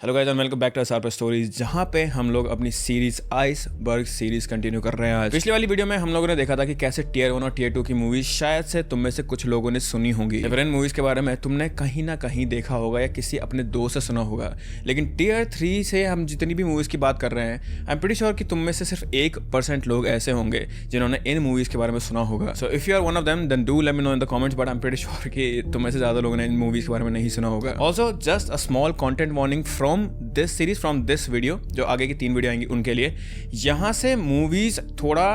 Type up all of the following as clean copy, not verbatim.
Hello guys and welcome back to our stories, जहां पे हम लोग अपनी सीरीज आइसबर्ग सीरीज कंटिन्यू कर रहे हैं। आज पिछली वाली वीडियो में हम लोगों ने देखा था कि कैसे टियर 1 और टियर 2 की मूवीज शायद से तुम में से कुछ लोगों ने सुनी होंगी। इन मूवीज के बारे में तुमने कहीं ना कहीं देखा होगा या किसी अपने दोस्त से सुना होगा। लेकिन टियर 3 से हम जितनी भी मूवीज की बात कर रहे हैं, आई एम प्रीटी श्योर कि तुम में से सिर्फ 1% लोग ऐसे होंगे जिन्होंने इन मूवीज के बारे में सुना होगा। So if you are one of them then do let me know in the comments, but I am pretty sure कि तुम में से ज्यादा लोगों ने इन मूवीज के बारे में नहीं सुना होगा। Also just a small content warning from this video, जो आगे की 3 वीडियो आएंगी उनके लिए। यहां से मूवीज थोड़ा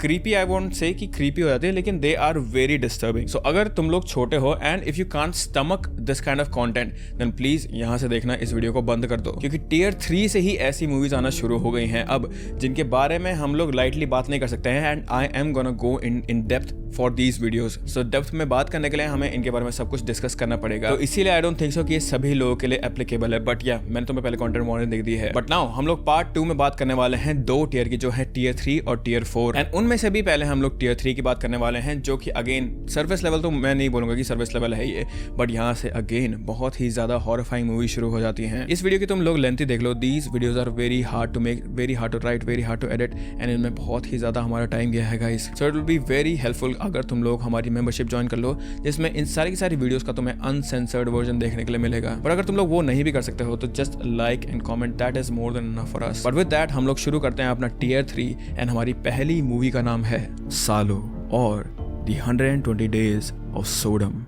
क्रीपी, आई वोंट से कि क्रीपी हो जाती है, लेकिन they are very disturbing. So अगर तुम लोग छोटे हो and if you can't stomach this kind of content, then please यहां से देखना, इस वीडियो को बंद कर दो, क्योंकि टियर 3 से ही ऐसी मूवीज आना शुरू हो गई हैं अब, जिनके बारे में हम लोग लाइटली बात नहीं कर सकते हैं। And I am gonna go in depth for these videos. So depth में बात करने के लिए हमें इनके बारे में सब कुछ डिस्कस करना पड़ेगा। तो इसीलिए आई डोंट थिंक सो कि ये सभी लोगों के लिए एप्लीकेबल है, बट या मैंने तुम्हें पहले कंटेंट वार्निंग दे दी है। बट नाउ हम लोग पार्ट 2 में बात करने वाले हैं 2 टियर की, जो है टियर 3 और टियर 4। एंड उनमें से भी पहले हम लोग टियर 3 की बात करने वाले हैं, जो कि अगेन सर्विस लेवल, तो मैं नहीं बोलूंगा कि सर्विस लेवल है ये, बट यहाँ से अगेन बहुत ही ज्यादा हॉरिफाइंग मूवी शुरू हो जाती हैं। इस वीडियो की तुम लोग लेंथी देख लो। These videos are very hard to make, very hard to write, very hard to edit, and इनमें बहुत ही ज्यादा हमारा टाइम गया है guys. So it will be very helpful अगर तुम लोग हमारी मेंबरशिप ज्वाइन कर लो, जिसमें इन सारी की सारी वीडियोस का तुम्हें अनसेंसर्ड वर्जन देखने के लिए मिलेगा। पर अगर तुम लोग वो नहीं भी कर सकते हो तो just like and comment, that is more than enough for us. But with that हम लोग शुरू करते हैं अपना टियर 3 एंड हमारी पहली मूवी का नाम है सालो और The 120 Days of Sodom।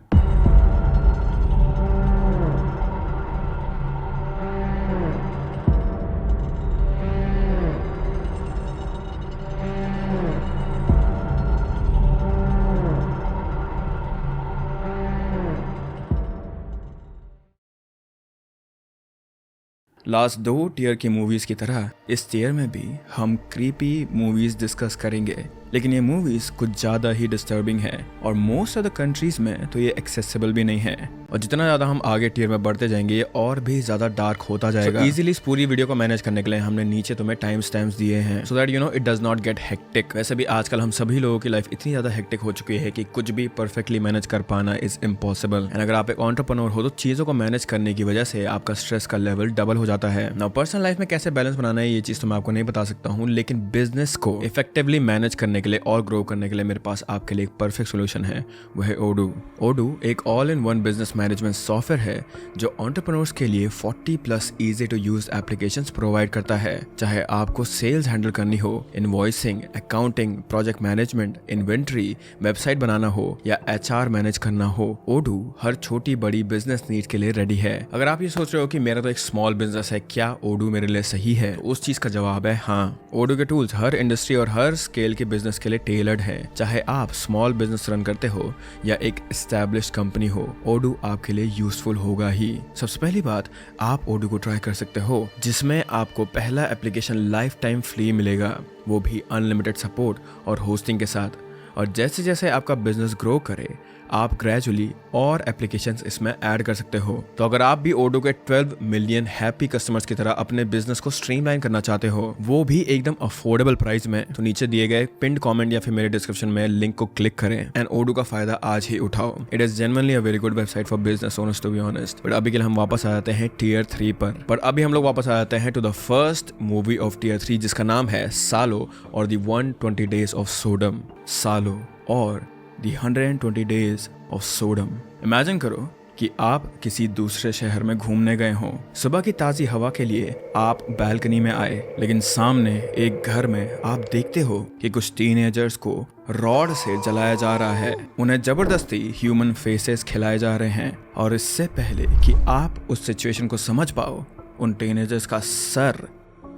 Last 2 tier की मूवीज की तरह इस टियर में भी हम क्रीपी मूवीज डिस्कस करेंगे, लेकिन ये मूवीज कुछ ज्यादा ही डिस्टर्बिंग है और मोस्ट ऑफ द कंट्रीज में तो ये एक्सेसिबल भी नहीं है। और जितना ज्यादा हम आगे टियर में बढ़ते जाएंगे, ये और भी ज्यादा डार्क होता जाएगा। इजीली इस पूरी वीडियो को मैनेज करने के लिए हमने नीचे तुम्हें टाइम स्टैम्प्स दिए हैं, so that you know it does not gate hectic. वैसे भी आजकल हम सभी लोगों की लाइफ इतनी ज्यादा हेक्टिक हो चुकी है कि कुछ भी परफेक्टली मैनेज कर पाना इज इम्पॉसिबल। एंड अगर आप एक एंटरप्रेन्योर हो तो चीजों को मैनेज करने की वजह से आपका स्ट्रेस का लेवल डबल हो जाता है। नाउ पर्सनल लाइफ में कैसे बैलेंस बनाना है ये चीज तो मैं आपको नहीं बता सकता हूँ, लेकिन बिजनेस को इफेक्टिवली मैनेज करने के लिए और ग्रो करने के लिए मेरे पास आपके लिए एक परफेक्ट सोल्यूशन है, वो है ओडू। ओडू एक all in one business management software है जो एंटरप्रेन्योर्स के लिए 40+ easy to use applications provide करता है। चाहे आपको सेल्स हैंडल करनी हो, invoicing, accounting, project management, inventory, website बनाना हो या HR मैनेज करना हो, ओडू हर छोटी बड़ी बिजनेस नीड के लिए रेडी है। अगर आप ये सोच रहे हो कि मेरा तो एक स्मॉल बिजनेस है, क्या ओडू मेरे लिए सही है, तो उस चीज का जवाब है हाँ। ओडू के टूल्स हर इंडस्ट्री और हर स्केल के बिजनेस के लिए टेलर्ड है। चाहे आप स्मॉल बिजनेस रन करते हो या एक एस्टैब्लिश्ड कंपनी हो, ओडू आपके लिए यूजफुल होगा ही। सबसे पहली बात, आप ओडू को ट्राई कर सकते हो, जिसमें आपको पहला एप्लीकेशन लाइफ टाइम फ्री मिलेगा, वो भी अनलिमिटेड सपोर्ट और होस्टिंग के साथ। और जैसे जैसे आपका बिजनेस ग्रो करे, आप ग्रेजुअली और एप्लीकेशंस इसमें ऐड कर सकते हो। तो अगर आप भी ओडू के 12 मिलियन हैप्पी कस्टमर्स की तरह अपने बिजनेस को स्ट्रीमलाइन करना चाहते हो, वो भी एकदम अफोर्डेबल प्राइस में, तो नीचे दिए गए पिन कमेंट या फिर मेरे डिस्क्रिप्शन में लिंक को क्लिक करें एंड ओडू का फायदा आज ही उठाओ। It is genuinely a very good website for business owners to be honest. But अभी के लिए हम वापस आ जाते हैं टियर 3 पर अभी हम लोग वापस आ जाते हैं to the first movie of tier 3, जिसका नाम है सालो और द 120 डेज ऑफ सोडम। सालो और The 120 Days of Sodom। Imagine करो कि आप किसी दूसरे शहर में घूमने गए हों। सुबह की ताज़ी हवा के लिए आप बैल्कनी में आए, लेकिन सामने एक घर में आप देखते हो कि कुछ टीनेजर्स को रॉड से जलाया जा रहा है। उन्हें जबरदस्ती ह्यूमन फेसेस खिलाए जा रहे हैं, और इससे पहले कि आप उस सिचुएशन को समझ पाओ, उन टीनेजर्स का सर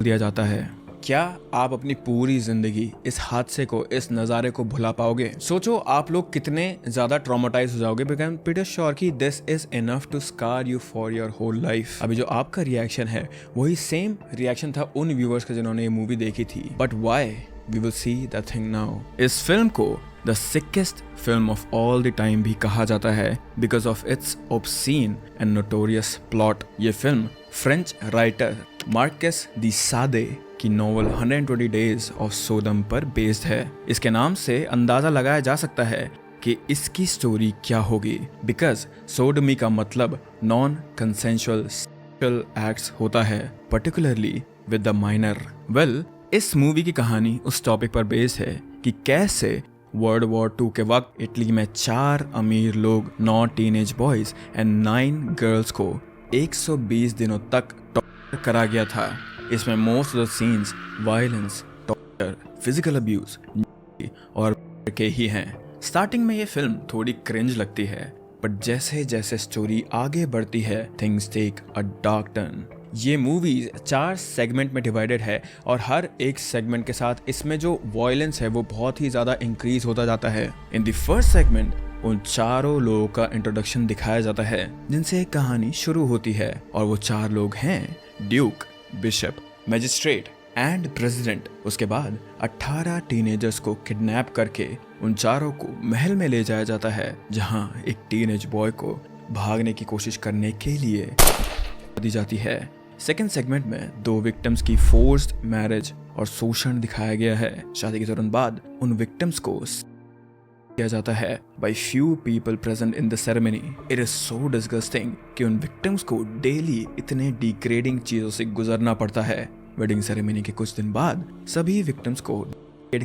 दिया जाता है। क्या आप अपनी पूरी जिंदगी इस हादसे को, इस नज़ारे को भुला पाओगे? सोचो आप लोग कितने ज्यादा ट्रॉमेटाइज हो जाओगे, because I am pretty sure कि this is enough to scar you for your whole life. अभी जो आपका रिएक्शन है वही सेम रिएक्शन था उन व्यूअर्स का जिन्होंने ये मूवी देखी थी। But why? We will see that thing now. इस फिल्म को the sickest film of all the time भी कहा जाता है because of its obscene and notorious plot. ये film French writer Marquis de Sade की नॉवल 120 डेज ऑफ सोडम पर based है। इसके नाम से अंदाजा लगाया जा सकता है कि इसकी स्टोरी क्या होगी, बिकॉज सोडमी का मतलब नॉन कंसेंशुअल एक्ट्स होता है, particularly with the minor. Well, इस मूवी की कहानी उस टॉपिक पर बेस्ड है कि कैसे वर्ल्ड वॉर 2 के वक्त इटली में 4 अमीर लोग 9 टीनेज बॉयज एंड 9 गर्ल्स को 120 दिनों तक टॉर्चर करा गया था। इसमें most of the scenes violence, torture, physical abuse और के ही हैं। स्टार्टिंग में ये फिल्म थोड़ी क्रिंज लगती है, बट जैसे जैसे स्टोरी आगे बढ़ती है things take a dark turn. ये मूवी 4 सेगमेंट में डिवाइडेड है और हर एक सेगमेंट के साथ इसमें जो वायलेंस है वो बहुत ही ज़्यादा इंक्रीज होता जाता है। इन द फर्स्ट सेगमेंट उन चारों लोगों का इंट्रोडक्शन दिखाया जाता है जिनसे एक कहानी शुरू होती है, और वो 4 लोग हैं Duke, bishop, magistrate and president. उसके बाद 18 टीनेजर्स को किडनैप करके उन चारों को महल में ले जाया जाता है, जहां एक टीनेज बॉय को भागने की कोशिश करने के लिए दी जाती है। सेकेंड सेगमेंट में 2 विक्टिम्स की फोर्स्ड मैरिज और शोषण दिखाया गया है। शादी के तुरंत बाद उन विक्टिम्स को किया जाता है by few people present in the ceremony. It is so disgusting कि उन विक्टिम्स को डेली इतने डिग्रेडिंग चीजों से गुजरना पड़ता है। वेडिंग सेरेमनी के कुछ दिन बाद सभी विक्टिम्स को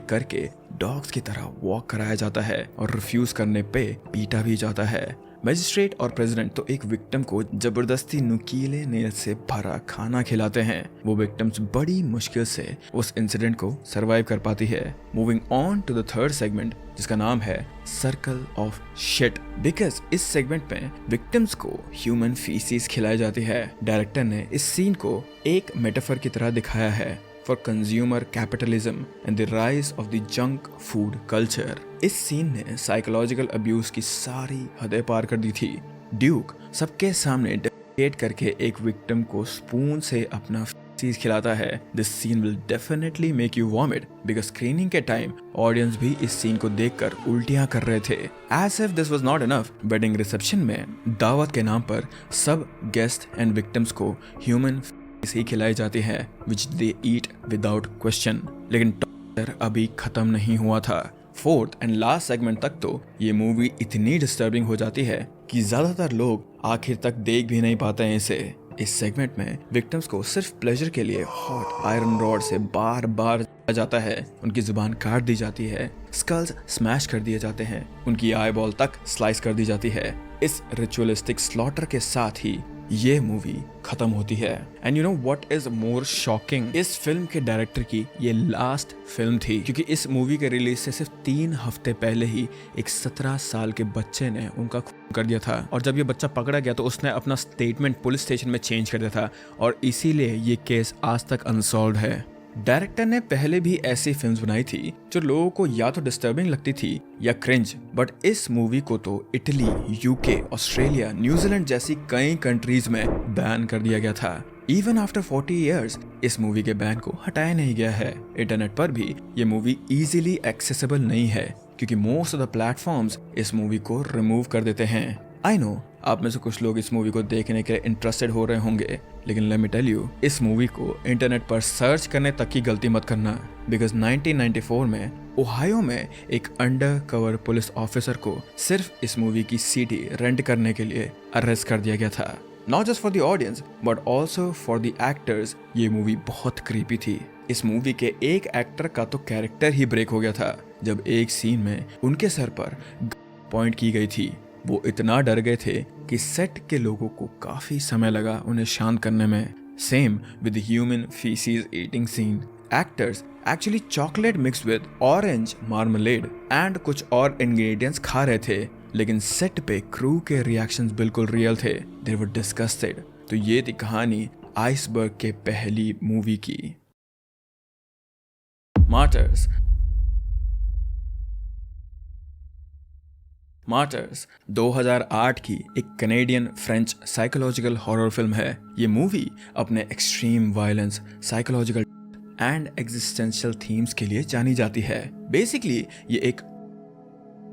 करके डॉग्स की तरह वॉक कराया जाता है और रिफ्यूज करने पे पीटा भी जाता है। मैजिस्ट्रेट और प्रेसिडेंट तो एक विक्टिम को जबरदस्ती नुकीले नेल से भरा खाना खिलाते हैं। वो विक्टिम्स बड़ी मुश्किल से उस इंसिडेंट को सरवाइव कर पाती है। Moving on to the third segment, जिसका नाम है सर्कल ऑफ शिट, बिकॉज इस सेगमेंट में विक्टिम्स को ह्यूमन फीसिस खिलाई जाती है। डायरेक्टर ने इस सीन को एक मेटाफर की तरह दिखाया है for consumer capitalism and the rise of the junk food culture. इस सीन ने साइकोलॉजिकल अब्यूज की सारी हदें पार कर दी थी। ड्यूक सबके सामने डेट करके एक विक्टिम को स्पून से अपना चीज खिलाता है। This scene will definitely make you vomit because screening के टाइम ऑडियंस भी इस सीन को देखकर उल्टियां कर रहे थे। As if this was not enough, wedding reception में दावत के नाम पर सब गेस्ट एंड विक्टिम्स को ह्यूमन ही खिलाई जाती है which they eat without question. लेकिन टॉर्चर अभी खत्म नहीं हुआ था। फोर्थ एंड लास्ट सेगमेंट तक तो ये मूवी इतनी डिस्टर्बिंग हो जाती है कि ज्यादातर लोग आखिर तक देख भी नहीं पाते हैं इसे। इस सेगमेंट में विक्टिम्स को सिर्फ प्लेजर के लिए हॉट आयरन रॉड से बार बार जाता है, उनकी जुबान काट दी जाती है, स्कल्स स्मैश कर दिए जाते हैं, उनकी आई बॉल तक स्लाइस कर दी जाती है। इस रिचुअलिस्टिक स्लॉटर के साथ ही ये मूवी खत्म होती है। And you know what is more shocking, इस फिल्म के डायरेक्टर की ये लास्ट फिल्म थी, क्योंकि इस मूवी के रिलीज से सिर्फ 3 हफ्ते पहले ही एक 17 साल के बच्चे ने उनका खून कर दिया था। और जब ये बच्चा पकड़ा गया तो उसने अपना स्टेटमेंट पुलिस स्टेशन में चेंज कर दिया था, और इसीलिए ये केस आज तक अनसॉल्व्ड है। डायरेक्टर ने पहले भी ऐसी फिल्म्स बनाई थी जो लोगों को या तो डिस्टर्बिंग लगती थी या क्रिंज, बट इस मूवी को तो इटली, यूके, ऑस्ट्रेलिया, न्यूजीलैंड जैसी कई कंट्रीज में बैन कर दिया गया था। इवन आफ्टर 40 इयर्स इस मूवी के बैन को हटाया नहीं गया है। इंटरनेट पर भी ये मूवी इजीली एक्सेसिबल नहीं है, क्योंकि मोस्ट ऑफ द प्लेटफॉर्म्स इस मूवी को रिमूव कर देते हैं। आई नो आप में से कुछ लोग इस मूवी को देखने के इंटरेस्टेड हो रहे होंगे, लेकिन लेट मी टेल यू, इस मूवी को इंटरनेट पर सर्च करने तक की गलती मत करना, बिकॉज 1994 में ओहायो में एक अंडर कवर पुलिस ऑफिसर को सिर्फ इस मूवी की सीडी रेंट करने के लिए अरेस्ट कर दिया गया था। Not just for the audience but also for the actors ये मूवी बहुत क्रीपी थी। इस मूवी के एक एक्टर का तो कैरेक्टर ही ब्रेक हो गया था जब एक सीन में उनके सर पर पॉइंट की गई थी। वो इतना डर गए थे कि सेट के लोगों को काफी समय लगा उन्हें शांत करने में। Same with human faeces eating scene. Actors actually chocolate mixed with orange marmalade and कुछ और इंग्रेडिएंट्स खा रहे थे, लेकिन सेट पे क्रू के रिएक्शंस बिल्कुल रियल थे। दे वर डिस्गस्टेड। तो ये थी कहानी आइसबर्ग के पहली मूवी की। मार्टर्स 2008 की एक Canadian French psychological horror film है। ये मूवी अपने extreme violence, psychological and existential themes के लिए जानी जाती है। बेसिकली ये एक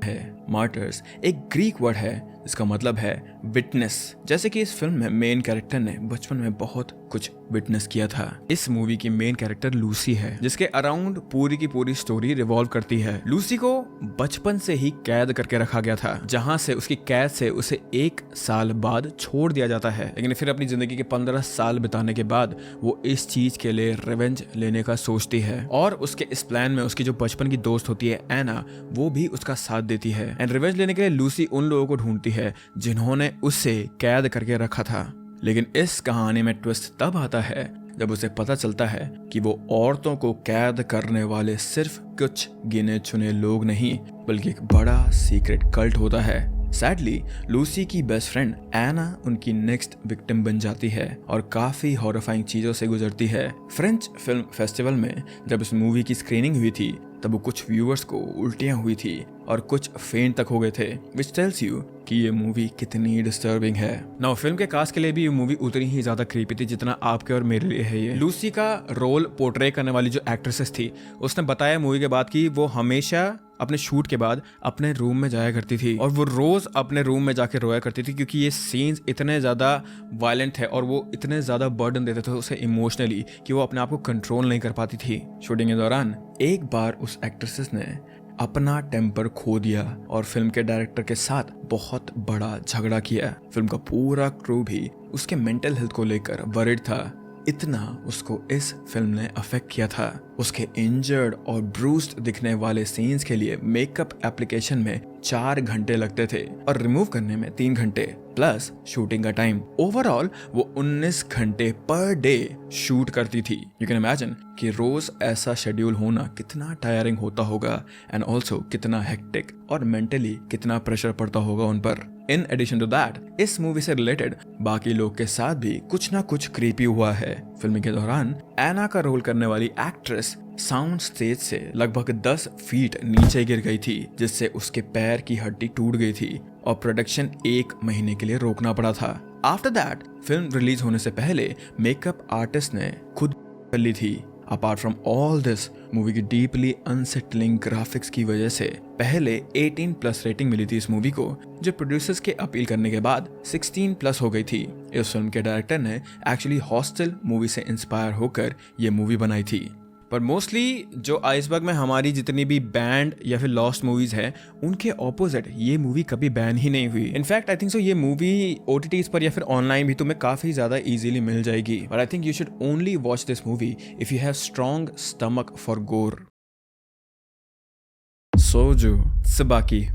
है। मार्टर्स एक ग्रीक वर्ड है इसका मतलब है विटनेस। जैसे कि इस फिल्म में मेन कैरेक्टर ने बचपन में बहुत कुछ विटनेस किया था। इस मूवी की मेन कैरेक्टर लूसी है, जिसके अराउंड पूरी की पूरी स्टोरी रिवॉल्व करती है। लूसी को बचपन से ही कैद करके रखा गया था, जहां से उसकी कैद से उसे 1 साल बाद छोड़ दिया जाता है। लेकिन फिर अपनी जिंदगी के 15 साल बिताने के बाद वो इस चीज के लिए रिवेंज लेने का सोचती है, और उसके इस प्लान में उसकी जो बचपन की दोस्त होती है एना, वो भी उसका साथ देती है। एंड रिवेंज लेने के लिए लूसी उन लोगों को ढूंढती है जिन्होंने उसे कैद करके रखा था। लेकिन इस कहानी में ट्विस्ट तब आता है जब उसे पता चलता है कि वो औरतों को कैद करने वाले सिर्फ कुछ गिने चुने लोग नहीं, बल्कि एक बड़ा सीक्रेट कल्ट होता है। सैडली लूसी की बेस्ट फ्रेंड एना उनकी नेक्स्ट विक्टिम बन जाती है और काफी हॉरिफाइंग चीजों से गुजरती है। फ्रेंच फिल्म फेस्टिवल में जब इस मूवी की स्क्रीनिंग हुई थी, तब वो कुछ व्यूअर्स को उल्टियां हुई थी और कुछ फेंट तक हो गए थे, विच टेल्स यू कि ये मूवी कितनी डिस्टर्बिंग है। नाउ फिल्म के कास्ट के लिए भी ये मूवी उतनी ही ज्यादा क्रीपी थी जितना आपके और मेरे लिए है ये। लूसी का रोल पोर्ट्रे करने वाली जो एक्ट्रेसेस थी, उसने बताया मूवी के बाद कि वो हमेशा अपने शूट के बाद अपने रूम में जाया करती थी, और वो रोज अपने रूम में जाके रोया करती थी, क्योंकि ये सीन्स इतने ज्यादा वायलेंट थे और वो इतने ज्यादा बर्डन देते थे उसे इमोशनली कि वो अपने आप को कंट्रोल नहीं कर पाती थी। शूटिंग के दौरान एक बार उस एक्ट्रेसेस ने अपना टेम्पर खो दिया और फिल्म के डायरेक्टर के साथ बहुत बड़ा झगड़ा किया। फिल्म का पूरा क्रू भी उसके मेंटल हेल्थ को लेकर वरिड था, इतना उसको इस फिल्म ने अफेक्ट किया था। उसके इंजर्ड और ब्रूस्ड दिखने वाले सीन्स के लिए मेकअप एप्लीकेशन में 4 घंटे लगते थे और रिमूव करने में 3 घंटे प्लस शूटिंग का टाइम। ओवरऑल वो 19 घंटे पर डे शूट करती थी। यू कैन इमेजिन कि रोज ऐसा शेड्यूल होना कितना टायरिंग होता होगा, एंड ऑल्सो कितना हेक्टिक और मेंटली कितना प्रेशर पड़ता होगा उन पर। इन एडिशन टू दैट, इस मूवी से रिलेटेड बाकी लोग के साथ भी कुछ ना कुछ क्रीपी हुआ है। फिल्म के दौरान एना का रोल करने वाली एक्ट्रेस साउंड स्टेज से लगभग 10 फीट नीचे गिर गई थी, जिससे उसके पैर की हड्डी टूट गई थी और प्रोडक्शन 1 महीने के लिए रोकना पड़ा था। आफ्टर दैट फिल्म रिलीज होने से पहले मेकअप आर्टिस्ट ने खुद कर ली थी। Apart from all this, movie की डीपली अनसेटलिंग ग्राफिक्स की वजह से पहले 18+ रेटिंग मिली थी इस मूवी को, जो प्रोड्यूसर्स के अपील करने के बाद 16+ हो गई थी। इस फिल्म के डायरेक्टर ने एक्चुअली हॉस्टल मूवी से इंस्पायर होकर ये मूवी बनाई थी। पर मोस्टली जो आइसबर्ग में हमारी जितनी भी बैंड या फिर लॉस्ट मूवीज है, उनके ऑपोजिट ये मूवी कभी बैन ही नहीं हुई। इनफैक्ट आई थिंक सो ये मूवी OTTs पर या फिर ऑनलाइन भी तुम्हें काफी ज्यादा इजीली मिल जाएगी। But I think you should only watch this movie if you have strong stomach for गोर। सोजो त्सुबाकी।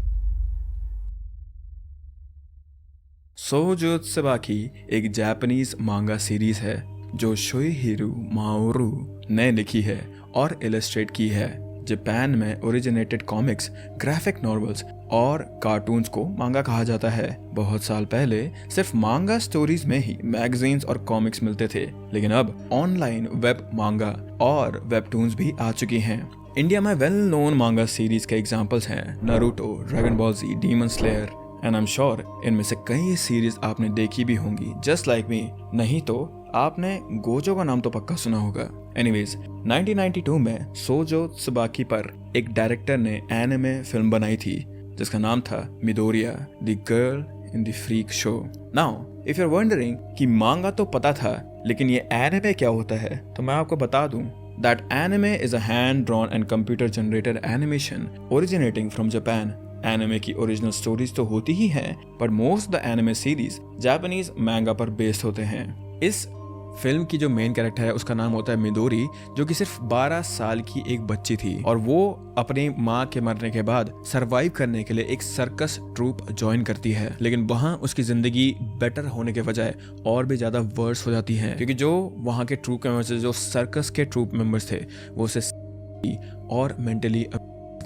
सोजो त्सुबाकी एक जापानीज मांगा सीरीज है जो शोइहिरो माओरू ने लिखी है और इलस्ट्रेट की है। जापान में ओरिजिनेटेड कॉमिक्स, ग्राफिक नॉवेल्स और कार्टून्स को मांगा कहा जाता है। बहुत साल पहले सिर्फ मांगा स्टोरीज में ही मैगजीन्स और कॉमिक्स मिलते थे, लेकिन अब ऑनलाइन वेब मांगा और वेबटून्स भी आ चुकी हैं। इंडिया में वेल नोन मांगा सीरीज के एग्जांपल्स हैं Naruto, Dragon Ball Z, Demon Slayer, and I am sure इनमें से कई सीरीज आपने देखी भी होंगी जस्ट लाइक मी। नहीं तो आपने गोजो का नाम तो पक्का सुना होगा। एनीवेज 1992 में सोजो त्सुबाकी पर एक डायरेक्टर ने एनिमे फिल्म बनाई थी जिसका नाम था Midoriya the girl in the freak show. Now if you are wondering कि मांगा तो पता था लेकिन ये एनिमे क्या होता है, तो मैं आपको बता दूं that anime is a hand-drawn and computer-generated animation originating from Japan. Anime की ओरिजिनल स्टोरीज तो होती ही हैं, पर most the anime series Japanese manga पर बेस्ड होते हैं। इस फिल्म की जो मेन कैरेक्टर है उसका नाम होता है मिडोरी, जो कि सिर्फ 12 साल की एक बच्ची थी और वो अपनी माँ के मरने के बाद सरवाइव करने के लिए एक सर्कस ट्रूप ज्वाइन करती है। लेकिन वहाँ उसकी जिंदगी बेटर होने के बजाय और भी ज्यादा वर्स हो जाती है, क्योंकि जो वहाँ के ट्रूप के मेंबर्स, जो सर्कस के ट्रूप मेंबर्स थे, वो उसे और मेंटली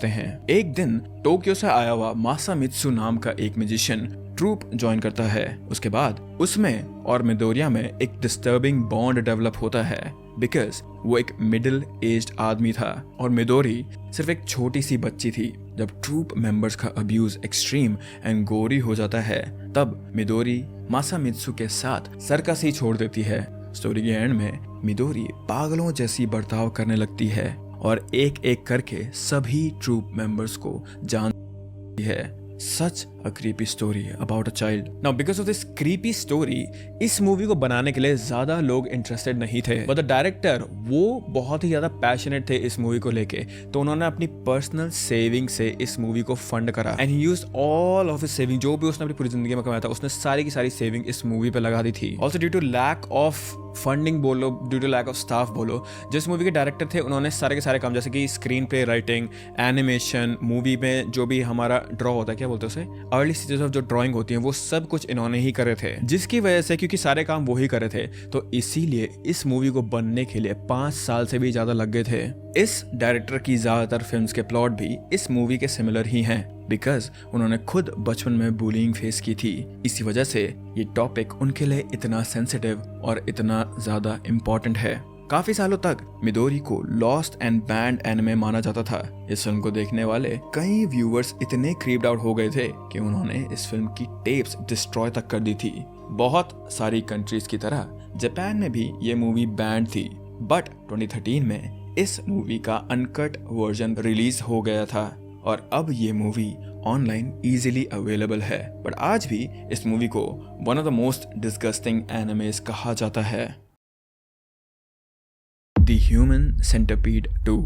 हैं। एक दिन टोक्यो से आया हुआ मासामित्सु नाम का एक म्यूजिशियन ट्रूप ज्वाइन करता है। उसके बाद उसमें और मिडोरिया में एक डिस्टर्बिंग बॉन्ड डेवलप होता है, बिकॉज वो एक मिडिल एज्ड आदमी था और मिडोरी सिर्फ एक छोटी सी बच्ची थी। जब ट्रूप मेंबर्स का अब्यूज एक्सट्रीम एंड गोरी हो जाता है, तब मिडोरी मासामित्सु के साथ सर्कस ही छोड़ देती है। स्टोरी के एंड में मिडोरी पागलों जैसी बर्ताव करने लगती है और एक एक करके सभी ट्रूप मेंबर्स को जानती है। such a creepy story about a child. Now because of this creepy story, इस मूवी को बनाने के लिए ज्यादा लोग इंटरेस्टेड नहीं थे, but the director वो बहुत ही ज्यादा पैशनेट थे इस मूवी को लेके, तो उन्होंने अपनी पर्सनल सेविंग से इस मूवी को फंड करा and he used all of his saving, जो भी उसने अपनी पूरी जिंदगी में कमाया था उसने सारी की सारी सेविंग इस मूवी पे लगा दी थी. Also due to lack of funding बोलो, due to lack of staff बोलो, जिस मूवी के डायरेक्टर थे उन्होंने सारे के सारे काम जैसे कि screen play writing, animation, movie में जो भी हमारा ड्रॉ होता है, क्या बोलते हैं उसे, अर्ली स्टेजेस ऑफ जो ड्राइंग होती है, वो सब कुछ इन्होंने ही करे थे, जिसकी वजह से क्योंकि सारे काम वो ही करे थे तो इसीलिए इस मूवी को बनने के लिए 5 साल से भी ज्यादा लग गए थे. इस डायरेक्टर की ज्यादातर फिल्म्स के प्लॉट भी इस मूवी के सिमिलर ही हैं बिकॉज उन्होंने खुद बचपन में बुलिंग फेस की थी. इसी वजह से ये टॉपिक उनके लिए इतना सेंसिटिव और इतना ज्यादा इम्पोर्टेंट है. काफी सालों तक मिडोरी को लॉस्ट एंड बैंड एनिमे माना जाता था. इस फिल्म को देखने वाले कई व्यूअर्स इतने क्रीप्ड आउट हो गए थे कि उन्होंने इस फिल्म की टेप्स डिस्ट्रॉय तक कर दी थी. बहुत सारी कंट्रीज की तरह जापान में भी ये मूवी बैंड थी, बट 2013 में इस मूवी का अनकट वर्जन रिलीज हो गया था और अब ये मूवी ऑनलाइन इजीली अवेलेबल है. बट आज भी इस मूवी को one of the most disgusting animes कहा जाता है. The Human Centipede 2.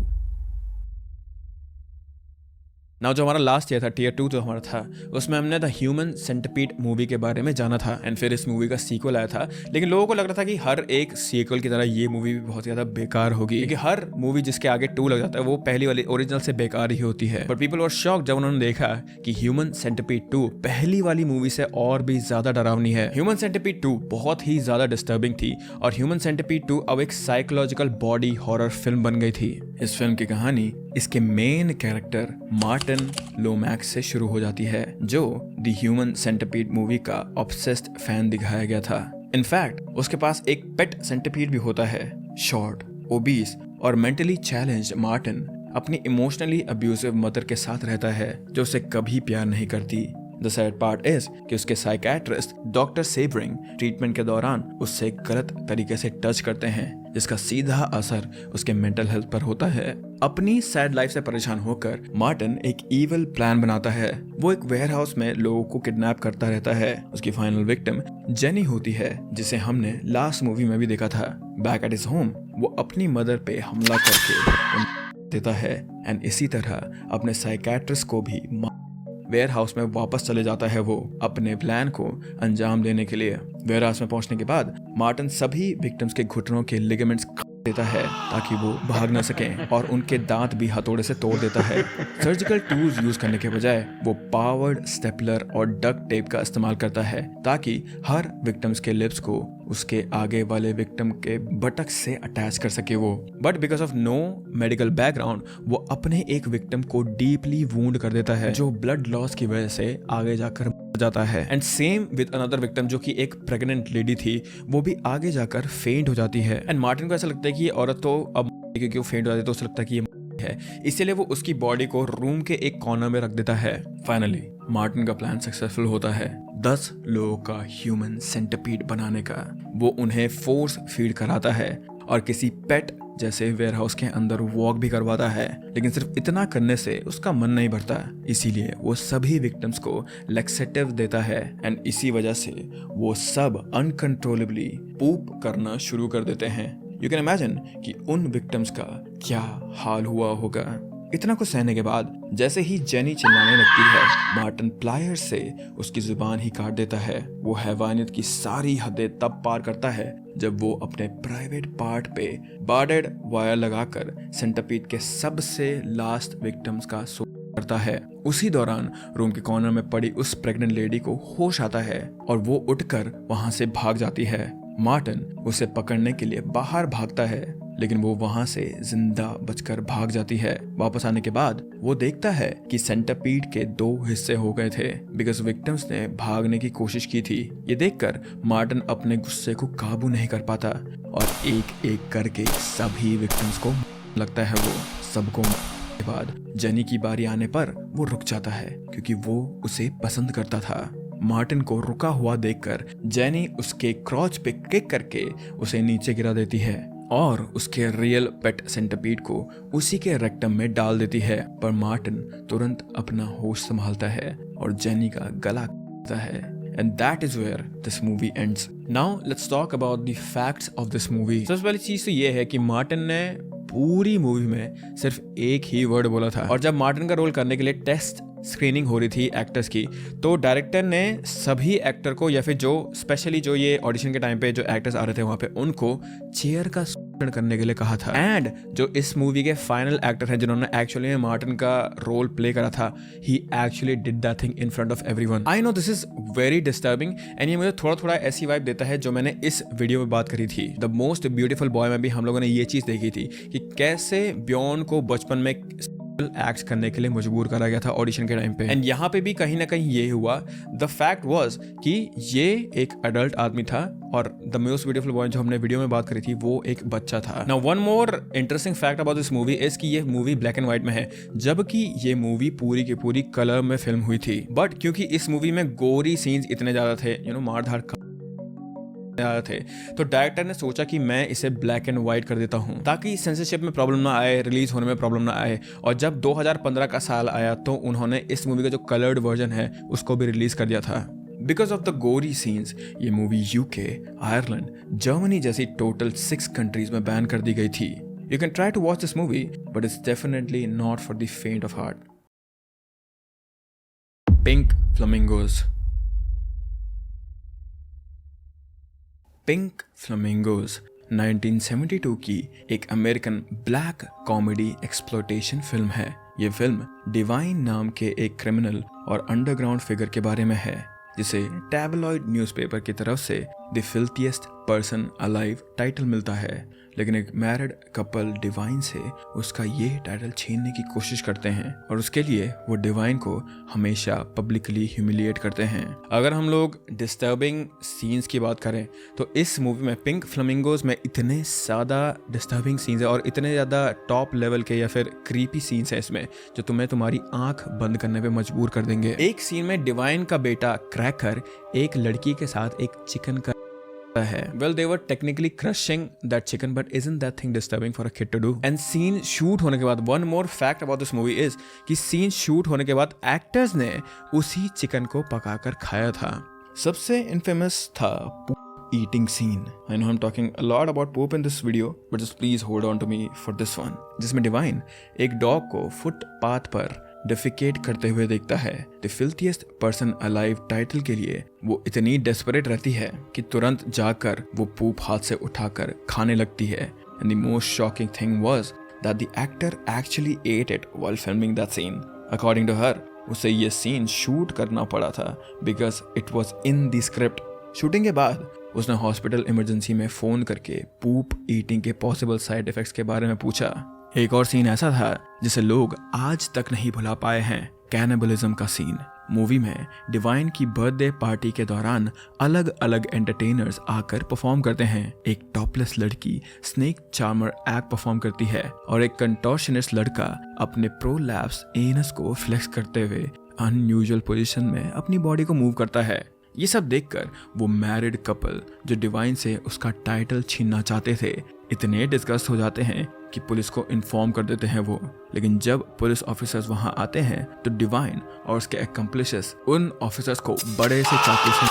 नाउ जो हमारा लास्ट ईयर था, टीयर 2 जो हमारा था, उसमें हमने द ह्यूमन सेंटिपीड मूवी के बारे में जाना था एंड फिर इस मूवी का सीक्वल आया था. लेकिन लोगों को लग रहा था कि हर एक सीक्वल की तरह ये मूवी भी बहुत ज़्यादा बेकार होगी, क्योंकि हर मूवी जिसके आगे 2 लग जाता है वो पहली वाली ओरिजिनल से बेकार ही होती है. बट पीपल वर शॉक्ड जब उन्होंने देखा कि ह्यूमन सेंटिपीड 2 पहली वाली मूवी से और भी ज़्यादा डरावनी है. ह्यूमन सेंटिपीड 2 बहुत ही ज़्यादा डिस्टर्बिंग थी और ह्यूमन सेंटिपीड 2 अब एक साइकोलॉजिकल बॉडी हॉरर फिल्म बन गई थी. इस फिल्म की कहानी इसके मेन कैरेक्टर मार्टिन लोमैक्स से शुरू हो जाती है, जो द ह्यूमन सेंटिपीड मूवी का ऑब्सेस्ड फैन दिखाया गया था. इनफैक्ट उसके पास एक पेट सेंटिपीड भी होता है. शॉर्ट, ओबीस और मेंटली चैलेंज्ड मार्टिन अपनी इमोशनली अब्यूसिव मदर के साथ रहता है, जो उसे कभी प्यार नहीं करती. द सैड पार्ट इज कि उसके साइकियाट्रिस्ट डॉक्टर सेबरिंग ट्रीटमेंट के दौरान उससे गलत तरीके से टच करते हैं, जिसका सीधा असर उसके मेंटल हेल्थ पर होता है. अपनी सैड लाइफ से परेशान होकर मार्टिन एक इविल प्लान बनाता है. वो एक वेयरहाउस में लोगों को किडनैप करता रहता है. उसकी फाइनल विक्टिम जेनी होती है, जिसे हमने लास्ट मूवी में भी देखा था. बैक एट हिज होम वो अपनी मदर पे हमला करके देता है एंड इसी तरह अपने साइकियाट्रिस्ट को भी वेयर हाउस में वापस चले जाता है वो अपने प्लान को अंजाम देने के लिए. वेयर हाउस में पहुंचने के बाद मार्टिन सभी विक्टिम्स के घुटनों के लिगामेंट्स देता है ताकि वो भाग न सकें और उनके दांत भी हथौड़े से तोड़ देता है. सर्जिकल टूल्स यूज करने के बजाय वो पावर्ड स्टेपलर और डक्ट टेप का इस्तेमाल करता है ताकि हर विक्टिम्स के लिप्स को उसके आगे वाले विक्टिम के बटक से अटैच कर सके वो. But because of no medical background वो अपने एक विक्टिम को डीपली वूंड कर देता है, जो ब्लड लॉस की वजह से आगे जाकर जाता है. And same with another victim जो कि एक प्रेग्नेंट लेडी थी, वो भी आगे जाकर फेंट हो जाती है. एंड मार्टिन को ऐसा लगता है कि ये औरत तो अब क्योंकि वो फेंट हो जाती है तो उसे लगता है कि ये है, इसीलिए वो उसकी बॉडी को रूम के एक कॉर्नर में रख देता है. फाइनली मार्टिन का प्लान सक्सेसफुल होता है. 10 लोगों का ह्यूमन सेंटिपीड बनाने का. वो उन्हें फोर्स फीड कराता है और किसी पेट जैसे वेयरहाउस के अंदर वॉक भी करवाता है. लेकिन सिर्फ इतना करने से उसका मन नहीं भरता, इसीलिए वो सभी विक्टिम्स को लैक्सेटिव देता है एंड इसी वजह से वो सब अनकंट्रोलेबली पूप करना शुरू कर देते हैं. यू कैन इमेजिन कि उन विक्टिम्स का क्या हाल हुआ होगा. इतना कुछ सहने के बाद जैसे ही जेनी चिल्लाने लगती है, मार्टिन प्लायर से उसकी जुबान ही काट देता है. वो हैवानियत की सारी हदें तब पार करता है जब वो अपने प्राइवेट पार्ट पे बार्डेड वायर लगाकर सेंटिपीड के सबसे लास्ट विक्टिम्स का करता है. उसी दौरान रूम के कॉर्नर में पड़ी उस प्रेग्नेंट लेडी को होश आता है और वो उठकर वहां से भाग जाती है. मार्टिन उसे पकड़ने के लिए बाहर भागता है, लेकिन वो वहां से जिंदा बचकर भाग जाती है. वापस आने के बाद वो देखता है कि सेंटिपीड के 2 हिस्से हो गए थे बिकॉज विक्टिम्स ने भागने की कोशिश की थी. ये देखकर मार्टिन अपने गुस्से को काबू नहीं कर पाता और एक एक करके सभी विक्टिम्स को लगता है. वो सबको के बाद जेनी की बारी आने पर वो रुक जाता है क्योंकि वो उसे पसंद करता था. मार्टिन को रुका हुआ देखकर जेनी उसके क्रॉच पे किक करके उसे नीचे गिरा देती है और उसके रियल पेट सेंटिपीड को उसी के रेक्टम में डाल देती है. पर मार्टिन तुरंत अपना होश संभालता है और जेनी का गला काटता है। And that is where this movie ends. Now let's talk about the facts of this movie. सबसे पहली चीज तो ये है कि मार्टिन ने पूरी मूवी में सिर्फ एक ही वर्ड बोला था, और जब मार्टिन का रोल करने के लिए टेस्ट स्क्रीनिंग हो रही थी एक्टर्स की, तो डायरेक्टर ने सभी एक्टर को, या फिर जो स्पेशली जो ये ऑडिशन के टाइम पे जो एक्टर्स आ रहे थे वहाँ पे, उनको चेयर का करने के लिए कहा था। एंड जो इस मूवी के फाइनल एक्टर हैं जिन्होंने एक्चुअली में मार्टिन का रोल प्ले करा था, he actually did that thing in front of everyone. I know this is very disturbing and ये मुझे थोड़ा थोड़ा ऐसी वाइब देता है जो मैंने इस वीडियो में बात करी थी, द मोस्ट ब्यूटीफुल बॉय में भी हम लोगों ने ये चीज देखी थी कि कैसे ब्यॉन को बचपन में एक्ट करने के लिए मजबूर करा गया था ऑडिशन के टाइम पे। एंड यहाँ पे भी कहीं ना कहीं ये हुआ। द फैक्ट वाज कि ये एक अडल्ट आदमी था और द मोस्ट ब्यूटीफुल बॉय जो हमने वीडियो में बात करी थी वो एक बच्चा था। Now one more interesting fact about this movie is कि ये मूवी ब्लैक एंड व्हाइट में है, जबकि ये मूवी पूरी की पूरी कलर में फिल्म हुई थी। बट क्योंकि इस मूवी में गोरी सीन्स इतने ज्यादा थे, मार-धाड़ थे, तो डायरेक्टर ने सोचा कि मैं इसे ब्लैक एंड व्हाइट कर देता हूं ताकि सेंसरशिप में प्रॉब्लम ना आए, रिलीज होने में प्रॉब्लम ना आए। और जब 2015 का साल आया तो उन्होंने इस मूवी का जो कलर्ड वर्जन है उसको भी रिलीज कर दिया था। Because of the gory scenes ये मूवी यूके, आयरलैंड, जर्मनी जैसी टोटल 6 कंट्रीज में बैन कर दी गई थी। You can try to watch this movie but it's definitely not for the faint of heart. Pink flamingos. Pink flamingos 1972 की एक American black comedy exploitation film है। ये फिल्म डिवाइन नाम के एक क्रिमिनल और अंडरग्राउंड फिगर के बारे में है जिसे टैबलॉइड न्यूज़पेपर की तरफ से द फिल्थिएस्ट पर्सन अलाइव टाइटल मिलता है, लेकिन एक मैरिड कपल डिवाइन से उसका ये टाइटल छीनने की कोशिश करते हैं और उसके लिए वो डिवाइन को हमेशा पब्लिकली ह्यूमिलिएट करते हैं। अगर हम लोग डिस्टर्बिंग सीन्स की बात करें तो इस मूवी में पिंक फ्लामिंगोज में इतने ज़्यादा डिस्टर्बिंग सीन्स है और इतने ज़्यादा टॉप लेवल के या फिर क्रीपी सीन्स है इसमें जो तुम्हें तुम्हारी आंख बंद करने पे मजबूर कर देंगे। एक सीन में डिवाइन का बेटा क्रैकर एक लड़की के साथ एक चिकन का है। Well, they were technically crushing that chicken, but isn't that thing disturbing for a kid to do? And scene shoot होने के बाद one more fact about this movie is कि scene shoot होने के बाद actors ने उसी चिकन को पकाकर खाया था। सबसे infamous था poop eating scene. I know I'm talking a lot about poop in this video, but just please hold on to me for this one. जिसमें डिवाइन एक डॉग को फुटपाथ पर डिफिकेट करते हुए देखता है। द फिल्थिएस्ट पर्सन अलाइव टाइटल के लिए वो इतनी डेस्परेट रहती है कि तुरंत जाकर वो पूप हाथ से उठाकर खाने लगती है। And the most shocking thing was that the actor actually ate it while filming that scene. According to her, उसे ये सीन शूट करना पड़ा था because it was in the script. Shooting के बाद उसने हॉस्पिटल इमरजेंसी में फोन करके पूप ईटिंग के पॉसिबल साइड इफेक्ट्स के बारे में पूछा। एक और सीन ऐसा था जिसे लोग आज तक नहीं भुला पाए हैं, कैनिबलिज्म का सीन। मूवी में डिवाइन की बर्थडे पार्टी के दौरान अलग अलग एंटरटेनर्स आकर परफॉर्म करते हैं। एक टॉपलेस लड़की स्नेक चार्मर एक्ट परफॉर्म करती है और एक कंटोर्शनिस्ट लड़का अपने प्रोलैप्स एनस को फ्लेक्स करते हुए अनयूजुअल पोजीशन में अपनी बॉडी को मूव करता है। ये सब देखकर वो मैरिड कपल जो डिवाइन से उसका टाइटल छीनना चाहते थे इतने डिस्गस्ट हो जाते हैं कि पुलिस को इन्फॉर्म कर देते हैं वो। लेकिन जब पुलिस ऑफिसर्स वहां आते हैं तो डिवाइन और उसके एक्कम्प्लिसेस उन ऑफिसर्स को बड़े से चाकू से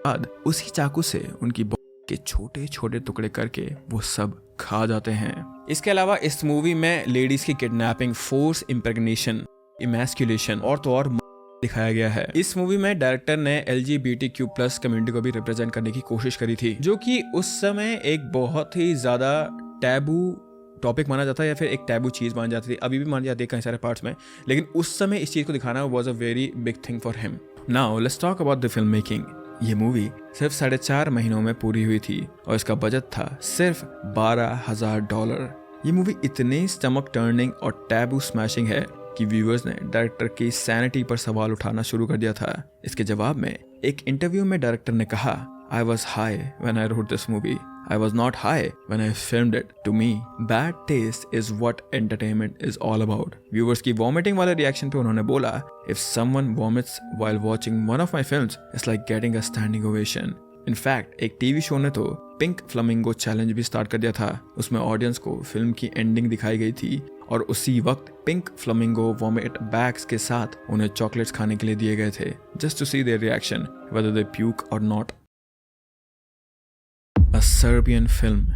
बाद उसी चाकू से उनकी बॉडी के छोटे छोटे टुकड़े करके वो सब खा जाते हैं। इसके अलावा इस मूवी में लेडीज की किडनैपिंग, फोर्स इम्प्रेग्नेशन, इमैस्कुलेशन और तो और दिखाया गया है। इस मूवी में डायरेक्टर ने LGBTQ+ कम्युनिटी को भी रिप्रेजेंट करने की कोशिश करी थी, जो कि उस समय एक बहुत ही ज्यादा टैबू टॉपिक माना जाता है या फिर एक टैबू चीज मानी जाती थी। अभी भी मानी जाती है कई सारे पार्ट्स में, लेकिन उस समय इस चीज को दिखाना was a very big thing for him. Now let's talk about the film making. ये मूवी सिर्फ 4.5 महीनों में पूरी हुई थी और इसका बजट था सिर्फ $12,000। ये मूवी इतनी स्टमक टर्निंग और टैबू स्मैशिंग है कि व्यूअर्स ने डायरेक्टर की सैनिटी पर सवाल उठाना शुरू कर दिया था। इसके जवाब में एक इंटरव्यू में डायरेक्टर ने कहा, I was high when I wrote this movie. I was not high when I filmed it. To me, bad taste is what entertainment is all about. Viewers की vomiting वाले reaction पे उन्होंने बोला, if someone vomits while watching one of my films, it's like getting a standing ovation. In fact, एक TV show ने तो pink flamingo challenge भी start कर दिया था। उसमें ऑडियंस को फिल्म की एंडिंग दिखाई गई थी और उसी वक्त पिंक फ्लमिंगो वॉमिट बैग्स के साथ उन्हें चॉकलेट्स खाने के लिए दिए गए थे, just to see their reaction whether they puke और नॉट। A Serbian film.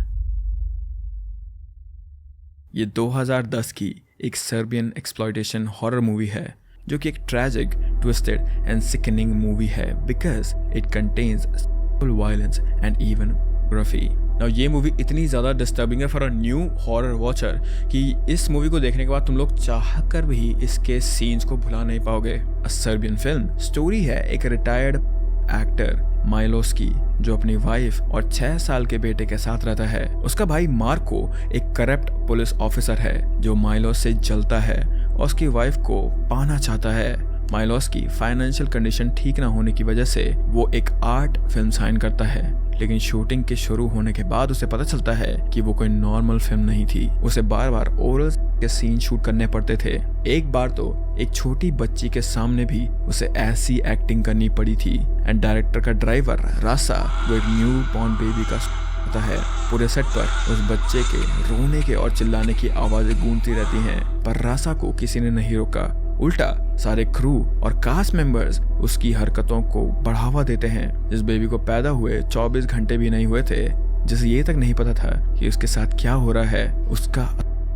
ये 2010 की एक सर्बियन एक्सप्लॉयटेशन हॉरर मूवी है जो कि एक tragic, twisted and sickening movie है because it contains violence and even pornography. Now ये मूवी इतनी ज़्यादा डिस्टर्बिंग है for a new horror watcher कि इस मूवी को देखने के बाद तुम लोग चाह कर भी इसके सीन्स को भुला नहीं पाओगे। अ सर्बियन फिल्म स्टोरी है एक रिटायर्ड एक्टर माइलोस की जो अपनी वाइफ और 6 साल के बेटे के साथ रहता है। उसका भाई मार्को एक करप्ट पुलिस ऑफिसर है जो माइलोस से जलता है और उसकी वाइफ को पाना चाहता है। माइलोस की फाइनेंशियल कंडीशन ठीक ना होने की वजह से वो एक आर्ट फिल्म साइन करता है, लेकिन शूटिंग के शुरू होने के बाद उसे पता चलता है कि वो कोई नॉर्मल फिल्म नहीं थी। उसे बार बार ओरल के सीन शूट करने पड़ते थे। एक बार तो एक छोटी बच्ची के सामने भी उसे ऐसी एक्टिंग करनी पड़ी थी। एंड डायरेक्टर का ड्राइवर रासा वो एक न्यू बॉर्न बेबी का होता है। पूरे सेट पर उस बच्चे के रोने के और चिल्लाने की आवाजें गूंजती रहती हैं, पर रासा को किसी ने नहीं रोका। उल्टा सारे क्रू और कास्ट मेंबर्स उसकी हरकतों को बढ़ावा देते हैं। जिस बेबी को पैदा हुए 24 घंटे भी नहीं हुए थे, जिसे ये तक नहीं पता था कि उसके साथ क्या हो रहा है, उसका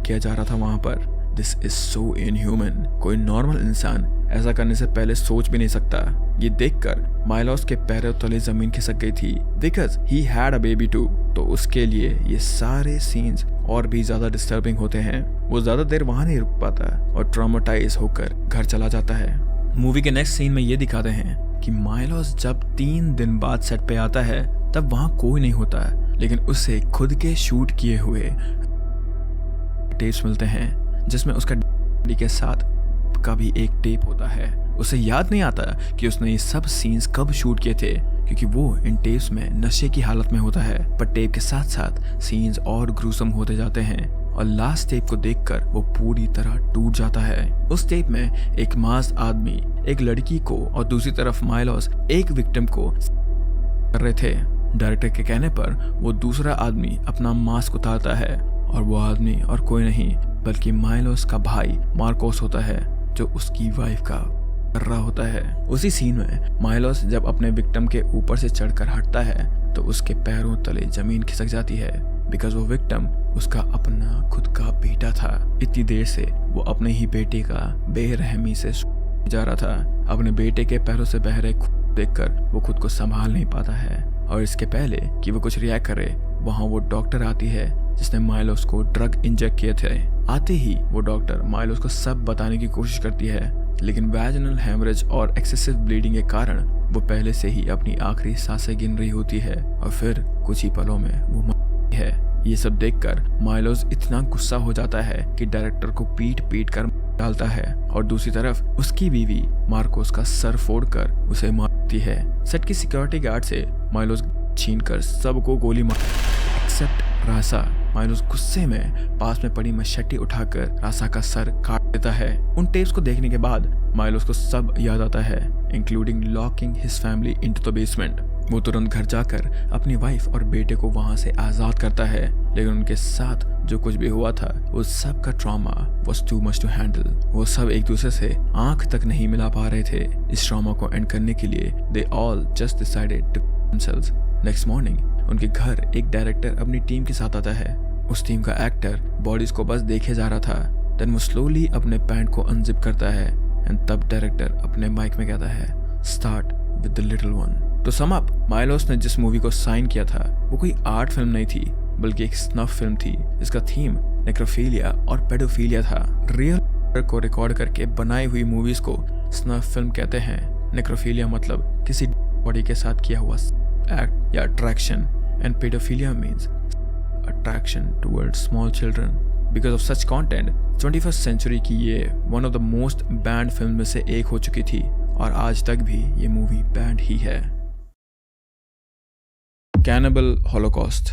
किया जा रहा था वहां पर। This is so inhuman. कोई नॉर्मल इंसान ऐसा करने से पहले सोच भी नहीं सकता। ये देखकर माइलोस के पैरों तले जमीन खिसक गई थी because he had a baby too. तो उसके लिए ये सारे सीन्स और भी ज्यादा डिस्टर्बिंग होते हैं। वो ज्यादा देर वहां नहीं रुक पाता और ट्रॉमेटाइज होकर घर चला जाता है। मूवी के नेक्स्ट सीन में ये दिखाते हैं कि माइलोस जब 3 दिन बाद सेट पे आता है तब वहां कोई नहीं होता, लेकिन उसे खुद के शूट किए हुए टेप्स मिलते हैं जिसमें उसका डैडी के साथ का भी एक टेप होता है। उसे याद नहीं आता कि उसने ये सब सीन्स कब शूट किए थे क्योंकि वो इन टेप्स में नशे की हालत में होता है। पर टेप के साथ साथ सीन्स और ग्रूसम होते जाते हैं और लास्ट टेप को देखकर वो पूरी तरह टूट जाता है। उस टेप में एक मास्क आदमी एक लड़की को और दूसरी तरफ माइलोस एक विक्टिम को कर रहे थे। डायरेक्टर के कहने पर वो दूसरा आदमी अपना मास्क उतारता है और वो आदमी और कोई नहीं बल्कि माइलोस का भाई मार्कोस होता है जो उसकी वाइफ का कर रहा होता है। उसी सीन में माइलोस जब अपने विक्टिम के ऊपर से चढ़कर हटता है तो उसके पैरों तले जमीन खिसक जाती है बिकॉज वो विक्टिम उसका अपना खुद का बेटा था। इतनी देर से वो अपने ही बेटे का बेरहमी से जा रहा था। अपने बेटे के पैरों से बह रहे खून देखकर वो खुद को संभाल नहीं पाता है और इसके पहले कि वो कुछ रिएक्ट करे वहां वो डॉक्टर आती है जिसने माइलोस को ड्रग इंजेक्ट किए थे। आते ही वो डॉक्टर माइलोस को सब बताने की कोशिश करती है, लेकिन वैजिनल हेमरेज और एक्सेसिव ब्लीडिंग के कारण वो पहले से ही अपनी आखिरी सांसें गिन रही होती है और फिर कुछ ही पलों में वो मरती है। ये सब देखकर माइलोस इतना गुस्सा हो जाता है कि डायरेक्टर को पीट पीट कर डालता है और दूसरी तरफ उसकी बीवी मार्कोस का सर फोड़कर उसे मारती है। सेट की सिक्योरिटी गार्ड से माइलोस छीनकर सबको गोली मार एक्सेप्ट रासा। माइलोस गुस्से में पास में पड़ी मशट्टी उठाकर रासा का सर काट देता है। उन टेप्स को देखने के बाद माइलोस को सब याद आता है including locking his family into the basement. वो तुरंत घर जाकर अपनी वाइफ और बेटे को वहां से आजाद करता है, लेकिन उनके साथ जो कुछ भी हुआ था उस सब का trauma was too much to handle. वो सब एक दूसरे से आंख तक नहीं मिला पा रहे थे। इस ट्रॉमा को एंड करने के लिए they all just decided to themselves। Next morning उनके घर एक डायरेक्टर अपनी टीम के साथ आता है। उस टीम का एक्टर बॉडीज को बस देखे जा रहा था। देन वो स्लोली अपने पैंट को अनजिप करता है एंड तब डायरेक्टर अपने माइक में कहता है start with the little one. तो सम अप, माइलोस ने जिस मूवी को साइन किया था वो कोई आर्ट फिल्म नहीं थी बल्कि एक स्नफ फिल्म थी जिसका थीम नेक्रोफिलिया और पेडोफिलिया था। रियल को रिकॉर्ड करके बनाई हुई मूवीज को स्नफ फिल्म कहते हैं। नेक्रोफिलिया मतलब किसी बॉडी के साथ किया हुआ एक्ट या attraction and paedophilia means attraction towards small children. Because of such content, 21st century की ये one of the most banned film में से एक हो चुकी थी और आज तक भी ये मूवी बैंड ही है। Cannibal Holocaust।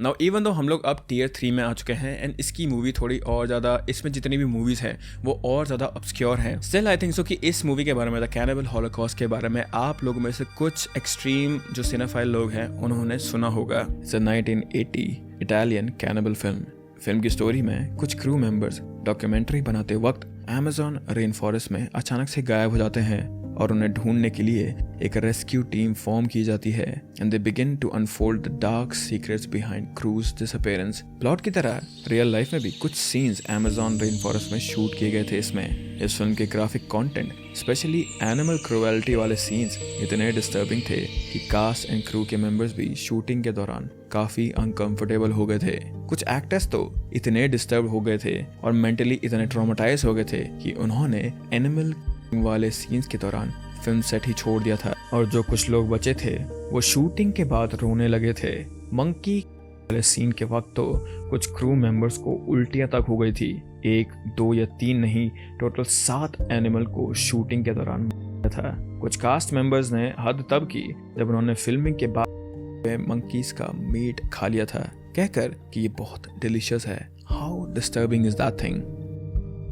Now even though हम लोग अब टियर 3 में आ चुके हैं एंड इसकी मूवी थोड़ी और ज़्यादा, इसमें जितनी भी मूवीज़ हैं वो और ज़्यादा ऑब्सक्योर हैं। स्टिल आई थिंक सो कि इस मूवी के बारे में, द कैनिबल हॉलोकॉस्ट के बारे में आप लोगों में से कुछ एक्सट्रीम जो सिनेफाइल लोग हैं उन्होंने सुना होगा। It's a 1980 Italian cannibal film की स्टोरी में कुछ क्रू मेंबर्स डॉक्यूमेंट्री बनाते वक्त अमेज़न रेन फॉरेस्ट में अचानक से गायब हो जाते हैं और उन्हें ढूंढने के लिए एक रेस्क्यू टीम फॉर्म की जाती है and they begin to unfold the dark secrets behind Cruz disappearance. Plot की तरह रियल लाइफ में भी कुछ सीन्स अमेज़न रेन फॉरेस्ट में शूट किए गए थे। इस फिल्म के graphic content specially animal cruelty वाले सीन्स इतने डिस्टर्बिंग थे कि कास्ट एंड क्रू के मेंबर्स भी शूटिंग के दौरान काफी अनकंफर्टेबल हो गए थे। कुछ एक्टर्स तो इतने डिस्टर्ब हो गए थे और मेंटली इतने ट्रॉमेटाइज हो गए थे कि उन्होंने एनिमल वाले सीन्स के दौरान फिल्म सेट ही छोड़ दिया था और जो कुछ लोग बचे थे वो शूटिंग के बाद रोने लगे थे। मंकी वाले सीन के वक्त तो कुछ क्रू मेंबर्स को उल्टियां तक हो गई थी। 1, 2 या 3 नहीं, टोटल 7 एनिमल को शूटिंग के दौरान था। कुछ कास्ट मेंबर्स ने हद तब की जब उन्होंने फिल्मिंग के बाद मंकीज का मीट खा लिया था, कहकर कि ये बहुत डिलीशियस है। How disturbing is that thing.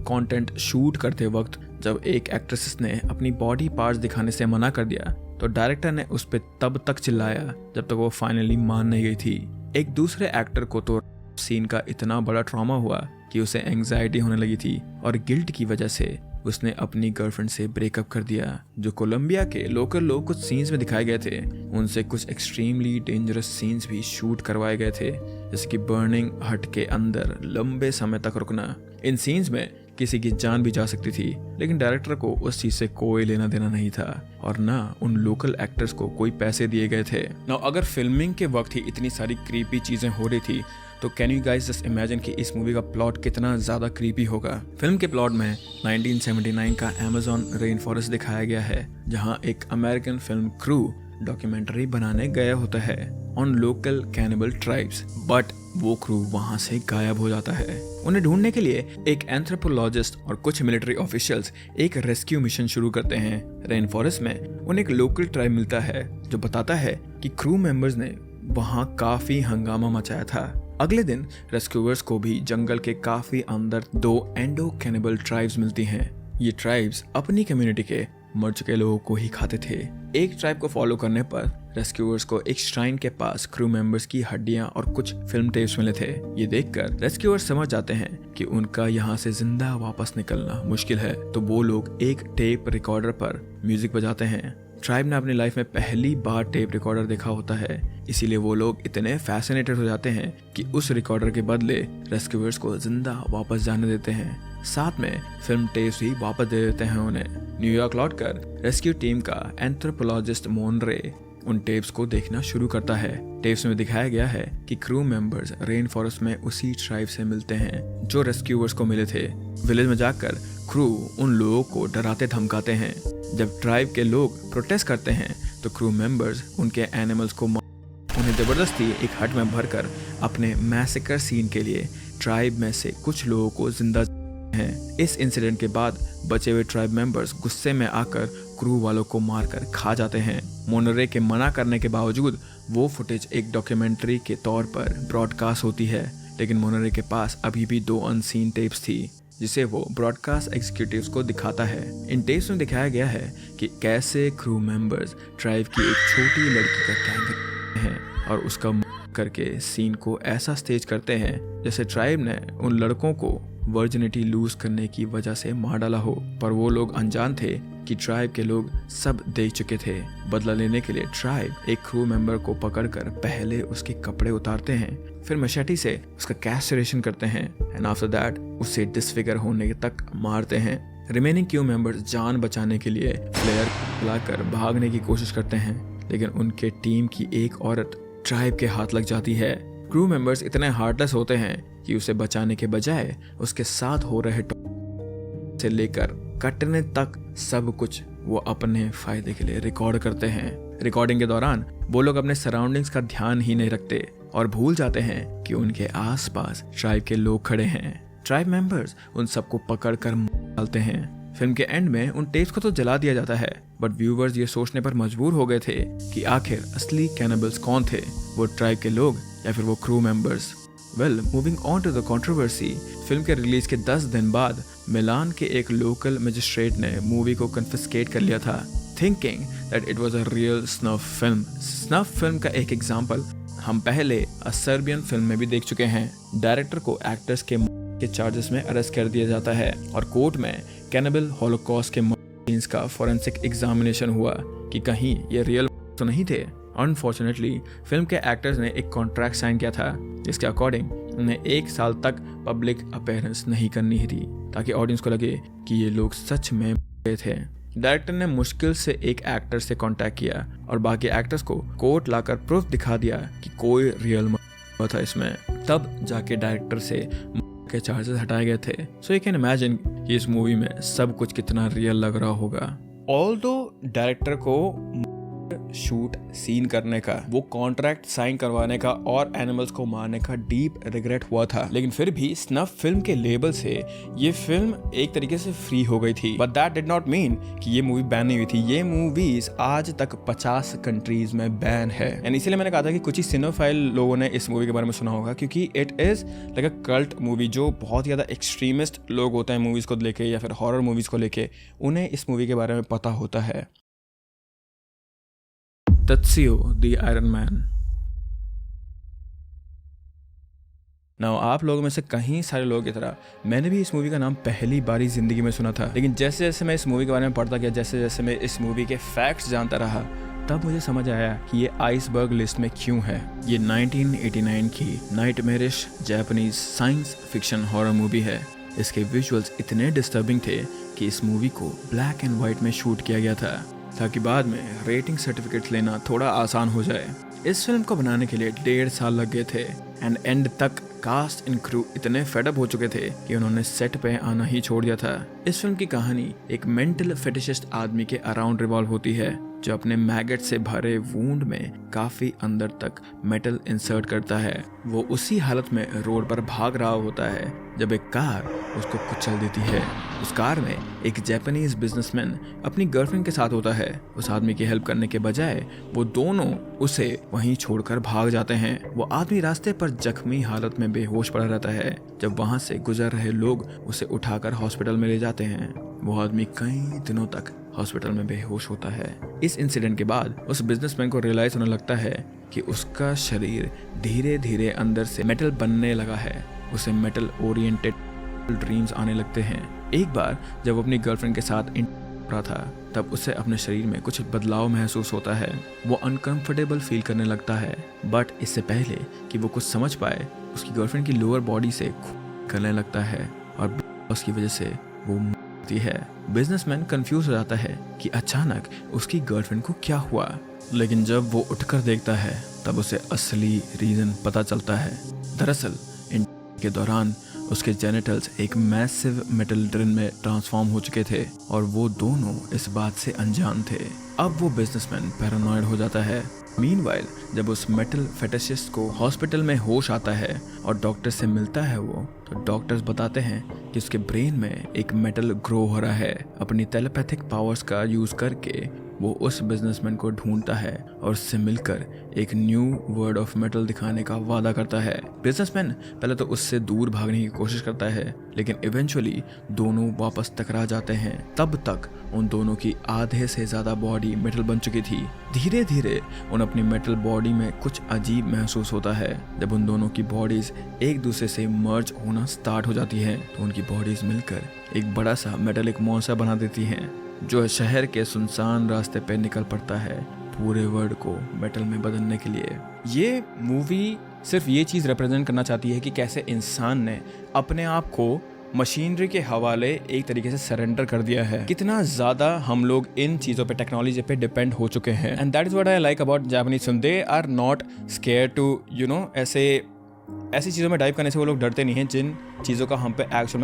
Content shoot करते वक्त जब एक एक्ट्रेस ने अपनी बॉडी पार्ट्स दिखाने से मना कर दिया तो डायरेक्टर ने उस पर तब तक चिल्लाया जब तक वो फाइनली मान नहीं गई थी। एक दूसरे एक्टर को तो सीन का इतना बड़ा ट्रॉमा हुआ कि उसे एंजाइटी होने लगी थी और गिल्ट की वजह से उसने अपनी गर्लफ्रेंड से ब्रेकअप कर दिया। जो कोलंबिया के लोकल लोग कुछ सीन्स में दिखाए गए थे उनसे कुछ एक्सट्रीमली डेंजरस सीन्स भी शूट करवाए गए थे, जैसे कि बर्निंग हट के अंदर लंबे समय तक रुकना। इन सीन्स में किसी की जान भी जा सकती थी, लेकिन डायरेक्टर को उस चीज से कोई लेना देना नहीं था और ना उन लोकल एक्टर्स को कोई पैसे दिए गए थे। नाउ अगर फिल्मिंग के वक्त ही इतनी सारी क्रीपी चीजें हो रही थी तो can you guys just imagine कि इस मूवी का प्लॉट कितना ज्यादा क्रीपी होगा। फिल्म के प्लॉट में 1979 का अमेज़न रेन फॉरेस्ट दिखाया गया है जहां एक अमेरिकन फिल्म क्रू डॉक्यूमेंट्री बनाने गया होता है on local cannibal tribes, but वो क्रू वहां से गायब हो जाता है। उन्हें ढूंढने के लिए एक एंथ्रोपोलॉजिस्ट और कुछ मिलिट्री ऑफिशियल्स एक रेस्क्यू मिशन शुरू करते हैं। रेन फॉरेस्ट में उन्हें एक लोकल ट्राइब मिलता है जो बताता है कि क्रू मेंबर्स ने वहां काफी हंगामा मचाया था। अगले दिन रेस्क्यूअर्स को भी जंगल के काफी अंदर 2 एंडो कैनिबल ट्राइब्स मिलती हैं। ये ट्राइब्स अपनी कम्युनिटी के मर चुके लोगों को ही खाते थे। एक ट्राइब को फॉलो करने पर रेस्क्यूअर्स को एक श्राइन के पास क्रू मेंबर्स की हड्डियां और कुछ फिल्म टेप्स मिले थे। ये देखकर रेस्क्यूअर्स समझ जाते हैं कि उनका यहाँ से जिंदा वापस निकलना मुश्किल है, तो वो लोग एक टेप रिकॉर्डर पर म्यूजिक बजाते हैं। ट्राइब ने अपनी लाइफ में पहली बार टेप रिकॉर्डर देखा होता है, इसीलिए वो लोग इतने फैसिनेटेड हो जाते हैं कि उस रिकॉर्डर के बदले रेस्क्यूअर्स को जिंदा वापस जाने देते हैं। साथ में फिल्म टेप्स भी वापस दे देते हैं उन्हें। न्यूयॉर्क लौटकर रेस्क्यू टीम का एंथ्रोपोलॉजिस्ट मोनरे उन टेप्स को देखना शुरू करता है। टेप्स में दिखाया गया है कि क्रू मेंबर्स रेन फॉरेस्ट में उसी ट्राइब से मिलते हैं जो रेस्क्यूअर्स को मिले थे। विलेज में जाकर क्रू उन लोगों को डराते धमकाते हैं। जब ट्राइब के लोग प्रोटेस्ट करते हैं तो क्रू मेंबर्स उनके एनिमल्स को उन्हें जबरदस्ती एक हट में भरकर अपने मैसेकर सीन के लिए ट्राइब में से कुछ लोगों को जिंदा हैं। इस इंसिडेंट के बाद बचे हुए ट्राइब मेंबर्स गुस्से में आकर क्रू वालों को मारकर खा जाते हैं। मोनरे के मना करने के बावजूद वो फुटेज एक डॉक्यूमेंट्री के तौर पर ब्रॉडकास्ट होती है, लेकिन मोनरे के पास अभी भी 2 अनसीन टेप्स थी जिसे वो ब्रॉडकास्ट एग्जीक्यूटिव्स को दिखाता है। इन टेप्स में दिखाया गया है कि कैसे क्रू मेंबर्स ट्राइब की एक छोटी लड़की का गैंग हैं और उसका करके सीन को ऐसा स्टेज करते हैं जैसे ट्राइब ने उन लड़कों को वर्जिनिटी लूज करने की वजह से मार डाला हो, पर वो लोग अनजान थे कि ट्राइब के लोग सब देख चुके थे। बदला लेने के लिए ट्राइब एक क्रू मेंबर को पकड़कर पहले उसके कपड़े उतारते हैं, फिर मशेटी से उसका कैस्ट्रेशन करते हैं एंड आफ्टर दैट उसे डिसफिगर होने तक मारते हैं। रिमेनिंग क्रू मेंबर्स जान बचाने के लिए फ्लेयर लाकर भागने की कोशिश करते हैं, लेकिन उनके टीम की एक औरत ट्राइब के हाथ लग जाती है। क्रू मेंबर्स इतने हार्टलेस होते हैं कि उसे बचाने के बजाय उसके साथ हो रहे से लेकर कटने तक सब कुछ वो अपने फायदे के लिए रिकॉर्ड करते हैं। रिकॉर्डिंग के दौरान वो लोग अपने सराउंडिंग्स का ध्यान ही नहीं रखते और भूल जाते हैं कि उनके आसपास ट्राइब के लोग खड़े हैं। ट्राइब मेंबर्स उन सबको पकड़ कर डालते हैं। फिल्म के एंड में उन टेप्स को तो जला दिया जाता है, बट व्यूवर्स ये सोचने पर मजबूर हो गए थे कि आखिर असली कैनिबल्स कौन थे, वो ट्राइब के लोग या फिर वो crew members. Well, moving on to the controversy, film के रिलीज के 10 दिन बाद मिलान के एक लोकल मजिस्ट्रेट ने मूवी को कन्फिस्केट कर लिया था, thinking that it was a real snuff film. Snuff film का एक एग्जांपल हम पहले सर्बियन फिल्म में भी देख चुके हैं। डायरेक्टर को एक्टर्स के चार्जेस में अरेस्ट कर दिया जाता है और कोर्ट में कैनिबल हॉलोकॉस्ट के सीन्स का फॉरेंसिक एग्जामिनेशन हुआ कि कहीं ये रियल तो नहीं थे। अनफॉर्चुनेटली फिल्म के एक्टर्स ने एक कॉन्ट्रैक्ट साइन किया था जिसके अकॉर्डिंग उन्हें 1 साल तक पब्लिक अपीयरेंस नहीं करनी थी, ताकि ऑडियंस को लगे कि ये लोग सच में थे। डायरेक्टर ने मुश्किल से एक एक्टर से कांटेक्ट किया और बाकी एक्टर्स को कोर्ट लाकर प्रूफ दिखा दिया कि कोई रियल था इसमें। तब जाके डायरेक्टर से के चार्जेस हटाए गए थे। सो यू कैन इमेजिन कि इस मूवी में सब कुछ कितना रियल लग रहा होगा। ऑल्दो डायरेक्टर को शूट सीन करने का, वो कॉन्ट्रैक्ट साइन करवाने का और एनिमल्स को मारने का डीप रिग्रेट हुआ था, लेकिन फिर भी स्नफ फिल्म के लेबल से ये फिल्म एक तरीके से फ्री हो गई थी। But that did not mean कि ये मूवी बैन नहीं हुई थी। ये मूवीज आज तक 50 कंट्रीज में बैन है। एंड इसीलिए मैंने कहा था कि कुछ ही सिनेफाइल लोगों ने इस मूवी के बारे में सुना होगा, क्योंकि it is like a cult movie. जो बहुत ज्यादा एक्सट्रीमिस्ट लोग होते हैं मूवीज को लेके या फिर हॉरर मूवीज को लेके, उन्हें इस मूवी के बारे में पता होता है। Tetsuo the Iron Man। Now आप लोगों में से कहीं सारे लोगों की तरह मैंने भी इस मूवी का नाम पहली बारी जिंदगी में सुना था, लेकिन जैसे जैसे मैं इस मूवी के बारे में पढ़ता गया, जैसे जैसे मैं इस मूवी के फैक्ट्स जानता रहा, तब मुझे समझ आया कि ये आइसबर्ग लिस्ट में क्यों है। ये 1989 की nightmarish Japanese science fiction horror movie है। इसके विजुअल्स इतने डिस्टर्बिंग थे कि इस मूवी को ब्लैक एंड व्हाइट में शूट किया गया था ताकि बाद में रेटिंग सर्टिफिकेट लेना थोड़ा आसान हो जाए। इस फिल्म को बनाने के लिए 1.5 साल लग गए थे एंड एंड तक कास्ट एंड क्रू इतने फेडअप हो चुके थे कि उन्होंने सेट पे आना ही छोड़ दिया था। इस फिल्म की कहानी एक मेंटल फेटिशिस्ट आदमी के अराउंड रिवॉल्व होती है जो अपने मैगेट से भरे वूंड में काफी अंदर तक मेटल इंसर्ट करता है। वो उसी हालत में रोड पर भाग रहा होता है जब एक कार उसको कुचल देती है। उस कार में एक जापानीज बिजनेसमैन अपनी गर्लफ्रेंड के साथ होता है। उस आदमी की हेल्प करने के बजाय वो दोनों उसे वहीं छोड़कर भाग जाते हैं। वो आदमी रास्ते पर जख्मी हालत में बेहोश पड़ा रहता है। जब वहां से गुजर रहे लोग उसे उठाकर हॉस्पिटल में ले जाते हैं, वो आदमी कई दिनों तक हॉस्पिटल में बेहोश होता है। इस इंसिडेंट के बाद उस बिजनेसमैन को रियलाइज होने लगता है कि उसका शरीर धीरे धीरे अंदर से मेटल बनने लगा है। उसे मेटल ओरिएंटेड ड्रीम्स आने लगते हैं। एक बार जब वो अपनी गर्लफ्रेंड के साथ रहा था, तब उसे अपने शरीर में कुछ बदलाव महसूस होता है। वो अनकंफर्टेबल फील करने लगता है, बट इससे पहले कि वो कुछ समझ पाए, उसकी गर्लफ्रेंड की लोअर बॉडी से करने लगता है और उसकी वजह से वो है। बिजनेसमैन कंफ्यूज हो जाता है कि अचानक उसकी गर्लफ्रेंड को क्या हुआ, लेकिन जब वो उठकर देखता है तब उसे असली रीजन पता चलता है। दरअसल इन के दौरान उसके जेनिटल्स एक मैसिव मेटल ड्रिल में ट्रांसफॉर्म हो चुके थे और वो दोनों इस बात से अनजान थे। अब वो बिजनेसमैन पैरानॉइड हो जाता है। मीनवाइल जब उस मेटल फेटिशिस्ट को हॉस्पिटल में होश आता है और डॉक्टर से मिलता है वो, तो डॉक्टर्स बताते हैं कि उसके ब्रेन में एक मेटल ग्रो हो रहा है। अपनी टेलीपैथिक पावर्स का यूज करके वो उस बिजनेसमैन को ढूंढता है और उससे मिलकर एक न्यू वर्ड ऑफ मेटल दिखाने का वादा करता है। बिजनेसमैन पहले तो उससे दूर भागने की कोशिश करता है, लेकिन इवेंचुअली दोनों वापस टकरा जाते हैं। तब तक उन दोनों की आधे से ज्यादा बॉडी मेटल बन चुकी थी। धीरे धीरे उन अपनी मेटल बॉडी में कुछ अजीब महसूस होता है। जब उन दोनों की बॉडीज एक दूसरे से मर्ज होना स्टार्ट हो जाती है, तो उनकी बॉडीज मिलकर एक बड़ा सा मेटलिक मॉन्स्टर बना देती हैं, जो शहर के सुनसान रास्ते पे निकल पड़ता है पूरे वर्ल्ड को मेटल में बदलने के लिए। ये मूवी सिर्फ ये चीज़ रिप्रेजेंट करना चाहती है कि कैसे इंसान ने अपने आप को मशीनरी के हवाले एक तरीके से सरेंडर कर दिया है। कितना ज़्यादा हम लोग इन चीज़ों पे, टेक्नोलॉजी पे डिपेंड हो चुके हैं। And that is what I like about Japanese film. They are not scared to ऐसी चीज़ों में डाइव करने से वो लोग डरते नहीं हैं जिन चीज़ों का हम पे एक्चुअल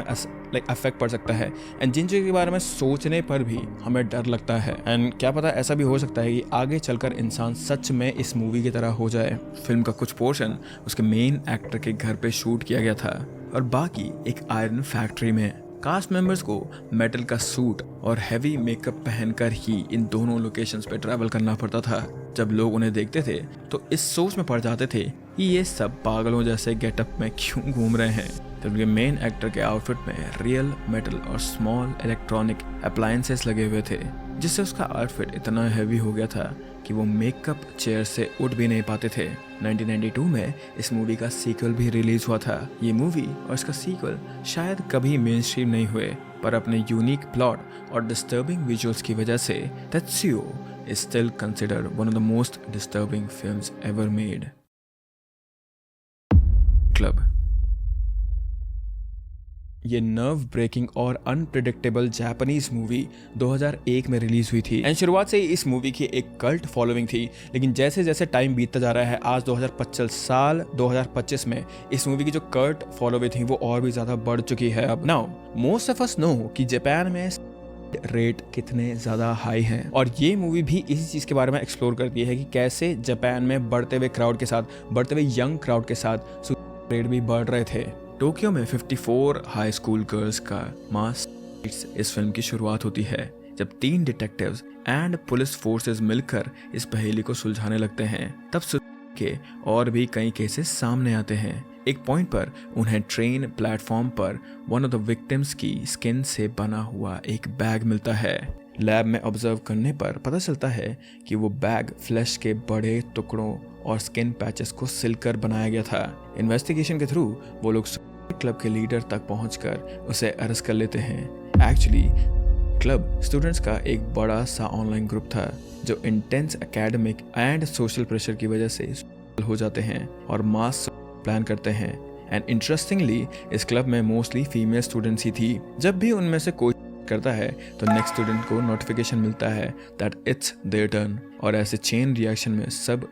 में अफेक्ट पड़ सकता है, एंड जिन चीज़ों के बारे में सोचने पर भी हमें डर लगता है। एंड क्या पता ऐसा भी हो सकता है कि आगे चलकर इंसान सच में इस मूवी की तरह हो जाए। फिल्म का कुछ पोर्शन उसके मेन एक्टर के घर पे शूट किया गया था और बाकी एक आयरन फैक्ट्री में। कास्ट मेंबर्स को मेटल का सूट और हैवी मेकअप पहनकर ही इन दोनों लोकेशंस पे ट्रैवल करना पड़ता था। जब लोग उन्हें देखते थे तो इस सोच में पड़ जाते थे कि ये सब पागलों जैसे गेटअप में क्यों घूम रहे हैं। तो उनके मेन एक्टर के आउटफिट में रियल मेटल और स्मॉल इलेक्ट्रॉनिक अप्लायंसेस लगे हुए थे, जिससे उसका आउटफिट इतना हैवी हो गया था कि वो मेकअप चेयर से उठ भी नहीं पाते थे। 1992 में इस मूवी का सीक्वल भी रिलीज हुआ था। ये मूवी और इसका सीक्वल शायद कभी मेन स्ट्रीम नहीं हुए, पर अपने यूनिक प्लॉट और डिस्टर्बिंग विजुअल्स की वजह से तेत्सुयो is still considered one of the most disturbing films ever made. Club. ये नर्व ब्रेकिंग और अनप्रिडिक्टेबल जापानीज मूवी 2001 में रिलीज हुई थी एंड शुरुआत से ही इस मूवी की एक कल्ट फॉलोइंग थी। लेकिन जैसे जैसे टाइम बीतता जा रहा है, आज 2025 में इस मूवी की जो कल्ट फॉलोइंग थी वो और भी ज्यादा बढ़ चुकी है। अब now most of us know कि जापान में रेट कितने ज़्यादा हाई हैं, और ये मूवी भी इसी चीज़ के बारे में एक्सप्लोर करती है कि कैसे जापान में बढ़ते हुए क्राउड के साथ, बढ़ते हुए यंग क्राउड के साथ रेट भी बढ़ रहे थे। टोक्यो में 54 हाई स्कूल गर्ल्स का मास इस फिल्म की शुरुआत होती है, जब 3 डिटेक्टिव्स एंड पुलिस फोर्सेस मिलकर इस पहेली को सुलझाने लगते हैं। तब के और भी कई केसेस सामने आते हैं। एक पॉइंट पर उन्हें ट्रेन प्लेटफॉर्म पर वन ऑफ द विक्टिम्स की स्किन से बना हुआ एक बैग मिलता है। लैब में ऑब्जर्व करने पर पता चलता है कि वो बैग फ्लैश के बड़े टुकड़ों और स्किन पैचेस को सिलकर बनाया गया था। इन्वेस्टिगेशन के थ्रू वो लोग क्लब के लीडर तक पहुंचकर उसे अरेस्ट कर लेते हैं। एक्चुअली क्लब स्टूडेंट्स का एक बड़ा सा ऑनलाइन ग्रुप था जो intense academic and social pressure की वजह से हो जाते हैं और मास प्लान करते हैं। एंड इंटरेस्टिंगली इस क्लब में मोस्टली फीमेल स्टूडेंट्स ही थी। जब भी उनमें से कोई करता है तो नेक्स्ट स्टूडेंट को नोटिफिकेशन मिलता है दैट इट्स देयर टर्न, और ऐसे चेन रिएक्शन में सब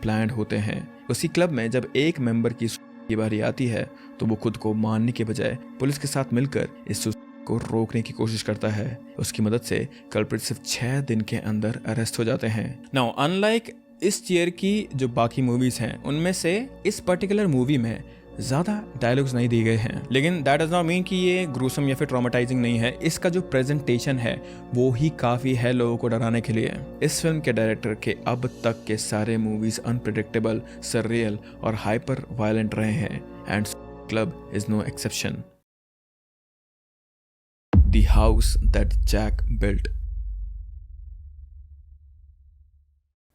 प्लान्ड होते हैं। उसी क्लब में जब एक मेंबर की बारी आती है तो वो खुद को मारने के बजाय पुलिस के साथ मिलकर इस को रोकने की कोशिश करता है। उसकी मदद से कल्प्रिट सिर्फ 6 दिन के अंदर अरेस्ट हो जाते हैं। नाउ अनलाइक इस ईयर की जो बाकी मूवीज हैं, उनमें से इस पर्टिकुलर मूवी में ज़्यादा डायलॉग्स नहीं दिए गए हैं, लेकिन दैट डज नॉट मीन कि ये ग्रूसम या फिर ट्रॉमेटाइजिंग नहीं है। इसका जो प्रेजेंटेशन है वो ही काफ़ी है लोगों को डराने के लिए। इस फिल्म के डायरेक्टर के अब तक के सारे मूवीज अनप्रिडिक्टेबल, सररियल और हाइपर वायलेंट रहे हैं, and club is no exception. The House That Jack Built।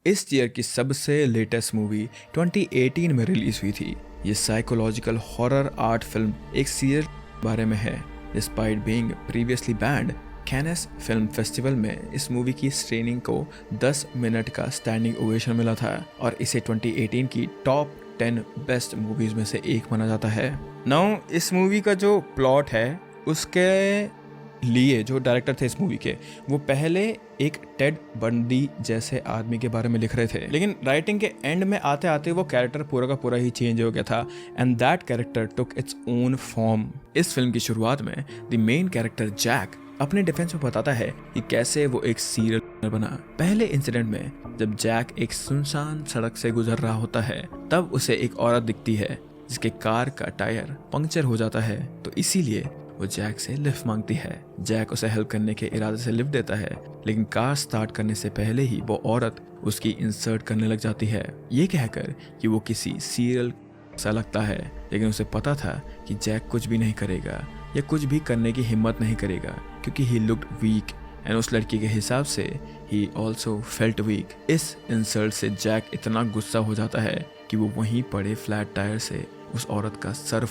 इस ईयर की सबसे लेटेस्ट मूवी 2018 में रिलीज हुई थी। ये साइकोलॉजिकल हॉरर आर्ट फिल्म एक सीरियल बारे में है। Despite being previously banned, Cannes film festival में इस मूवी की स्क्रीनिंग को 10 मिनट का स्टैंडिंग ओवेशन मिला था और इसे 2018 की टॉप 10 बेस्ट मूवीज में से एक माना जाता है। नाउ इस मूवी का जो प्लॉट है उसके लिए जो डायरेक्टर थे इस मूवी के, वो पहले एक टेड बंडी जैसे आदमी के बारे में लिख रहे थे, लेकिन राइटिंग के एंड में आते आते वो कैरेक्टर पूरा का पूरा ही चेंज हो गया था and that character took its own form. इस फिल्म की शुरुआत में द मेन कैरेक्टर जैक अपने डिफेंस में बताता है कि कैसे वो एक सीरियल बना। पहले इंसिडेंट में जब जैक एक सुनसान सड़क से गुजर रहा होता है, तब उसे एक औरत दिखती है जिसके कार का टायर पंक्चर हो जाता है, तो इसीलिए वो जैक से लिफ्ट मांगती है। जैक उसे हेल्प करने के इरादे से लिफ्ट देता है, लेकिन कार स्टार्ट करने से पहले ही वो औरत उसकी इंसर्ट करने लग जाती है, ये कहकर कि वो किसी सीरियल सा लगता है। लेकिन उसे पता था कि जैक कुछ भी नहीं करेगा या कुछ भी करने की हिम्मत नहीं करेगा, क्योंकि ही लुक्ड वीक एंड उस लड़की के हिसाब से ही ऑल्सो फेल्ट वीक। इस इंसल्ट से जैक इतना गुस्सा हो जाता है कि वो वहीं पड़े फ्लैट टायर से उस औरत का सर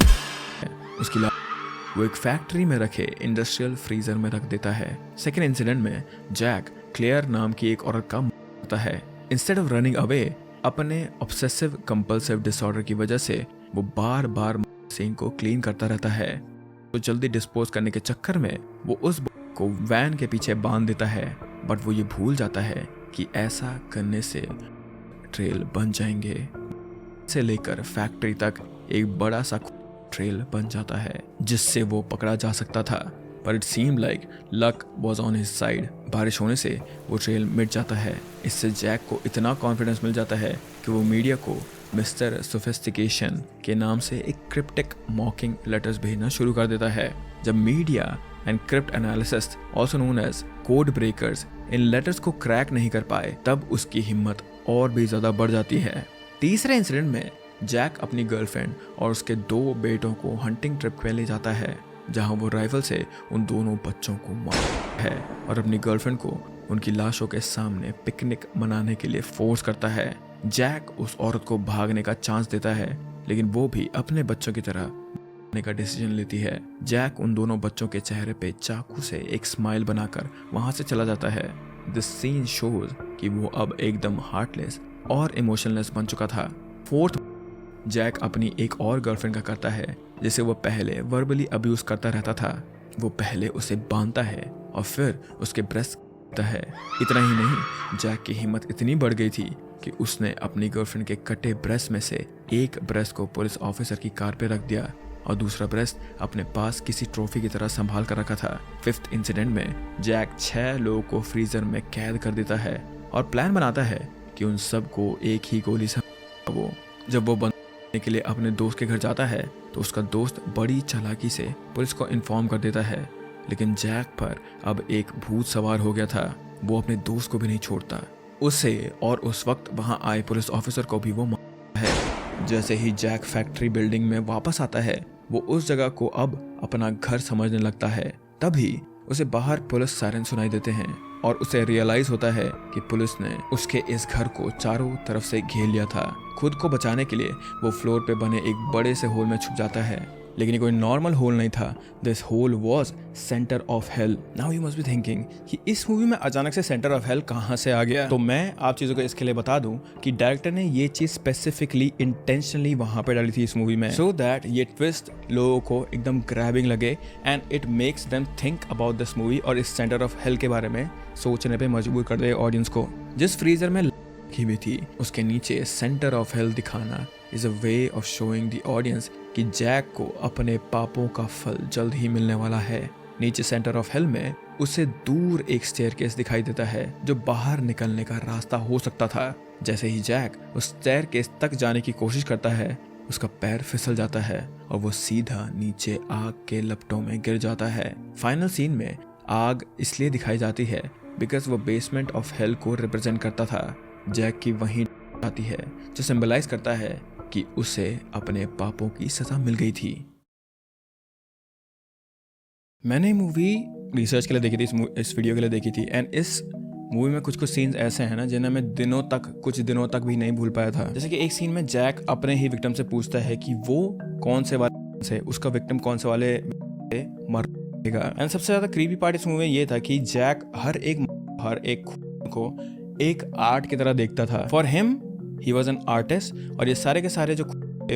उसकी वो एक फैक्ट्री में रखे इंडस्ट्रियल फ्रीजर में रख देता है। सेकेंड इंसिडेंट में जैक क्लेयर नाम की एक औरत का होता है। इंस्टेड ऑफ रनिंग अवे अपने ऑब्सेसिव कंपल्सिव डिसऑर्डर की वजह से वो बार बार सीन को क्लीन करता रहता है, तो जल्दी डिस्पोज करने के चक्कर में वो उस को वैन के पीछे बांध देता है, बट वो ये भूल जाता है कि ऐसा करने से ट्रेल बन जाएंगे। से लेकर फैक्ट्री तक एक बड़ा सा ट्रेल बन जाता है जिससे वो पकड़ा जा सकता था, पर it seem like luck was on his side. बारिश होने से वो ट्रेल मिट जाता है। इससे जैक को इतना कॉन्फिडेंस मिल जाता है कि वो मीडिया को मिस्टर सोफिस्टिकेशन के नाम से एक क्रिप्टिक मॉकिंग लेटर्स भेजना शुरू कर देता है। जब media and crypt analysis also known as code breakers इन लेटर्स को क्रैक नहीं कर पाए, तब उसकी हिम्मत और भी ज्यादा बढ़ जाती है। तीसरे इंसिडेंट में जैक अपनी गर्लफ्रेंड और उसके 2 बेटों को हंटिंग ट्रिप पे ले जाता है, जहां वो राइफल से उन दोनों बच्चों को मारता है और अपनी गर्लफ्रेंड को उनकी लाशों के सामने पिकनिक मनाने के लिए फोर्स करता है। जैक उस औरत को भागने का चांस देता है, लेकिन वो भी अपने बच्चों की तरह भागने का डिसीजन लेती है। जैक उन दोनों बच्चों के चेहरे पे चाकू से एक स्माइल बनाकर वहां से चला जाता है। दिस सीन शोज कि वो अब एकदम हार्टलेस और इमोशनलेस बन चुका था। फोर्थ, जैक अपनी एक और गर्लफ्रेंड का करता है जिसे वो पहले वर्बली अब्यूज करता रहता था। वो पहले उसे बांधता है और फिर उसके ब्रेस्ट है। इतना ही नहीं, जैक की हिम्मत इतनी बढ़ गई थी कि उसने अपनी गर्लफ्रेंड के कटे ब्रेस्ट में से एक ब्रेस्ट को पुलिस ऑफिसर की कार पे रख दिया और दूसरा ब्रेस्ट अपने पास किसी ट्रॉफी की तरह संभाल कर रखा था। फिफ्थ इंसिडेंट में जैक 6 लोगों को फ्रीजर में कैद कर देता है और प्लान बनाता है कि उन सब को एक ही गोली से वो जब वो बंद के लिए अपने दोस्त के घर जाता है तो उसका दोस्त बड़ी चालाकी से पुलिस को इन्फॉर्म कर देता है, लेकिन जैक पर अब एक भूत सवार हो गया था। वो अपने दोस्त को भी नहीं छोड़ता, उसे और उस वक्त वहां आए पुलिस ऑफिसर को भी वो मारता है। जैसे ही जैक फैक्ट्री बिल्डिंग में वापस आता है, वो उस जगह को अब अपना घर समझने लगता है। तभी उसे बाहर पुलिस सायरन सुनाई देते हैं और उसे रियलाइज होता है कि पुलिस ने उसके इस घर को चारों तरफ से घेर लिया था। खुद को बचाने के लिए वो फ्लोर पे बने एक बड़े से होल में छुप जाता है, लेकिन ये कोई नॉर्मल होल नहीं था। This whole was centre of hell. Now you must be thinking कि इस मूवी में अचानक से सेंटर ऑफ हेल कहाँ से आ गया। तो मैं आप चीज़ों को इसके लिए बता दूं कि डायरेक्टर ने ये चीज़ स्पेसिफिकली इंटेंशनली वहाँ पे डाली थी इस मूवी में, सो दैट ये ट्विस्ट लोगों को एकदम ग्रैबिंग लगे and it makes them think about this movie और इस सेंटर ऑफ हेल के बारे में सोचने पे मजबूर कर दे ऑडियंस को। जिस फ्रीजर में रखी हुई थी उसके नीचे सेंटर ऑफ हेल दिखाना is a way of showing the audience कि जैक को अपने पापों का फल जल्द ही मिलने वाला है। नीचे सेंटर ऑफ हेल में उसे दूर एक स्टेयरकेस दिखाई देता है जो बाहर निकलने का रास्ता हो सकता था। जैसे ही जैक उस स्टेयरकेस तक जाने की कोशिश करता है, उसका पैर फिसल जाता है और वो सीधा नीचे आग के लपटों में गिर जाता है। फाइनल सीन में आग इसलिए दिखाई जाती है बिकॉज वो बेसमेंट ऑफ हेल को रिप्रेजेंट करता था। जैक की वहीं आती है जो सिंबलाइज करता है कि उसे अपने पापों की सजा मिल गई थी। मैंने मूवी रिसर्च के लिए देखी थी, इस वीडियो के लिए देखी थी, एंड इस मूवी में कुछ सीन्स ऐसे हैं ना जिन्हें मैं कुछ दिनों तक भी नहीं भूल पाया था। जैसे कि एक सीन में जैक अपने ही विक्टिम से पूछता है कि वो कौन से वाले से उसका विक्टिम कौन से वाले मरेगा। एंड सबसे ज्यादा क्रीपी पार्ट इस मूवी में ये था कि जैक हर एक को एक आर्ट की तरह देखता था। For him he was an artist और ये सारे के सारे जो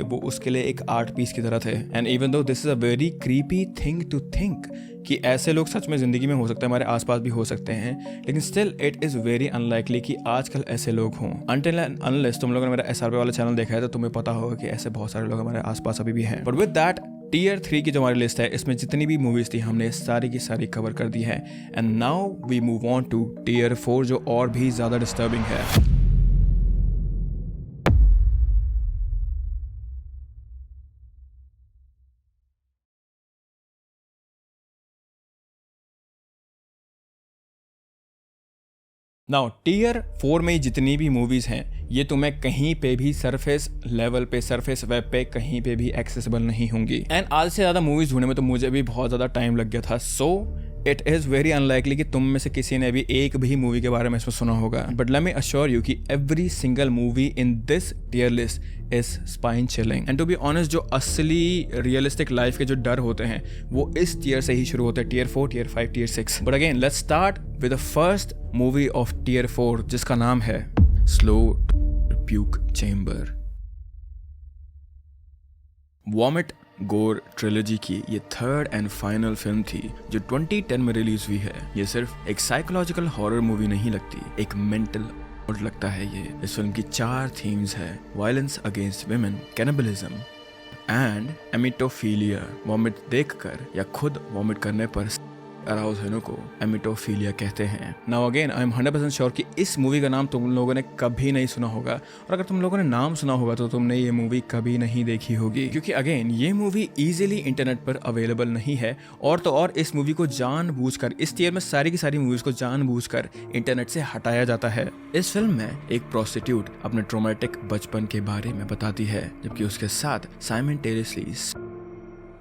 वो उसके लिए एक आर्ट पीस की तरह थे। And even though this is a very creepy thing to think कि ऐसे लोग सच में जिंदगी में हो सकते हैं, हमारे आसपास भी हो सकते हैं, लेकिन still it is very unlikely कि आजकल ऐसे लोग हों। अनटिल एंड अनलेस तुम लोगों ने मेरा SRP वाला चैनल देखा है तो तुम्हें पता होगा कि ऐसे बहुत सारे लोग हमारे आसपास अभी भी हैं। बट विद दैट टियर 3 की जो हमारी लिस्ट है इसमें जितनी भी मूवीज थी हमने सारी की सारी कवर कर दी है। And now we move on to tier 4 जो और भी ज्यादा डिस्टर्बिंग है। नाउ टियर 4 में जितनी भी मूवीज हैं ये तुम्हें कहीं पे भी सरफेस लेवल पे, सरफेस वेब पे कहीं पे भी एक्सेसिबल नहीं होंगी। एंड आज से ज़्यादा मूवीज ढूंढने में तो मुझे भी बहुत ज़्यादा टाइम लग गया था। So it is very unlikely कि तुम में से किसी ने भी एक भी मूवी के बारे में इसमें सुना होगा। But let me assure you कि every single movie in this tier list is spine chilling. And to be honest जो असली रियलिस्टिक लाइफ के जो डर होते हैं वो इस टियर से ही शुरू होते हैं, tier 4, tier 5, tier 6। But again let's start with the first movie of tier 4 जिसका नाम है slow puke chamber. Vomit gore trilogy की ये थर्ड एंड फाइनल फिल्म थी जो 2010 में रिलीज हुई है। ये सिर्फ एक साइकोलॉजिकल हॉरर मूवी नहीं लगती, एक मेंटल और लगता है ये। इस फिल्म की 4 थीम्स है: violence against women, cannibalism and emetophilia. Vomit देखकर या खुद वॉमिट करने पर अराउज होने को एमिटोफीलिया कहते हैं। Now again I am 100% sure कि इस मूवी का नाम तुम लोगों ने कभी नहीं सुना होगा, और अगर तुम लोगों ने नाम सुना होगा तो तुमने ये मूवी कभी नहीं देखी होगी, क्योंकि अगेन ये मूवी इजीली इंटरनेट पर अवेलेबल नहीं है। और तो और इस मूवी को जानबूझकर, इस ईयर में सारी की सारी मूवीज को जानबूझकर इंटरनेट से हटाया जाता है। इस फिल्म में एक प्रोस्टिट्यूट अपने ट्रोमेटिक बचपन के बारे में बताती है, जबकि उसके साथ साइमल्टेनियसली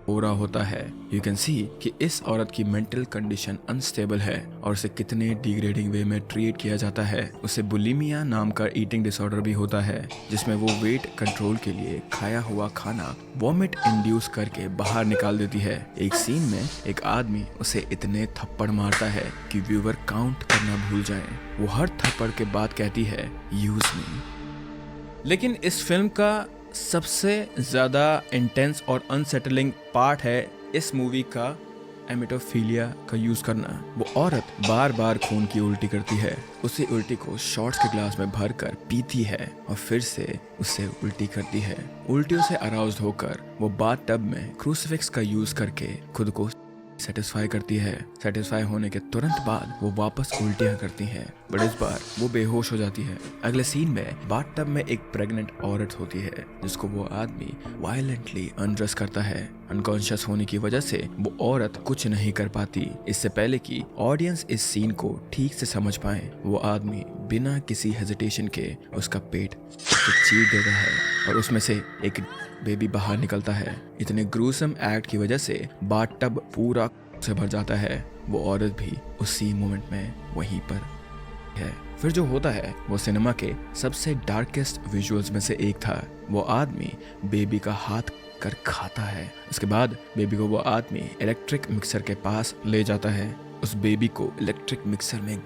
हो रहा होता है। यू कैन सी कि इस औरत की मेंटल कंडीशन अनस्टेबल है और उसे कितने डिग्रेडिंग वे में ट्रीट किया जाता है। उसे बुलिमिया नाम का ईटिंग डिसऑर्डर भी होता है, जिसमें वो वेट कंट्रोल के लिए खाया हुआ खाना वॉमिट इंड्यूस करके बाहर निकाल देती है। एक सीन में एक आदमी उसे इतने थप्पड़ मारता है कि व्यूअर काउंट करना भूल जाए। वो हर थप्पड़ के बाद कहती है यूज मी। लेकिन इस फिल्म का सबसे ज़्यादा इंटेंस और अनसेटलिंग पार्ट है इस मूवी का एमिटोफीलिया का यूज़ करना। वो औरत बार बार खून की उल्टी करती है, उसी उल्टी को शॉट्स के ग्लास में भरकर पीती है और फिर से उसे उल्टी करती है। उल्टियों से अराउज्ड होकर वो बाथ टब में क्रूसिफिक्स का यूज़ करके खुद को सेटिस्फाई करती है। सेटिस्फाई होने के तुरंत बाद वो वापस उल्टियां करती हैं, बट इस बार वो बेहोश हो जाती है। अगले सीन में बाथ टब में एक प्रेग्नेंट औरत होती है, जिसको वो आदमी वायलेंटली अनड्रेस करता है। अनकॉन्शियस होने की वजह से वो औरत कुछ नहीं कर पाती। इससे पहले कि ऑडियंस इस सीन को ठीक से समझ पाए, वो आदमी बिना किसी हेजिटेशन के उसका पेट चीर देता है और उसमें से एक बेबी बाहर निकलता है। इतने ग्रूसम एक्ट की वजह से बाथ टब पूरा से भर जाता है। वो औरत भी उसी मोमेंट में वहीं पर है। फिर जो होता है वो सिनेमा के सबसे डार्केस्ट विजुअल्स में से एक था। वो आदमी बेबी का हाथ कर खाता है। उसके बाद बेबी को वो आदमी इलेक्ट्रिक मिक्सर के पास ले जाता है। उस बेबी को इलेक्ट्रिक मिक्सर में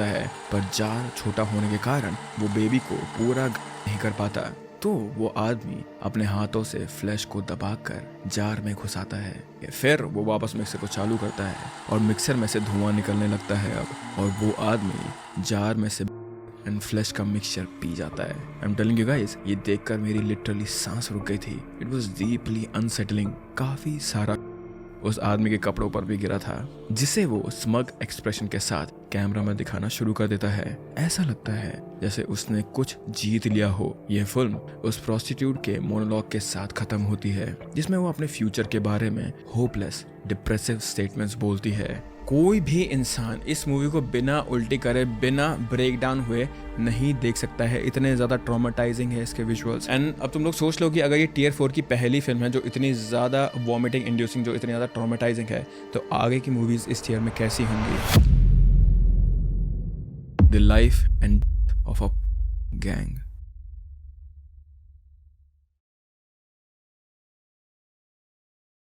है, पर जार छोटा होने के कारण वो बेबी को पूरा नहीं कर पाता। तो वो आदमी अपने हाथों से फ्लैश को दबाकर जार में घुसाता है। फिर वो वापस मिक्सर को चालू करता है और मिक्सर में से धुआं निकलने लगता है अब, और वो आदमी जार में से एंड फ्लैश का मिक्सचर पी जाता है। I am telling you guys, ये देखकर मेरी लिटरली सांस रुक गई थी। It was deeply unsettling. काफी सारा उस आदमी के कपड़ों पर भी गिरा था, जिसे वो स्मग एक्सप्रेशन के साथ कैमरा में दिखाना शुरू कर देता है। ऐसा लगता है जैसे उसने कुछ जीत लिया हो। यह फिल्म उस प्रोस्टिट्यूट के मोनोलॉग के साथ खत्म होती है, जिसमें वो अपने फ्यूचर के बारे में होपलेस डिप्रेसिव स्टेटमेंट्स बोलती है। कोई भी इंसान इस मूवी को बिना उल्टी करे, बिना ब्रेक डाउन हुए नहीं देख सकता है। इतने ज़्यादा ट्रॉमेटाइजिंग है इसके विजुअल्स। एंड अब तुम लोग सोच लो कि अगर ये टियर 4 की पहली फिल्म है जो इतनी ज़्यादा वॉमिटिंग इंड्यूसिंग, जो इतनी ज़्यादा ट्रॉमेटाइजिंग है, तो आगे की मूवीज़ इस टियर में कैसी होंगी। The life end of a gang.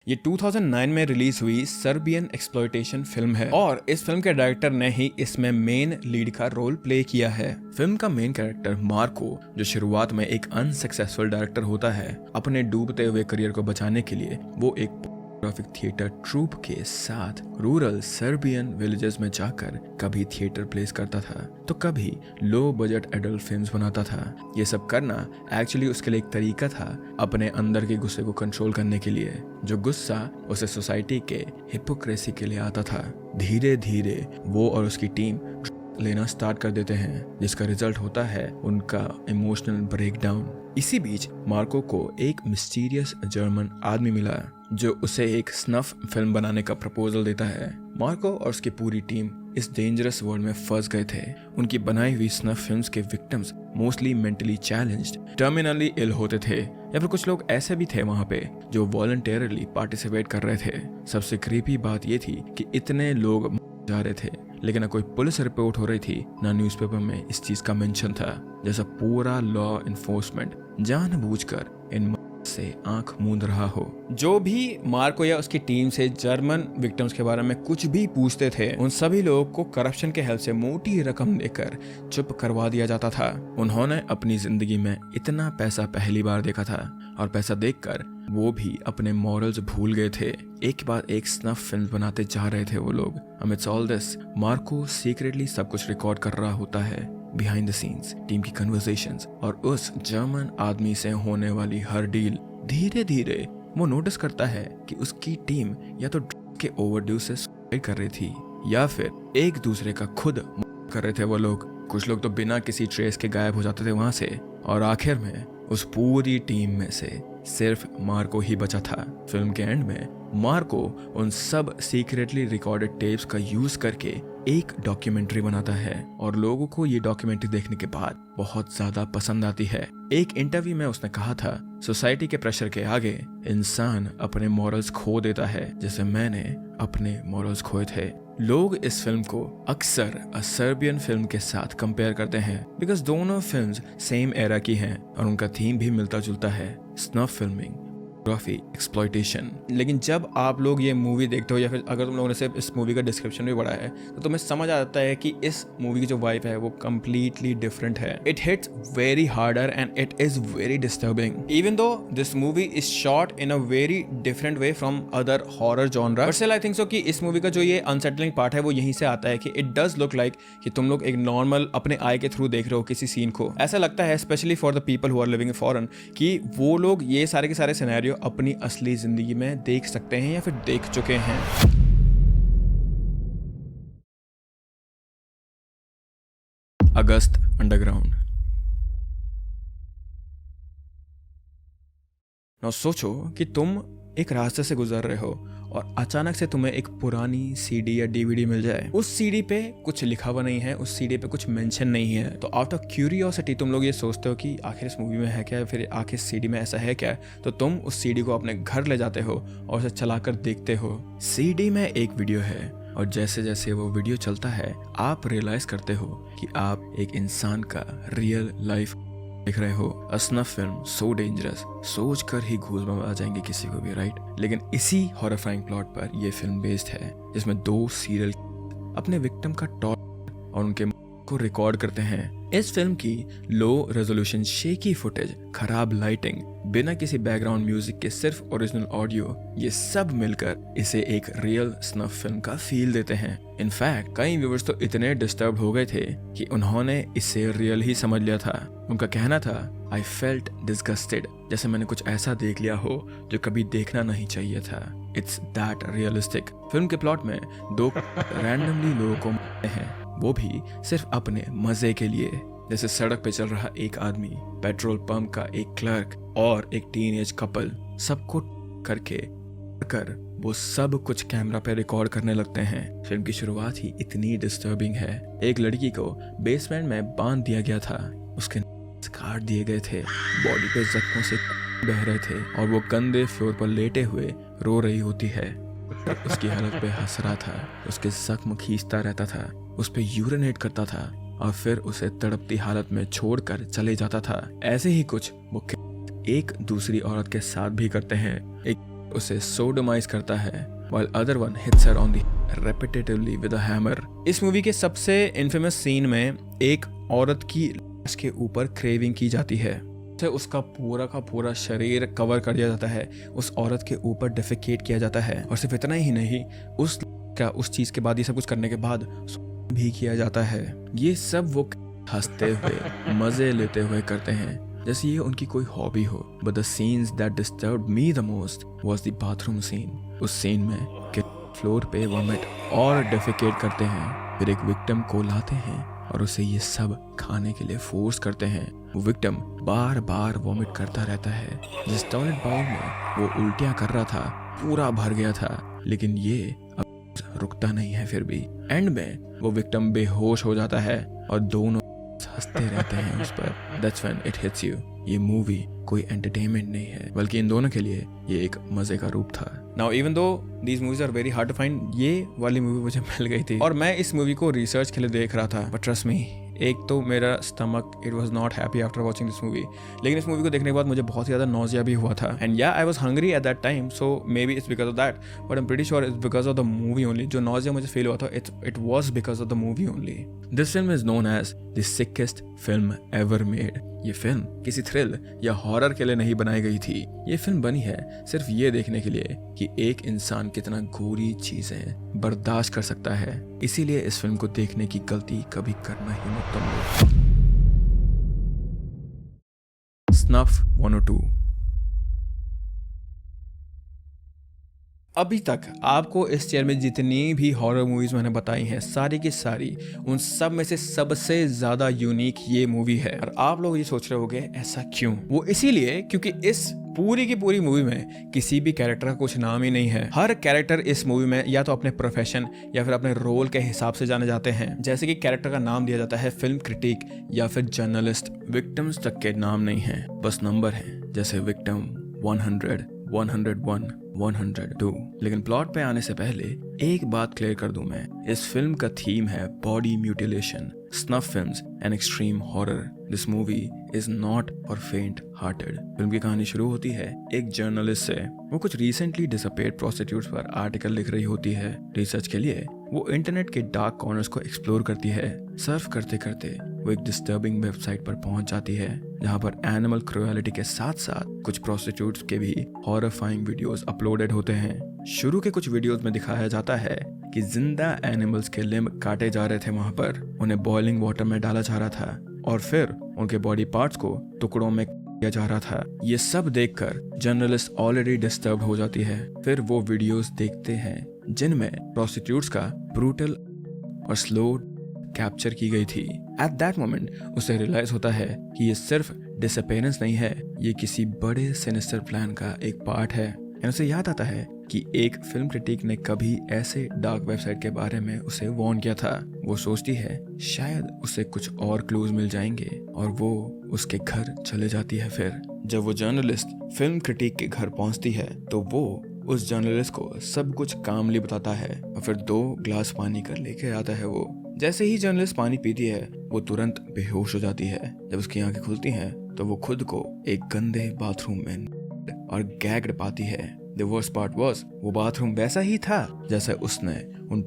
ये 2009 में रिलीज हुई सर्बियन एक्सप्लॉयटेशन फिल्म है, और इस फिल्म के डायरेक्टर ने ही इसमें मेन लीड का रोल प्ले किया है। फिल्म का मेन कैरेक्टर मार्को, जो शुरुआत में एक अनसक्सेसफुल डायरेक्टर होता है, अपने डूबते हुए करियर को बचाने के लिए वो एक ग्राफिक थिएटर ट्रूप के साथ रूरल सर्बियन विलेजेस में जाकर कभी थिएटर प्लेस करता था तो कभी लो बजट एडल्ट फिल्म्स बनाता था। ये सब करना एक्चुअली उसके लिए एक तरीका था अपने अंदर के गुस्से को कंट्रोल करने के लिए, जो गुस्सा उसे सोसाइटी के हिपोक्रेसी के लिए आता था। धीरे धीरे वो और उसकी टीम लेना स्टार्ट कर देते हैं, जिसका रिजल्ट होता है उनका इमोशनल ब्रेकडाउन। इसी बीच मार्को को एक मिस्टीरियस जर्मन आदमी मिला जो उसे एक स्नफ फिल्म बनाने का प्रपोजल देता है। मार्को और उसकी पूरी टीम इस डेंजरस वर्ल्ड में फंस गए थे। उनकी बनाई हुई स्नफ फिल्म्स के victims mostly mentally challenged, terminally ill होते थे, या फिर कुछ लोग ऐसे भी थे वहाँ पे जो वॉलंटियरली पार्टिसिपेट कर रहे थे। सबसे क्रीपी बात ये थी कि इतने लोग जा रहे थे, लेकिन ना कोई पुलिस रिपोर्ट हो रही थी, ना न्यूज़पेपर में इस चीज का मेंशन था। जैसा पूरा लॉ इन्फोर्समेंट जानबूझकर इन से आंख मूंद रहा हो। जो भी मार्को या उसकी टीम से जर्मन विक्टिम्स के बारे में कुछ भी पूछते थे, उन सभी लोगों को करप्शन के हेल्प से मोटी रकम देकर चुप करवा दिया जाता था। उन्होंने अपनी जिंदगी में इतना पैसा पहली बार देखा था, और पैसा देखकर वो भी अपने मॉरल्स भूल गए थे। एक के बाद एक स्नफ फिल्म बनाते जा रहे थे वो लोग। Amidst all this, Marco secretly सब कुछ रिकॉर्ड कर रहा होता है बिहाइंड द सीन्स, टीम की कन्वर्सेशंस और उस जर्मन आदमी से होने वाली हर डील। धीरे धीरे वो नोटिस करता है कि उसकी टीम या तो के ओवरड्यूज से सुसाइड कर रही थी या फिर एक दूसरे का खुद कर रहे थे वो लोग। कुछ लोग तो बिना किसी ट्रेस के गायब हो जाते थे वहां से, और आखिर में उस पूरी टीम में से सिर्फ मार्को ही बचा था। फिल्म के एंड में मार्को उन सब सीक्रेटली रिकॉर्डेड टेप्स का यूज करके एक डॉक्यूमेंट्री बनाता है और लोगों को ये डॉक्यूमेंट्री देखने के बाद बहुत ज्यादा पसंद आती है। एक इंटरव्यू में उसने कहा था, सोसाइटी के प्रेशर के आगे इंसान अपने मॉरल्स खो देता है, जैसे मैंने अपने मॉरल्स खोए थे। लोग इस फिल्म को अक्सर सर्बियन फिल्म के साथ कंपेयर करते हैं बिकॉज दोनों फिल्म्स सेम एरा की हैं और उनका थीम भी मिलता जुलता है, स्नफ फिल्मिंग, एक्सप्लॉयटेशन। लेकिन जब आप लोग ये मूवी देखते हो या फिर अगर तुम लोगों ने सिर्फ इस मूवी का डिस्क्रिप्शन भी पढ़ा है तो तुम्हें समझ आ जाता है कि इस मूवी की जो वाइब है वो कम्प्लीटली डिफरेंट है। It hits very harder and it is very disturbing even though this movie is shot in a very different way from other horror genre. But still I think so कि इस movie का जो ये unsettling part है वो यहीं से आता है कि इट डज लुक लाइक कि तुम लोग एक नॉर्मल अपने आई के थ्रू देख रहे हो किसी सीन को। ऐसा लगता है specially for the people who are living in foreign कि वो लोग ये सारे के सारे सिनेरियो अपनी असली जिंदगी में देख सकते हैं या फिर देख चुके हैं। अगस्त अंडरग्राउंड। now सोचो कि तुम एक रास्ते से गुजर रहे हो और अचानक से तुम्हें एक पुरानी सीडी या डीवीडी मिल जाए। उस सीडी पे कुछ लिखा हुआ नहीं है, उस सीडी पे कुछ मेंशन नहीं है, तो आउट ऑफ क्यूरियोसिटी तुम लोग ये सोचते हो कि आखिर इस मूवी में है क्या, फिर आखिर सीडी में ऐसा है क्या। तो तुम उस सीडी को अपने घर ले जाते हो और उसे चलाकर देखते हो। सीडी में एक वीडियो है और जैसे जैसे वो वीडियो चलता है आप रियलाइज करते हो कि आप एक इंसान का रियल लाइफ देख रहे हो। अ स्नफ फिल्म सो डेंजरस, सोच कर ही गूज़बम्प आ जाएंगे किसी को भी, राइट। लेकिन इसी हॉररफाइंग प्लॉट पर यह फिल्म बेस्ड है जिसमें दो सीरियल अपने विक्टिम का टॉर्चर और उनके को रिकॉर्ड करते हैं। इस फिल्म की लो रेजोल्यूशन शेकी फुटेज, खराब लाइटिंग, बिना किसी बैकग्राउंड म्यूजिक के सिर्फ ओरिजिनल ऑडियो, ये सब मिलकर इसे एक रियल स्नफ फिल्म का फील देते हैं। इनफैक्ट कई व्यूअर्स तो इतने डिस्टर्ब हो गए थे कि उन्होंने इसे रियल ही समझ लिया था। उनका कहना था, आई फेल्ट डिस्गस्टेड, जैसे मैंने कुछ ऐसा देख लिया हो जो कभी देखना नहीं चाहिए था। It's that realistic. फिल्म के प्लॉट में दो रैंडमली लोगों को मारते हैं, वो भी सिर्फ अपने मजे के लिए। जैसे सड़क पे चल रहा एक आदमी, पेट्रोल पंप का एक क्लर्क और एक टीनेज कपल, सबको करके कर वो सब कुछ कैमरा पे रिकॉर्ड करने लगते हैं। फिल्म की शुरुआत ही इतनी डिस्टर्बिंग है। एक लड़की को बेसमेंट में बांध दिया गया था, उसके काट दिए गए थे, बॉडी पे जख्मों से बह रहे थे और वो गंदे फ्लोर पर लेटे हुए रो रही होती है। उसकी हालत पे हंस रहा था, उसके जख्म खींचता रहता था, उस पे यूरिनेट करता था और फिर उसे तड़पती हालत में छोड़कर चले जाता था। ऐसे ही कुछ वो एक दूसरी औरत के साथ भी करते हैं। एक उसे सोडोमाइज करता है while other one hits her on the repetitively with a hammer। इस मूवी के सबसे इन्फेमस सीन में एक औरत की लाश के ऊपर क्रेविंग की जाती है, से उसका पूरा का पूरा शरीर कवर कर दिया जाता है, उस औरत के ऊपर डिफेकेट किया जाता है और सिर्फ इतना ही नहीं, उस चीज के बाद, ये सब कुछ करने के बाद भी किया जाता है। ये सब वो हंसते हुए मजे लेते हुए करते हैं जैसे ये उनकी कोई हॉबी हो। But the scenes that disturbed me the most was the bathroom scene. उस सीन में कि फ्लोर पे वॉमिट और डेफिकेट करते हैं, फिर एक विक्टिम को लाते हैं और उसे ये सब खाने के लिए फोर्स करते हैं। वो विक्टिम बार बार वॉमिट करता रहता है। जिस टॉयलेट बाउल में वो उल्टियां कर रहा था पूरा भर गया था, लेकिन ये अब रुकता नहीं है। फिर भी एंड में वो विक्टिम बेहोश हो जाता है और दोनों हंसते रहते हैं उस पर। That's when it hits you। ये मूवी कोई एंटरटेनमेंट नहीं है, बल्कि इन दोनों के लिए ये एक मजे का रूप था। Now even though these movies are very hard to find, ये वाली मूवी मुझे मिल गई थी और मैं इस मूवी को रिसर्च के लिए देख रहा था। But trust me, एक तो मेरा stomach it was not happy after watching this movie. लेकिन इस मूवी को देखने के बाद मुझे बहुत ज़्यादा नॉजिया भी हुआ था। And yeah I was hungry at that time, so maybe it's because of that, but I am pretty sure it's because of the movie only. जो नॉजिया मुझे फील हुआ था it was because of the movie only. This film is known as the sickest film ever made. ये फिल्म किसी thrill या horror के लिए नहीं बनाई गई थी। ये फिल्म बनी है सिर्फ ये देखने के लिए कि एक इंसान कितना गोरी चीजें बर्दाश्त कर सकता है। इसीलिए इस फिल्म को देखने की गलती कभी करना ही मत तुम लोग। स्नफ 102। अभी तक आपको इस चेयर में जितनी भी हॉरर मूवीज मैंने बताई हैं सारी की सारी, उन सब में से सबसे ज्यादा यूनिक ये मूवी है। और आप लोग ये सोच रहे होंगे ऐसा क्यों? वो इसीलिए क्योंकि इस पूरी की पूरी मूवी में किसी भी कैरेक्टर का कुछ नाम ही नहीं है। हर कैरेक्टर इस मूवी में या तो अपने प्रोफेशन या फिर अपने रोल के हिसाब से जाने जाते हैं। जैसे कि कैरेक्टर का नाम दिया जाता है फिल्म क्रिटिक या फिर जर्नलिस्ट। विक्टिम्स तक के नाम नहीं है, बस नंबर है, जैसे विक्टिम 100, 101, 102। लेकिन प्लॉट पे आने से पहले एक बात क्लियर कर दूं मैं, इस फिल्म का थीम है body mutilation, snuff films and extreme horror. This movie is not for फेंट हार्टेड। फिल्म की कहानी शुरू होती है एक जर्नलिस्ट से। वो कुछ रिसेंटली डिसअपेयर्ड प्रोस्टिट्यूट्स पर आर्टिकल लिख रही होती है। रिसर्च के लिए वो इंटरनेट के डार्क कॉर्नर्स को एक्सप्लोर करती है। सर्फ करते करते वो एक डिस्टर्बिंग वेबसाइट पर पहुंच जाती है जहां पर एनिमल क्रुएलिटी के साथ साथ कुछ प्रोस्टिट्यूट्स के भी हॉररफाइंग वीडियोस अपलोडेड होते हैं। शुरू के कुछ वीडियोस में दिखाया जाता है कि जिंदा एनिमल्स के लिम्ब काटे जा रहे थे वहां पर, उन्हें बॉइलिंग वाटर में डाला जा रहा था और फिर उनके बॉडी पार्ट्स को टुकड़ों में किया जा रहा था। ये सब देखकर जर्नलिस्ट ऑलरेडी डिस्टर्ब हो जाती है। फिर वो वीडियोस देखते हैं जिनमें प्रोस्टिट्यूट्स का ब्रूटल और स्लो कैप्चर की गई थी। एट दैट मोमेंट उसे रियलाइज होता है कि ये सिर्फ डिसअपेरेंस नहीं है, ये किसी बड़े सिनिस्टर प्लान का एक पार्ट है। उसे याद आता है कि एक फिल्म क्रिटिक ने कभी ऐसे डार्क वेबसाइट के बारे में उसे वार्न किया था। वो सोचती है शायद उसे कुछ और क्लूज मिल जाएंगे और वो उसके घर चले जाती है। फिर जब वो जर्नलिस्ट फिल्म क्रिटिक के घर पहुंचती है तो वो उस जर्नलिस्ट को सब कुछ कामली बताता है और फिर 2 ग्लास पानी कर लेके आता है। वो जैसे ही जर्नलिस्ट पानी पीती है वो तुरंत बेहोश हो जाती है। जब उसकी आंखें खुलती हैं तो वो खुद को एक गंदे बाथरूम में और गैग्ड पाती है। द वर्स्ट पार्ट वाज वो बाथरूम वैसा ही था जैसा उसने उन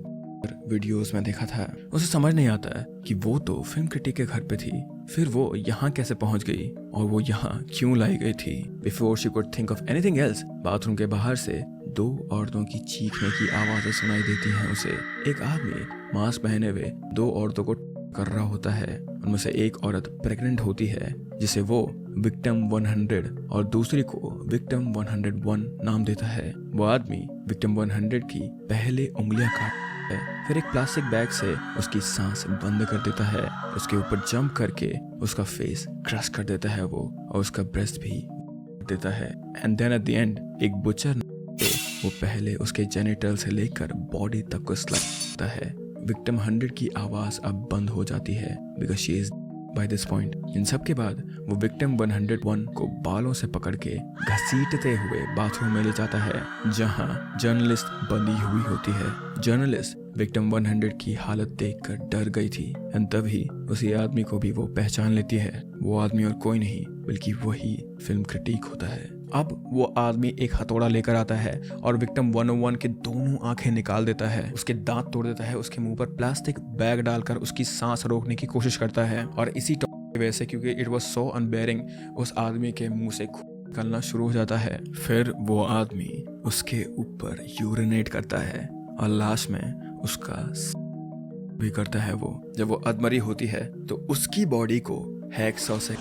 वीडियोस में देखा था। उसे समझ नहीं आता कि वो तो फिल्म क्रिटिक के घर पे थी, फिर वो यहाँ कैसे पहुंच गई और वो यहाँ क्यों लाई गई थी। Before she could think of anything else, bathroom के बाहर से 2 औरतों की चीखने की आवाजें सुनाई देती हैं उसे। एक आदमी मास्क पहने हुए 2 औरतों को कर रहा होता है। उनमें से एक औरत प्रेग्नेंट होती है जिसे वो विक्टिम 100 और दूसरी को विक्टिम 101 नाम देता है। वो आदमी विक्टिम 100 की पहले उंगलियां काटता है, फिर एक प्लास्टिक बैग से उसकी सांस बंद कर देता है। उसके ऊपर जंप करके उसका फेस क्रश कर देता है वो, और उसका ब्रेस्ट भी देता है। And then at the end एक बुचर वो पहले उसके जेनिटल से लेकर बॉडी तक को स्लाइड करता है। विक्टिम 100 की आवाज अब बंद हो जाती है because she is by this point. इन सब के बाद वो विक्टिम 101 को बालों से पकड़ के घसीटते हुए बाथरूम में ले जाता है जहां जर्नलिस्ट बंधी हुई होती है। जर्नलिस्ट विक्टिम 100 की हालत देखकर डर गई थी एंड तभी उसी आदमी को भी वो पहचान लेती है। वो आदमी और कोई नहीं बल्कि वही फिल्म क्रिटिक होता है। अब वो आदमी एक हथौड़ा लेकर आता है और विक्टिम 101 के दोनों आंखें निकाल देता है, उसके दांत तोड़ देता है, उसके मुंह पर प्लास्टिक बैग डालकर उसकी सांस रोकने की कोशिश करता है। और इसी की वजह से, क्योंकि इट वाज सो अनबेयरिंग, उस आदमी के मुंह से खून निकलना शुरू हो जाता है। फिर वो आदमी उसके ऊपर यूरिनेट करता है और लास्ट में उसका भी करता है। वो जब वो अधमरी होती है तो उसकी बॉडी को हैकसॉ से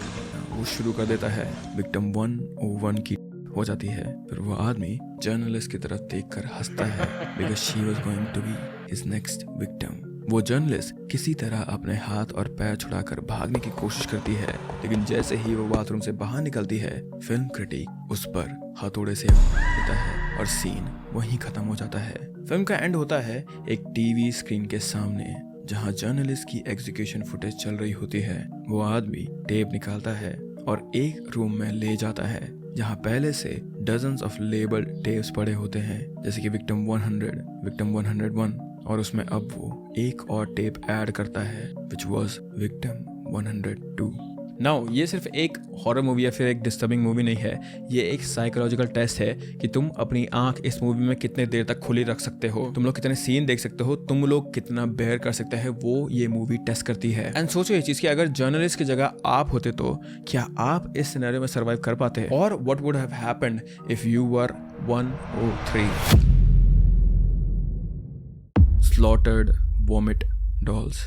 वो शुरू कर देता है। विक्टिम 101 की हो जाती है। फिर वो आदमी जर्नलिस्ट की तरफ देखकर हंसता है because she was going to be his next victim. वो जर्नलिस्ट किसी तरह अपने हाथ और पैर छुड़ाकर भागने की कोशिश करती है, लेकिन जैसे ही वो बाथरूम से बाहर निकलती है फिल्म क्रिटिक उस पर हथौड़े से देता है और सीन वहीं खत्म हो जाता है। फिल्म का एंड होता है एक टीवी स्क्रीन के सामने जहां जर्नलिस्ट की एग्जीक्यूशन फुटेज चल रही होती है। वो आदमी टेप निकालता है और एक रूम में ले जाता है जहां पहले से डजन्स ऑफ लेबल्ड टेप्स पड़े होते हैं, जैसे कि विक्टिम 100, विक्टिम 101, और उसमें अब वो एक और टेप ऐड करता है विच वाज विक्टिम 102। नाउ ये सिर्फ एक हॉरर मूवी या फिर एक डिस्टर्बिंग मूवी नहीं है, ये एक साइकोलॉजिकल टेस्ट है कि तुम अपनी आंख इस मूवी में कितने देर तक खुली रख सकते हो, तुम लोग कितने सीन देख सकते हो, तुम लोग कितना बेयर कर सकते हैं, वो ये मूवी टेस्ट करती है। एंड सोचो ये चीज कि अगर जर्नलिस्ट की जगह आप होते तो क्या आप इस सिनेरियो में सर्वाइव कर पाते? और what would have happened if you were 103? Slaughtered Vomit Dolls।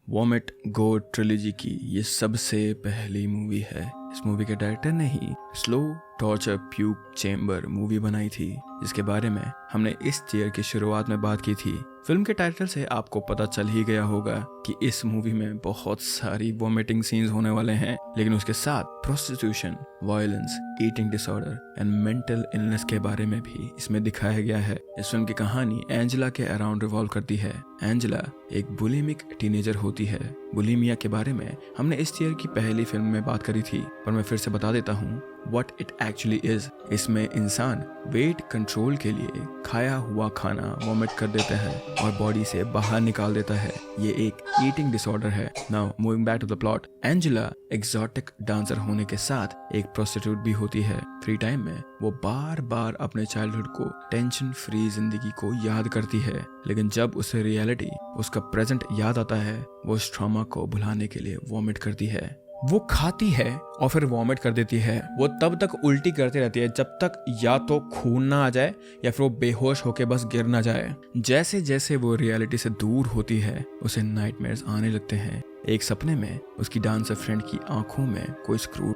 Vomit गोड ट्रिलॉजी की ये सबसे पहली मूवी है। इस मूवी के डायरेक्टर ने ही slow torture puke chamber movie बनाई थी, जिसके बारे में हमने इस ईयर की शुरुआत में बात की थी। फिल्म के टाइटल से आपको पता चल ही गया होगा कि इस मूवी में बहुत सारी वॉमिटिंग सीन्स होने वाले हैं, लेकिन उसके साथ prostitution, violence, eating disorder and mental illness के बारे में भी इसमें दिखाया गया है। इस फिल्म की कहानी एंजेला के अराउंड रिवॉल्व करती है। एंजेला एक बुलिमिक टीनेजर होती है। बुलिमिया के बारे में हमने इस ईयर की पहली फिल्म में बात करी थी, पर मैं फिर से बता देता हूँ what it actually is। इसमें इंसान वेट कंट्रोल के लिए खाया हुआ खाना वॉमिट कर देता है और बॉडी से बाहर निकाल देता है। ये एक ईटिंग डिसऑर्डर है। Now moving back to the plot, Angela exotic dancer होने के साथ एक प्रोस्टिट्यूट भी होती है। फ्री टाइम में वो बार बार अपने चाइल्डहुड को टेंशन फ्री जिंदगी को याद करती है, लेकिन जब उसे रियलिटी उसका प्रेजेंट याद आता है, वो उस ट्रॉमा को भुलाने के लिए वॉमिट करती है। वो खाती है और फिर वॉमिट कर देती है। वो तब तक उल्टी करती रहती है जब तक या तो खून ना आ जाए या फिर वो बेहोश होके बस गिर ना जाए। जैसे जैसे वो रियलिटी से दूर होती है, उसे नाइटमेयर्स आने लगते हैं। एक सपने में उसकी डांसर फ्रेंड की आंखों में कोई स्क्रू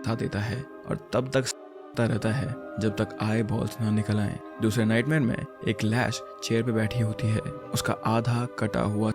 था देता है और तब तक रहता है जब तक आई बॉल्स ना निकल आए। दूसरे नाइटमेयर में एक लैश चेयर पे बैठी होती है। उसका आधा कटा हुआ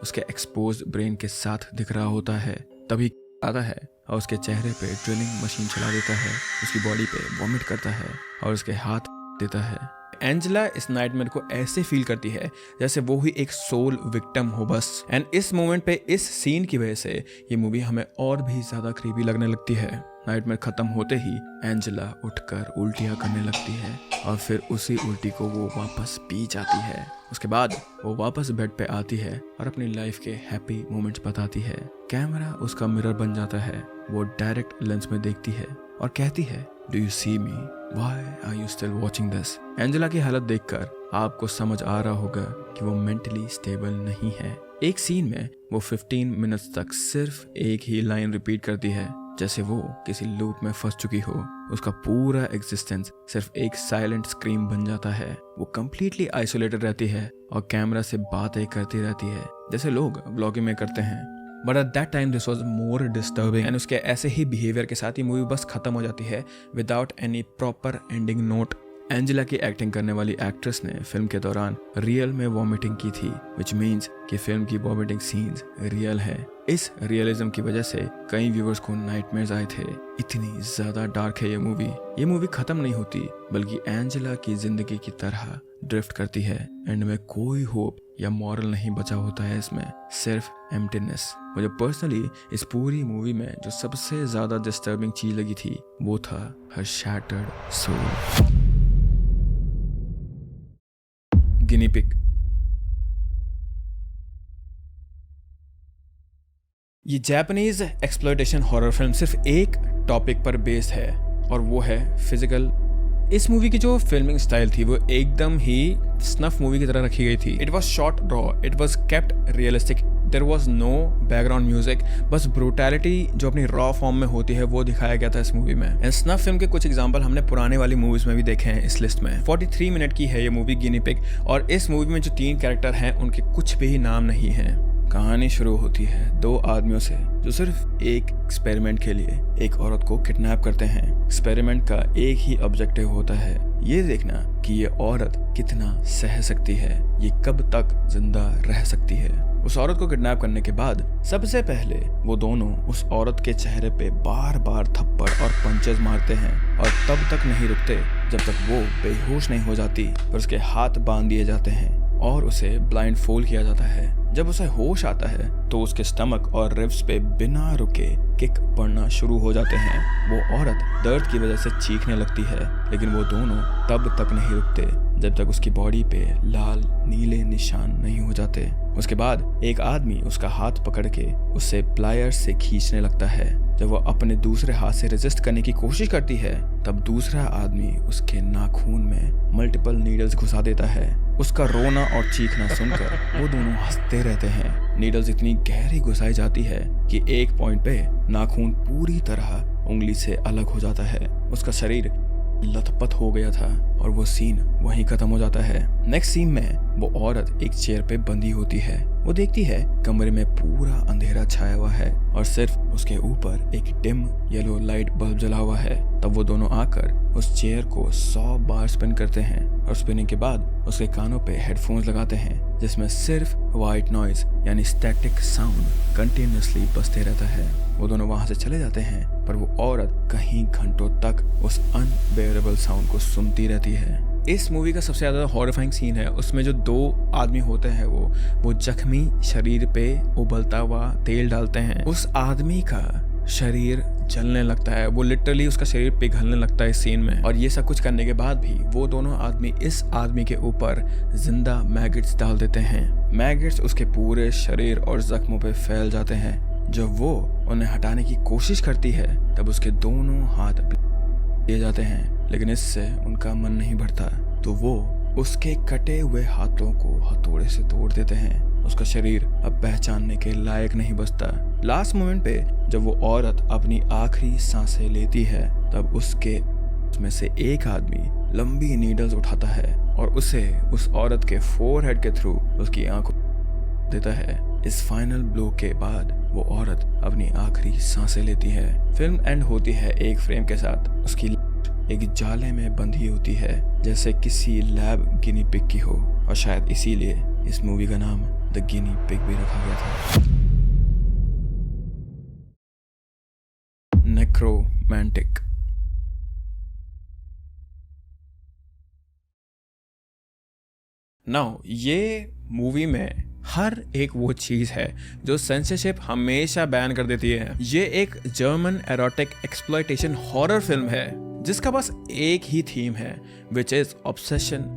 उसके एक्सपोज ब्रेन के साथ दिख रहा होता है। तभी आता है और उसके चेहरे पे ड्रिलिंग मशीन चला देता है, उसकी बॉडी पे वॉमिट करता है और उसके हाथ देता है। एंजेला इस नाइटमेयर को ऐसे फील करती है जैसे वो ही एक सोल विक्टिम हो बस। एंड इस मोमेंट पे, इस सीन की वजह से ये मूवी हमें और भी ज्यादा क्रीपी लगने लगती है। नाइटमेयर खत्म होते ही एंजेला उठकर उल्टियां करने लगती है और फिर उसी उल्टी को वो वापस पी जाती है। उसके बाद वो वापस बेड पे आती है और अपनी लाइफ के हैप्पी मोमेंट्स बताती है। कैमरा उसका मिरर बन जाता है। वो डायरेक्ट लेंस में देखती है और कहती है, do you see me? Why are you still watching this? Angela की हालत देखकर आपको समझ आ रहा होगा कि वो मेंटली स्टेबल नहीं है। एक सीन में वो 15 मिनट्स तक सिर्फ एक ही लाइन रिपीट करती है, जैसे वो किसी लूप में फंस चुकी हो। उसका पूरा एग्जिस्टेंस सिर्फ एक साइलेंट स्क्रीम बन जाता है। वो कंप्लीटली आइसोलेटेड रहती है और कैमरा से बातें करती रहती है, जैसे लोग ब्लॉगिंग में करते हैं। But at that time this was more disturbing. And उसके ऐसे ही बिहेवियर के साथ ही मूवी बस खत्म हो जाती है without any proper ending note. Angela की एक्टिंग करने वाली एक्ट्रेस ने फिल्म के दौरान रियल में वॉमिटिंग की थी, विच मीन्स कि फिल्म की वॉमिटिंग सीन्स रियल है। इस रियलिज्म की वजह से कई व्यूअर्स को नाइटमेयर्स आए थे। इतनी ज्यादा डार्क है ये मूवी। ये मूवी खत्म नहीं होती, बल्कि एंजेला की जिंदगी की तरह ड्रिफ्ट करती है। एंड में कोई होप या मॉरल नहीं बचा होता है इसमें, सिर्फ एम्प्टीनेस। मुझे पर्सनली इस पूरी मूवी में जो सबसे ज्यादा डिस्टर्बिंग चीज लगी थी वो था हर शैटर्ड सोल। Guinea pig. ये जापानीज एक्सप्लॉयटेशन हॉरर फिल्म सिर्फ एक टॉपिक पर बेस्ड है और वो है फिजिकल। इस मूवी की जो फिल्मिंग स्टाइल थी वो एकदम ही स्नफ मूवी की तरह रखी गई थी। It was shot raw, it was kept realistic, there was no background music, बस ब्रूटैलिटी जो अपनी रॉ फॉर्म में होती है वो दिखाया गया था इस मूवी में। एंड स्नफ फिल्म के कुछ एग्जांपल हमने पुराने वाली मूवीज में भी देखे हैं इस लिस्ट में। 43 मिनट की है ये मूवी गिनी पिग, और इस मूवी में जो 3 कैरेक्टर हैं उनके कुछ भी नाम नहीं है। कहानी शुरू होती है 2 आदमियों से जो सिर्फ एक एक्सपेरिमेंट के लिए एक औरत को किडनैप करते हैं। एक्सपेरिमेंट का एक ही ऑब्जेक्टिव होता है, ये देखना कि ये औरत कितना सह सकती है, ये कब तक जिंदा रह सकती है। उस औरत को किडनैप करने के बाद सबसे पहले वो दोनों उस औरत के चेहरे पे बार बार थप्पड़ और पंचेस मारते हैं और तब तक नहीं रुकते जब तक वो बेहोश नहीं हो जाती। पर उसके हाथ बांध दिए जाते हैं और उसे ब्लाइंड फोल्ड किया जाता है। जब उसे होश आता है तो उसके स्टमक और रिब्स पे बिना रुके किक पड़ना शुरू हो जाते हैं। वो औरत दर्द की वजह से चीखने लगती है, लेकिन वो दोनों तब तक नहीं रुकते जब तक उसकी बॉडी पे लाल नीले निशान नहीं हो जाते। उसके बाद एक आदमी उसका हाथ पकड़ के उसे प्लायर्स से खींचने लगता है। जब वो अपने दूसरे हाथ से रेजिस्ट करने की कोशिश करती है तब दूसरा आदमी उसके नाखून में मल्टीपल नीडल्स घुसा देता है। उसका रोना और चीखना सुनकर वो दोनों हंसते रहते हैं। नीडल्स इतनी गहरी घुसाई जाती है कि एक पॉइंट पे नाखून पूरी तरह उंगली से अलग हो जाता है। उसका शरीर लथपथ हो गया था। और वो सीन वहीं खत्म हो जाता है। नेक्स्ट सीन में वो औरत एक चेयर पे बंधी होती है। वो देखती है कमरे में पूरा अंधेरा छाया हुआ है और सिर्फ उसके ऊपर एक डिम येलो लाइट बल्ब जला हुआ है। तब वो दोनों आकर उस चेयर को 100 बार स्पिन करते हैं और स्पिनिंग के बाद उसके कानों पे हेडफोन्स लगाते हैं जिसमें सिर्फ वाइट नॉइज यानी स्टैटिक साउंड कंटिन्यूअसली बजते रहता है। वो दोनों वहां से चले जाते हैं पर वो औरत कहीं घंटों तक उस अनबेयरेबल साउंड को सुनती रहती है। इस मूवी का सबसे ज्यादा हॉरिफाइंग सीन है उसमें जो 2 आदमी होते हैं वो जख्मी शरीर पे उबलता हुआ तेल डालते हैं। उस आदमी का शरीर जलने लगता है, वो लिटरली उसका शरीर पिघलने लगता है इस सीन में। और ये सब कुछ करने के बाद भी वो दोनों आदमी इस आदमी के ऊपर जिंदा मैगेट्स डाल देते हैं। मैगेट्स उसके पूरे शरीर और जख्मों पे फैल जाते हैं। जब वो उन्हें हटाने की कोशिश करती है तब उसके दोनों हाथ दिए जाते हैं, लेकिन इससे उनका मन नहीं भरता तो वो उसके कटे हुए हाथों को हथौड़े से तोड़ देते हैं। उसका शरीर अब पहचानने के लायक नहीं बचता। लास्ट मोमेंट पे जब वो औरत अपनी आखिरी सांसें लेती है तब उसमें से एक आदमी लंबी नीडल्स उठाता है और उसे उस औरत के फोरहेड के थ्रू उसकी आंखों देता है। इस फाइनल ब्लो के बाद वो औरत अपनी आखिरी सांसें लेती है। फिल्म एंड होती है एक फ्रेम के साथ। उसकी एक जाले में बंधी होती है जैसे किसी लैब गिनी पिग की हो और शायद इसीलिए इस मूवी का नाम द गिनी पिग भी रखा गया था। नेक्रोमैंटिक। नाउ ये मूवी में हर एक वो चीज है जो सेंसरशिप हमेशा बैन कर देती है। ये एक German erotic exploitation horror film है जिसका बस एक ही थीम है विच इज ऑब्सेशन।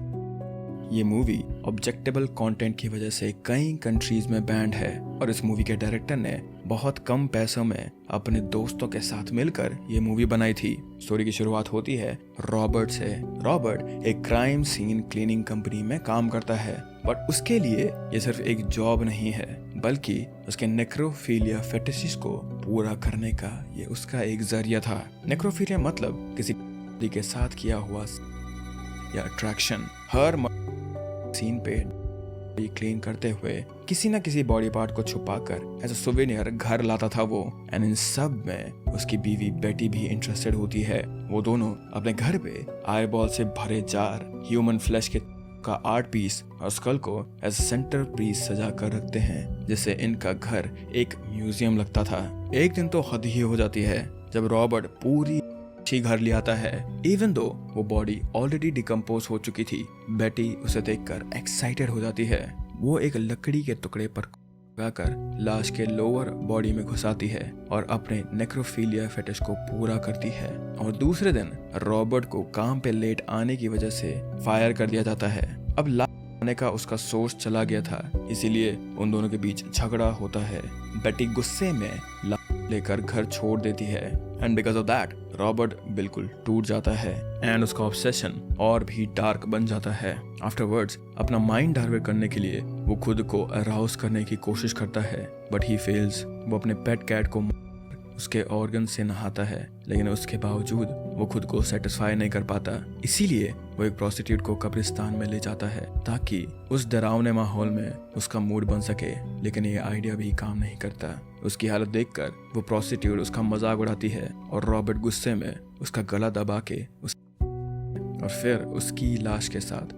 ये मूवी ऑब्जेक्टेबल कंटेंट की वजह से कई कंट्रीज में बैंड है और इस मूवी के डायरेक्टर ने बहुत कम पैसों में अपने दोस्तों के साथ मिलकर ये मूवी बनाई थी। स्टोरी की शुरुआत होती है रॉबर्ट से। रॉबर्ट एक क्राइम सीन क्लीनिंग कंपनी में काम करता है बट उसके लिए ये सिर्फ एक जॉब नहीं है बल्कि उसके नेक्रोफिलिया फेटिशिस को पूरा करने का ये उसका एक जरिया था। नेक्रोफिलिया मतलब किसी के साथ किया हुआ या अट्रैक्शन। हर सीन पे क्लीन करते हुए किसी न किसी बॉडी पार्ट को छुपाकर एज अ सुवेनियर घर लाता था वो। एंड इन सब में उसकी बीवी बेटी भी इंटरेस्टेड होती है। वो दोनों अपने घर पे आईबॉल से भरे जार, ह्यूमन फ्लैश के का आर्ट पीस और स्कल को एज सेंटर पीस सजा कर रखते हैं जिससे इनका घर एक म्यूजियम लगता था। एक दिन तो हद ही हो जाती है जब रॉबर्ट पूरी घर ले आता है। इवन दो वो बॉडी ऑलरेडी डिकम्पोज हो चुकी थी, बेटी उसे देखकर एक्साइटेड हो जाती है। वो एक लकड़ी के टुकड़े पर लगाकर लाश के लोअर बॉडी में घुसाती है और अपने नेक्रोफिलिया फेटिश को पूरा करती है। और दूसरे दिन रॉबर्ट को काम पे लेट आने की वजह से फायर कर दिया जाता है। अब लाश आने का उसका सोर्स चला गया था, इसीलिए उन दोनों के बीच झगड़ा होता है। बेटी गुस्से में लेकर घर छोड़ देती है and because of that Robert बिल्कुल टूट जाता है एंड उसका ऑब्सेशन और भी डार्क बन जाता है। आफ्टरवर्ड्स अपना माइंड डाइवर्ट करने के लिए वो खुद को अराउज करने की कोशिश करता है बट ही फेल्स। वो अपने पेट कैट को उसके ऑर्गन से नहाता है लेकिन उसके बावजूद वो खुद को सेटिस्फाई नहीं कर पाता। इसीलिए वो एक प्रोस्टिट्यूट को कब्रिस्तान में ले जाता है ताकि उस डरावने माहौल में उसका मूड बन सके, लेकिन ये आइडिया भी काम नहीं करता। उसकी हालत देखकर वो प्रोस्टिट्यूट उसका मजाक उड़ाती है और रॉबर्ट गुस्से में उसका गला दबा के और फिर उसकी लाश के साथ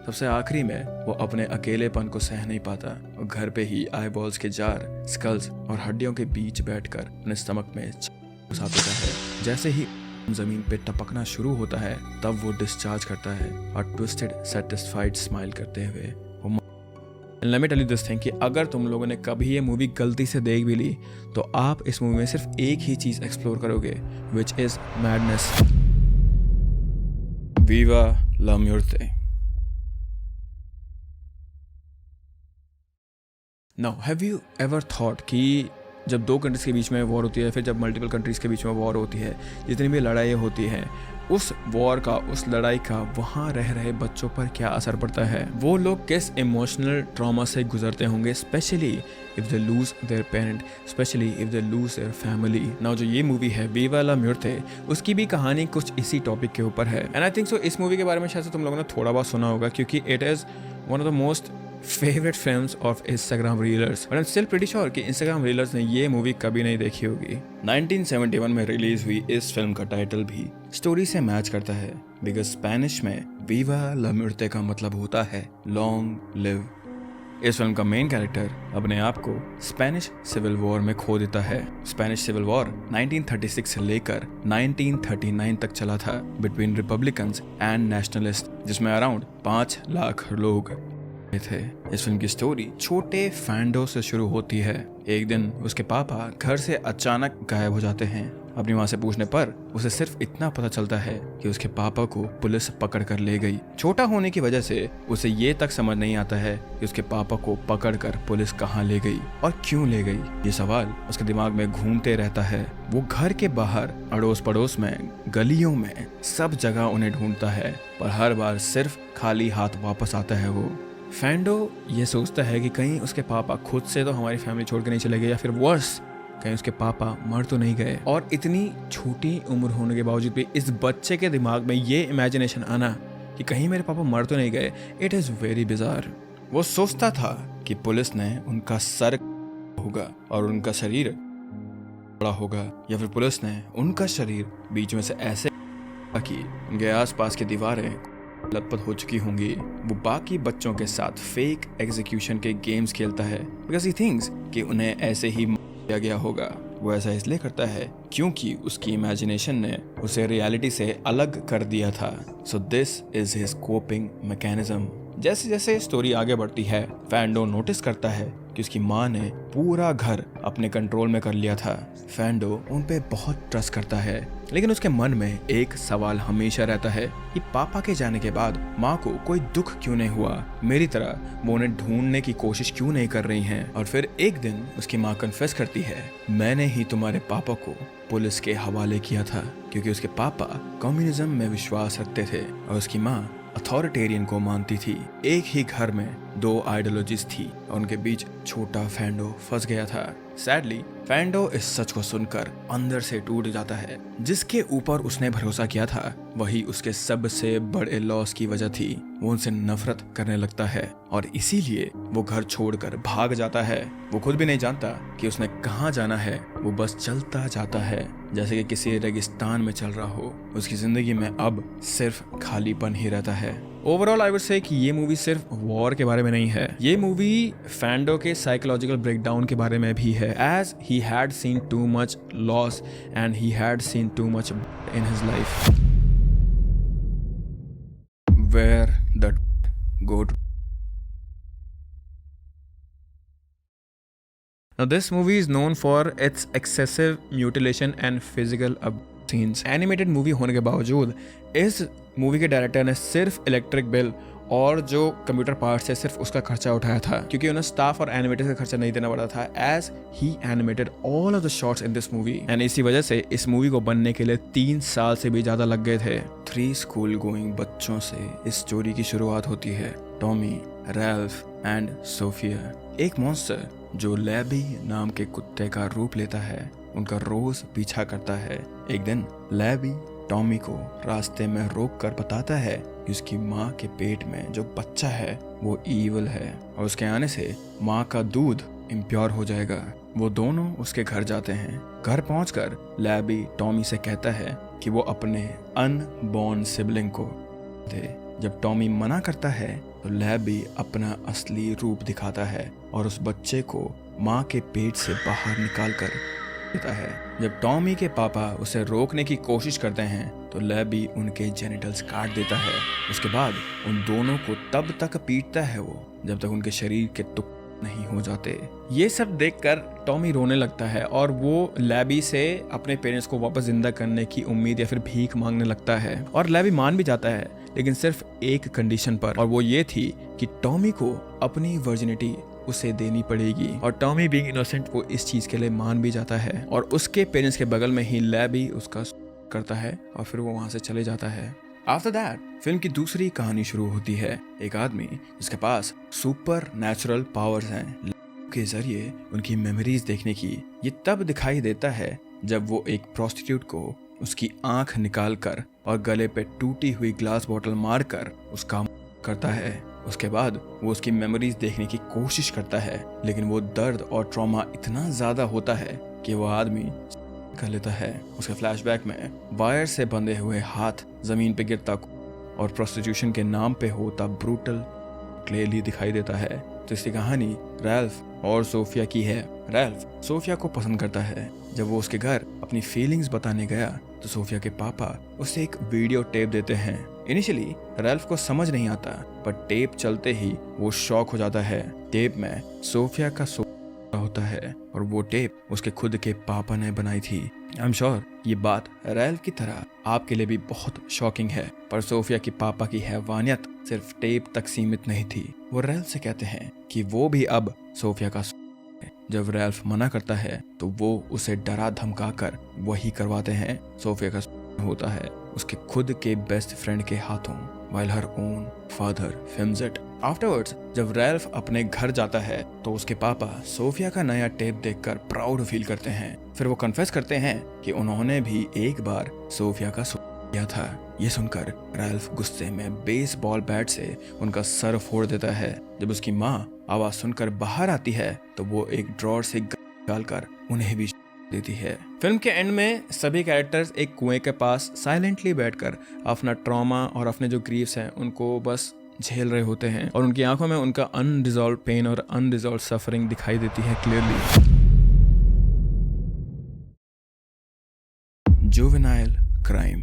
सबसे आखिरी में वो अपने अकेलेपन को सह नहीं पाता और घर पे ही आईबॉल्स के जार, स्कल्स और हड्डियों के बीच बैठकर अपने स्टमक में घुसा देता है। जैसे ही जमीन पे टपकना शुरू होता है तब वो डिस्चार्ज करता है और ट्विस्टेड सेटिस्फाइड स्माइल करते हुए Let me tell you this thing कि अगर तुम लोगों ने कभी ये मूवी गलती से देख भी ली तो आप इस मूवी में सिर्फ एक ही चीज एक्सप्लोर करोगे which is madness. Viva la muerte. Now, have you ever thought कि जब 2 कंट्रीज के बीच में वॉर होती है, फिर जब मल्टीपल कंट्रीज के बीच में वॉर होती है, जितनी भी लड़ाई होती है, उस वॉर का, उस लड़ाई का वहाँ रह रहे बच्चों पर क्या असर पड़ता है, वो लोग किस इमोशनल ट्रॉमा से गुजरते होंगे, specially if they lose their parent, specially if they lose their family. Now जो ये मूवी है विवा ला म्यूर्ते, उसकी भी कहानी कुछ इसी टॉपिक के ऊपर है। एंड आई थिंक सो इस मूवी के बारे में शायद से तुम लोगों ने थोड़ा बहुत सुना होगा, क्योंकि it is one of the most favourite films of Instagram reelers. But I am still pretty sure कि इंस्टाग्राम रीलर्स ने ये मूवी कभी नहीं देखी होगी। 1971 में रिलीज हुई इस फिल्म का टाइटल भी स्टोरी से मैच करता है, बिकॉज स्पेनिश में विवा ला म्यूर्ते का मतलब होता है लॉन्ग लिव। इस फिल्म का मेन कैरेक्टर अपने आप को स्पेनिश सिविल वॉर में खो देता है। स्पेनिश सिविल वॉर 1936 से लेकर 1939 तक चला था बिटवीन रिपब्लिकन्स एंड नेशनलिस्ट, जिसमें अराउंड 5 लाख लोग थे। इस फिल्म की स्टोरी छोटे फैंडो से शुरू होती है। एक दिन उसके पापा घर से अचानक गायब हो जाते हैं। अपनी माँ से पूछने पर उसे सिर्फ इतना पता चलता है कि उसके पापा को पुलिस पकड़ कर ले गई। छोटा होने की वजह से उसे ये तक समझ नहीं आता है कि उसके पापा को पकड़ कर पुलिस कहाँ ले गई और क्यों ले गई। ये सवाल उसके दिमाग में घूमते रहता है। वो घर के बाहर, अड़ोस पड़ोस में, गलियों में, सब जगह उन्हें ढूंढता है, पर हर बार सिर्फ खाली हाथ वापस आता है। वो फैंडो ये सोचता है कि कहीं उसके पापा खुद से तो हमारी फैमिली छोड़ के नहीं चले गए, या फिर वर्स कहीं उसके पापा मर तो नहीं गए। और इतनी छोटी उम्र होने के बावजूद भी इस बच्चे के दिमाग में ये इमेजिनेशन आना कि कहीं मेरे पापा मर तो नहीं गए, इट इज़ वेरी बिजार। वो सोचता था कि पुलिस ने उनका सर होगा और उनका शरीर बड़ा होगा, या फिर पुलिस ने उनका शरीर बीच में से ऐसे कि उनके आसपास की दीवारें लथपथ हो चुकी होंगी। वो बाकी बच्चों के साथ फेक एग्जीक्यूशन के गेम्स खेलता है, बिकॉज ही थिंक्स कि उन्हें ऐसे ही किया गया होगा। वो ऐसा इसलिए करता है क्योंकि उसकी इमेजिनेशन ने उसे रियलिटी से अलग कर दिया था। So this is his coping mechanism. जैसे जैसे स्टोरी आगे बढ़ती है, फैंडो नोटिस करता है कि उसकी माँ ने पूरा घर अपने कंट्रोल में कर लिया था। फैंडो उन पे बहुत ट्रस्ट करता है, लेकिन उसके मन में एक सवाल हमेशा रहता है कि पापा के जाने के बाद माँ को कोई दुख क्यों नहीं हुआ, मेरी तरह वो उन्हें ढूंढने की कोशिश क्यों नहीं कर रही हैं। और फिर एक दिन उसकी माँ कन्फेस करती है, मैंने ही तुम्हारे पापा को पुलिस के हवाले किया था, क्योंकि उसके पापा कम्युनिज्म में विश्वास रखते थे और उसकी माँ अथॉरिटेरियन को मानती थी। एक ही घर में 2 आइडियोलॉजीज थी और उनके बीच छोटा फैंडो फंस गया था। सैडली फैंडो इस सच को सुनकर अंदर से टूट जाता है। जिसके ऊपर उसने भरोसा किया था वही उसके सबसे बड़े लॉस की वजह थी। वो उनसे नफरत करने लगता है और इसीलिए वो घर छोड़कर भाग जाता है। वो खुद भी नहीं जानता कि उसने कहाँ जाना है, वो बस चलता जाता है जैसे कि किसी रेगिस्तान में चल रहा हो। उसकी जिंदगी में अब सिर्फ खालीपन ही रहता है। ओवरऑल आई वुड से कि ये मूवी सिर्फ वॉर के बारे में नहीं है, ये मूवी फैंडो के साइकोलॉजिकल ब्रेकडाउन के बारे में भी है, as he had seen too much loss and he had seen too much in his life. Where the go to. Now this movie is known for its excessive mutilation and physical scenes. Animated movie होने के बावजूद इस movie के director ने सिर्फ electric bill और जो computer parts है सिर्फ उसका खर्चा उठाया था, क्योंकि उन्हें स्टाफ और एनिमेटर्स का खर्चा नहीं देना पड़ा था, as he animated all of the shots in this movie. And इसी वजह से इस मूवी को बनने के लिए 3 साल से भी ज्यादा लग गए थे। 3 स्कूल गोइंग बच्चों से इस स्टोरी की शुरुआत होती है। टॉमी, रैल्फ एंड सोफिया, एक मॉन्स्टर जो लैबी नाम के कुत्ते का रूप लेता है, उनका रोज पीछा करता है। एक दिन लैबी टॉमी को रास्ते में रोक कर बताता है कि उसकी माँ के पेट में जो बच्चा है वो ईवल है और उसके आने से माँ का दूध इम्प्योर हो जाएगा। वो दोनों उसके घर जाते हैं। घर पहुंचकर लैबी टॉमी से कहता है कि वो अपने अनबॉर्न सिबलिंग को दे। जब टॉमी मना करता है तो लैबी अपना असली रूप दिखाता है और उस बच्चे को माँ के पेट से बाहर निकाल कर देता है। जब टॉमी के पापा उसे रोकने की कोशिश करते हैं तो लैबी उनके जेनिटल्स काट देता है। उसके बाद उन दोनों को तब तक पीटता है वो जब तक उनके शरीर के टुकड़े नहीं हो जाते। ये सब देखकर टॉमी रोने लगता है और वो लैबी से अपने पेरेंट्स को वापस जिंदा करने की उम्मीद या फिर भीख मांगने लगता है और लैबी मान भी जाता है, लेकिन सिर्फ एक कंडीशन पर, और वो ये थी कि टॉमी को अपनी वर्जिनिटी उसे देनी पड़ेगी। और टॉमी बीइंग इनोसेंट वो इस चीज के लिए मान भी जाता है और उसके पेरेंट्स के बगल में ही लैबी उसका करता है और फिर वो वहां से चले जाता है। आफ्टर दैट फिल्म की दूसरी कहानी शुरू होती है। एक आदमी जिसके पास सुपर नेचुरल पावर्स हैं के जरिए उनकी मेमोरीज देखने की। ये तब दिखाई देता है जब वो एक प्रोस्टिट्यूट को उसकी आंख निकालकर और गले पे टूटी हुई ग्लास बोतल मारकर उसका करता है। उसके बाद वो उसकी मेमोरीज देखने की कोशिश करता है, लेकिन वो दर्द और ट्रॉमा इतना ज्यादा होता है कि वो आदमी कर लेता है। उसके फ्लैशबैक में वायर से बंधे हुए हाथ जमीन पे गिरता और प्रोस्टिट्यूशन के नाम पे होता ब्रूटल क्लियरली दिखाई देता है। तो इसकी कहानी रैल्फ और सोफिया की है। रैल्फ सोफिया को पसंद करता है। जब वो उसके घर अपनी फीलिंग्स बताने गया तो सोफिया के पापा उसे एक वीडियो टेप देते हैं। इनिशियली रैल्फ को समझ नहीं आता, पर टेप चलते ही वो शॉक हो जाता है। टेप में सोफिया का होता है और वो टेप उसके खुद के पापा ने बनाई थी। आई एम श्योर ये बात रैल्फ की तरह आपके लिए भी बहुत शॉकिंग है, पर सोफिया की पापा की हैवानियत सिर्फ टेप तक सीमित नहीं थी। वो रैल्फ से कहते हैं कि वो भी अब सोफिया का है। जब रैल्फ मना करता है तो वो उसे डरा धमका कर वही करवाते हैं। सोफिया का होता है उसके खुद के बेस्ट फ्रेंड के हाथों, while her own father films it. Afterwards, जब रैल्फ अपने घर जाता है तो उसके पापा सोफिया का नया टेप देखकर प्राउड फील करते हैं। फिर वो कन्फेस करते हैं कि उन्होंने भी एक बार सोफिया का किया था। ये सुनकर रैल्फ गुस्से में बेसबॉल बैट से उनका सर फोड़ देता है। जब उसकी माँ आवाज सुनकर बाहर आती है तो वो एक ड्रॉर से डालकर उन्हें भी देती है। फिल्म के एंड में सभी कैरेक्टर्स एक कुएं के पास साइलेंटली बैठकर अपना ट्रॉमा और अपने जो ग्रीव्स हैं उनको बस झेल रहे होते हैं और उनकी आंखों में उनका अनरिजॉल्व पेन और अनरिजॉल्व सफरिंग दिखाई देती है क्लियरली। Juvenile crime.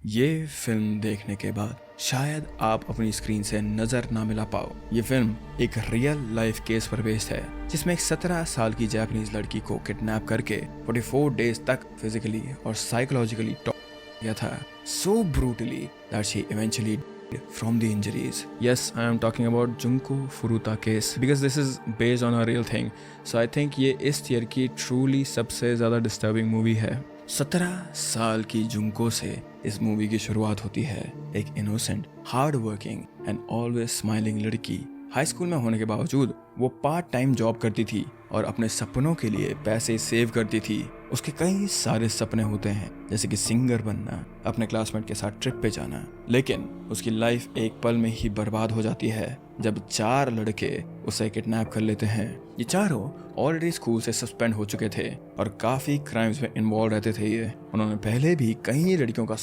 ये फिल्म देखने के बाद शायद आप अपनी स्क्रीन से नजर ना मिला पाओ। ये फिल्म एक रियल लाइफ केस पर बेस्ड है, जिसमें एक 17 साल की जापानीज लड़की को किडनैप करके 44 डेज तक फिजिकली और साइकोलॉजिकली टॉर्चर किया था, so brutally that she eventually died from the injuries. Yes, I am talking about Junko Furuta case because this is based on a real thing. So I think ये इस year की truly सबसे ज्यादा disturbing movie है। 17 साल की Junko से इस मूवी की शुरुआत होती है। एक innocent, hard working and always smiling लड़की। हाई स्कूल में होने के बावजूद वो पार्ट टाइम जॉब करती थी और अपने सपनों के लिए पैसे सेव करती थी। उसके कई सारे सपने होते हैं, जैसे कि सिंगर बनना, अपने क्लासमेट के साथ ट्रिप पे जाना, लेकिन उसकी लाइफ एक पल में ही बर्बाद हो जाती है जब 4 लड़के उसे किडनैप कर लेते हैं। ये चारों ऑलरेडी स्कूल से सस्पेंड हो चुके थे और काफी क्राइम्स में इन्वॉल्व रहते थे। ये उन्होंने पहले भी कई लड़कियों का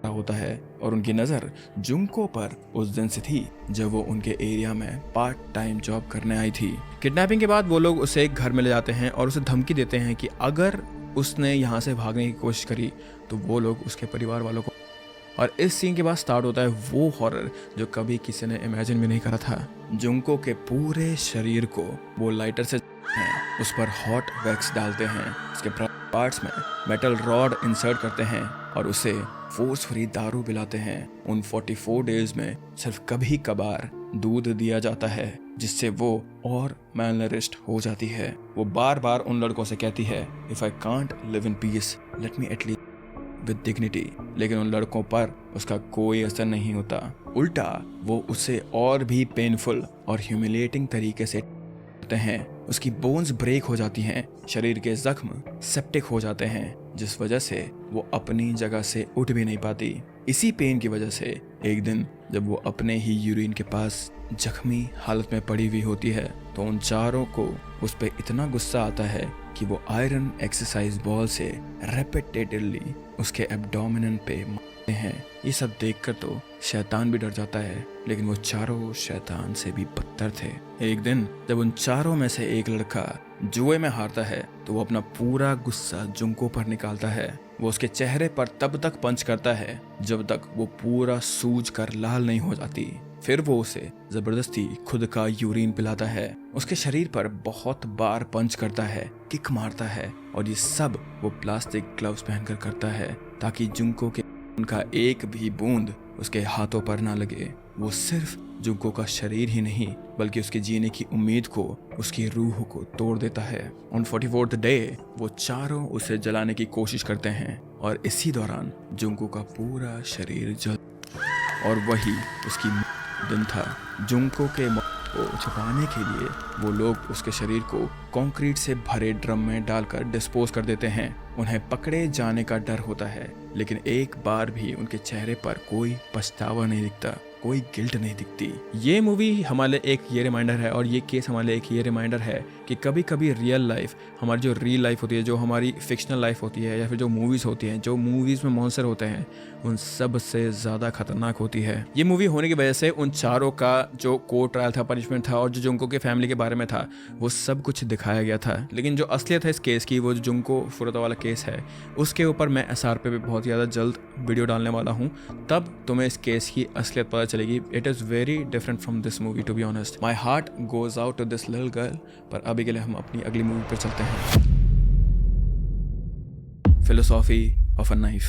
होता है और उनकी नजर जुंको पर उस दिन से थी जब वो उनके एरिया में पार्ट टाइम जॉब करने आई थी। किडनैपिंग के बाद वो लोग उसे एक घर में ले जाते हैं और उसे धमकी देते हैं कि अगर उसने यहाँ से भागने की कोशिश करी तो वो लोग उसके परिवार वालों को। और इस सीन के बाद स्टार्ट होता है वो हॉरर जो कभी किसी ने इमेजिन भी नहीं करा था। जुंको के पूरे शरीर को वो लाइटर से उस पर हॉट वैक्स डालते हैं, उसके पार्ट्स में मेटल रॉड इंसर्ट करते हैं और उसे फोर्सफुली दारू पिलाते हैं। उन 44 डेज में सिर्फ कभी कभार दूध दिया जाता है जिससे वो और मैलनरिश्ड हो जाती है। वो बार बार उन लड़कों से कहती है, if I can't live in peace let me at least with dignity, लेकिन उन लड़कों पर उसका कोई असर नहीं होता। उल्टा वो उसे और भी पेनफुल और ह्यूमिलिएटिंग तरीके से हैं। उसकी बोन्स ब्रेक हो जाती हैं, शरीर के जख्म सेप्टिक हो जाते हैं, जिस वजह से वो अपनी जगह से उठ भी नहीं पाती। इसी पेन की वजह से एक दिन जब वो अपने ही यूरिन के पास जख्मी हालत में पड़ी हुई होती है तो उन चारों को उस पर इतना गुस्सा आता है कि वो आयरन एक्सरसाइज बॉल से रेपिटेटिवली उसके एब्डोमिन पे मारते हैं। ये सब देखकर तो शैतान भी डर जाता है, लेकिन वो चारों शैतान से भी बदतर थे। एक दिन जब उन चारों में से एक लड़का जुए में हारता है तो वो अपना पूरा गुस्सा जुंको पर निकालता है। वो उसके चेहरे पर तब तक पंच करता है जब तक वो पूरा सूज कर लाल नहीं हो जाती। फिर वो उसे जबरदस्ती खुद का यूरिन पिलाता है, उसके शरीर पर बहुत बार पंच करता है, किक मारता है और ये सब वो प्लास्टिक ग्लव्स पहनकर करता है ताकि जुंको के उनका एक भी बूंद उसके हाथों पर ना लगे। वो सिर्फ जुंको का शरीर ही नहीं बल्कि उसके जीने की उम्मीद को, उसकी रूह को तोड़ देता है। ऑन 44th डे वो चारों उसे जलाने की कोशिश करते हैं और इसी दौरान जुंको का पूरा शरीर जल, और वही उसकी दिन था। जुंको के को छुपाने के लिए वो लोग उसके शरीर को कंक्रीट से भरे ड्रम में डालकर डिस्पोज कर देते हैं। उन्हें पकड़े जाने का डर होता है, लेकिन एक बार भी उनके चेहरे पर कोई पछतावा नहीं दिखता, कोई गिल्ट नहीं दिखती। ये मूवी हमारे एक ये रिमाइंडर है, और ये केस हमारे एक ये रिमाइंडर है कि कभी कभी रियल लाइफ, हमारी जो रियल लाइफ होती है, जो हमारी फिक्शनल लाइफ होती है, या फिर जो मूवीज़ होती हैं, जो मूवीज़ में मॉन्स्टर होते हैं, उन सब से ज़्यादा खतरनाक होती है। ये मूवी होने की वजह से उन चारों का जो कोर्ट ट्रायल था, पनिशमेंट था, और जो जुंको के फैमिली के बारे में था, वो सब कुछ दिखाया गया था। लेकिन जो असलियत है इस केस की, वो जो जुंको फुरुता वाला केस है, उसके ऊपर मैं SR पे भी बहुत ज़्यादा जल्द वीडियो डालने वाला हूँ। तब तुम्हें इस केस की असलियत पता चलेगी। It is very different from this movie, to be honest. My heart goes out to this little girl. पर अभी के लिए हम अपनी अगली मूवी पर चलते हैं। Philosophy of a knife.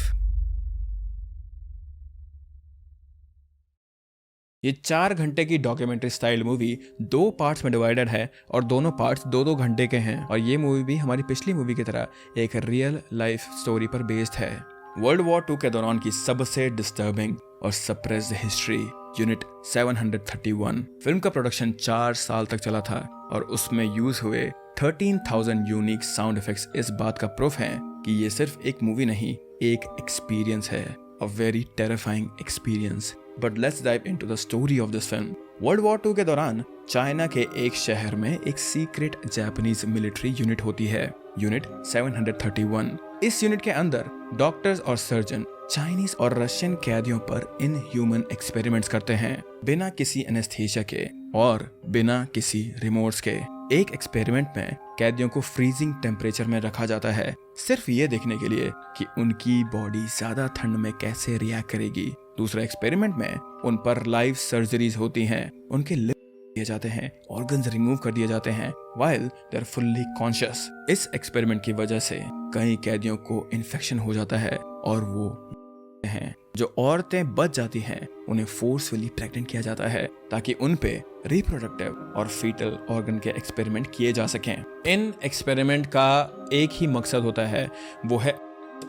ये 4 घंटे की डॉक्यूमेंट्री स्टाइल मूवी 2 पार्ट्स में डिवाइडेड है, और दोनों पार्ट्स 2-2 घंटे के हैं। और ये मूवी भी हमारी पिछली मूवी की तरह एक रियल लाइफ स्टोरी पर बेस्ड है। वर्ल्ड वॉर 2 के दौरान की सबसे डिस्टर्बिंग और सप्रेस्ड हिस्ट्री, यूनिट 731। फिल्म का प्रोडक्शन 4 साल तक चला था, और उसमें यूज हुए 13,000 यूनिक साउंड इफेक्ट्स इस बात का प्रूफ है कि ये सिर्फ एक मूवी नहीं, एक एक्सपीरियंस है, a very terrifying experience. But let's dive into the story of this film. World war 2 के दौरान चाइना के एक शहर में एक सीक्रेट जापानीज मिलिट्री यूनिट होती है, यूनिट 731। इस यूनिट के अंदर डॉक्टर्स और सर्जन चाइनीज और रशियन कैदियों पर इनह्यूमन एक्सपेरिमेंट्स करते हैं, बिना किसी एनेस्थीसिया के और बिना किसी रिमोर्स के। एक एक्सपेरिमेंट में कैदियों को फ्रीजिंग टेम्परेचर में रखा जाता है, सिर्फ ये देखने के लिए कि उनकी बॉडी ज्यादा ठंड में कैसे रिएक्ट करेगी। दूसरा एक्सपेरिमेंट में उन पर लाइव सर्जरीज होती हैं, उनके लिप दिए जाते हैं, ऑर्गन्स रिमूव कर दिए जाते हैं while they are fully conscious. इस एक्सपेरिमेंट की वजह से कई कैदियों को इन्फेक्शन हो जाता है और वो हैं। जो औरतें बच जाती हैं उन्हें फोर्सफुली प्रेग्नेंट किया जाता है ताकि उन पे रिप्रोडक्टिव और फीटल ऑर्गन के एक्सपेरिमेंट किए जा सकें। इन एक्सपेरिमेंट का एक ही मकसद होता है, वो है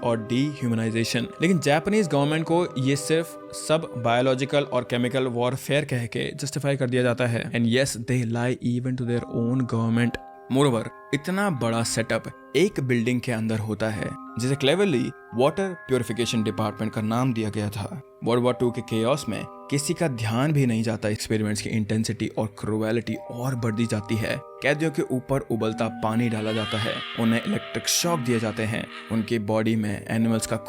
और डीह्यूमनाइजेशन। लेकिन जापानीज गवर्नमेंट को ये सिर्फ सब बायोलॉजिकल और केमिकल वॉरफेयर कह के जस्टिफाई कर दिया जाता है। And yes, they lie even to their own government. Moreover, इतना बड़ा सेटअप एक बिल्डिंग के अंदर होता है जिसे क्लेवरली वाटर प्यूरिफिकेशन डिपार्टमेंट का नाम दिया गया था। वर्ल्ड वॉर 2 के केओस में किसी का ध्यान भी नहीं जाता, एक्सपेरिमेंट्स की इंटेंसिटी और क्रूएलिटी और बढ़ दी जाती है। कैदियों के ऊपर उबलता पानी डाला जाता है, उन्हें इलेक्ट्रिक शॉक दिए जाते हैं, उनकी बॉडी में एनिमल्स का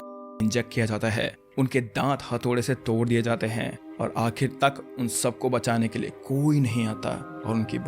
इंजेक्ट किया जाता है, उनके दांत हथौड़े से तोड़ दिए जाते हैं, और आखिर तक उन सबको बचाने के लिए कोई नहीं आता और उनकी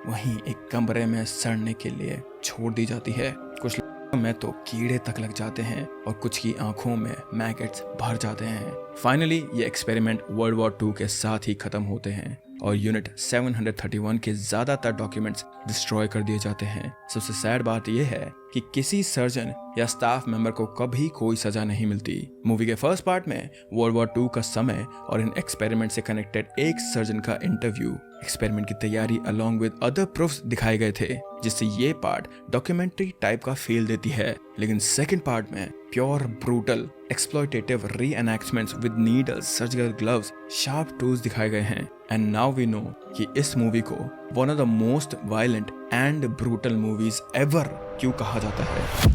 वहीं एक कमरे में सड़ने के लिए छोड़ दी जाती है। कुछ में तो कीड़े तक लग जाते हैं और कुछ की आंखों में मैगेट्स भर जाते हैं। फाइनली ये एक्सपेरिमेंट वर्ल्ड वॉर 2 के साथ ही खत्म होते हैं और यूनिट 731 के ज्यादातर डॉक्यूमेंट्स डिस्ट्रॉय कर दिए जाते हैं। सबसे सैड बात यह है कि किसी सर्जन या स्टाफ मेंबर को कभी कोई सजा नहीं मिलती। मूवी के फर्स्ट पार्ट में वर्ल्ड वॉर 2 का समय और इन एक्सपेरिमेंट से कनेक्टेड एक सर्जन का इंटरव्यू, एक्सपेरिमेंट की तैयारी अलॉन्ग विद अदर प्रूफ्स दिखाए गए थे, जिससे ये पार्ट डॉक्यूमेंट्री टाइप का फील देती है। लेकिन सेकंड पार्ट में pure brutal exploitative reenactments with needles, surgical gloves, sharp tools दिखाए गए हैं। एंड नाउ वी नो कि इस मूवी को one of the most violent and brutal movies ever क्यों कहा जाता है।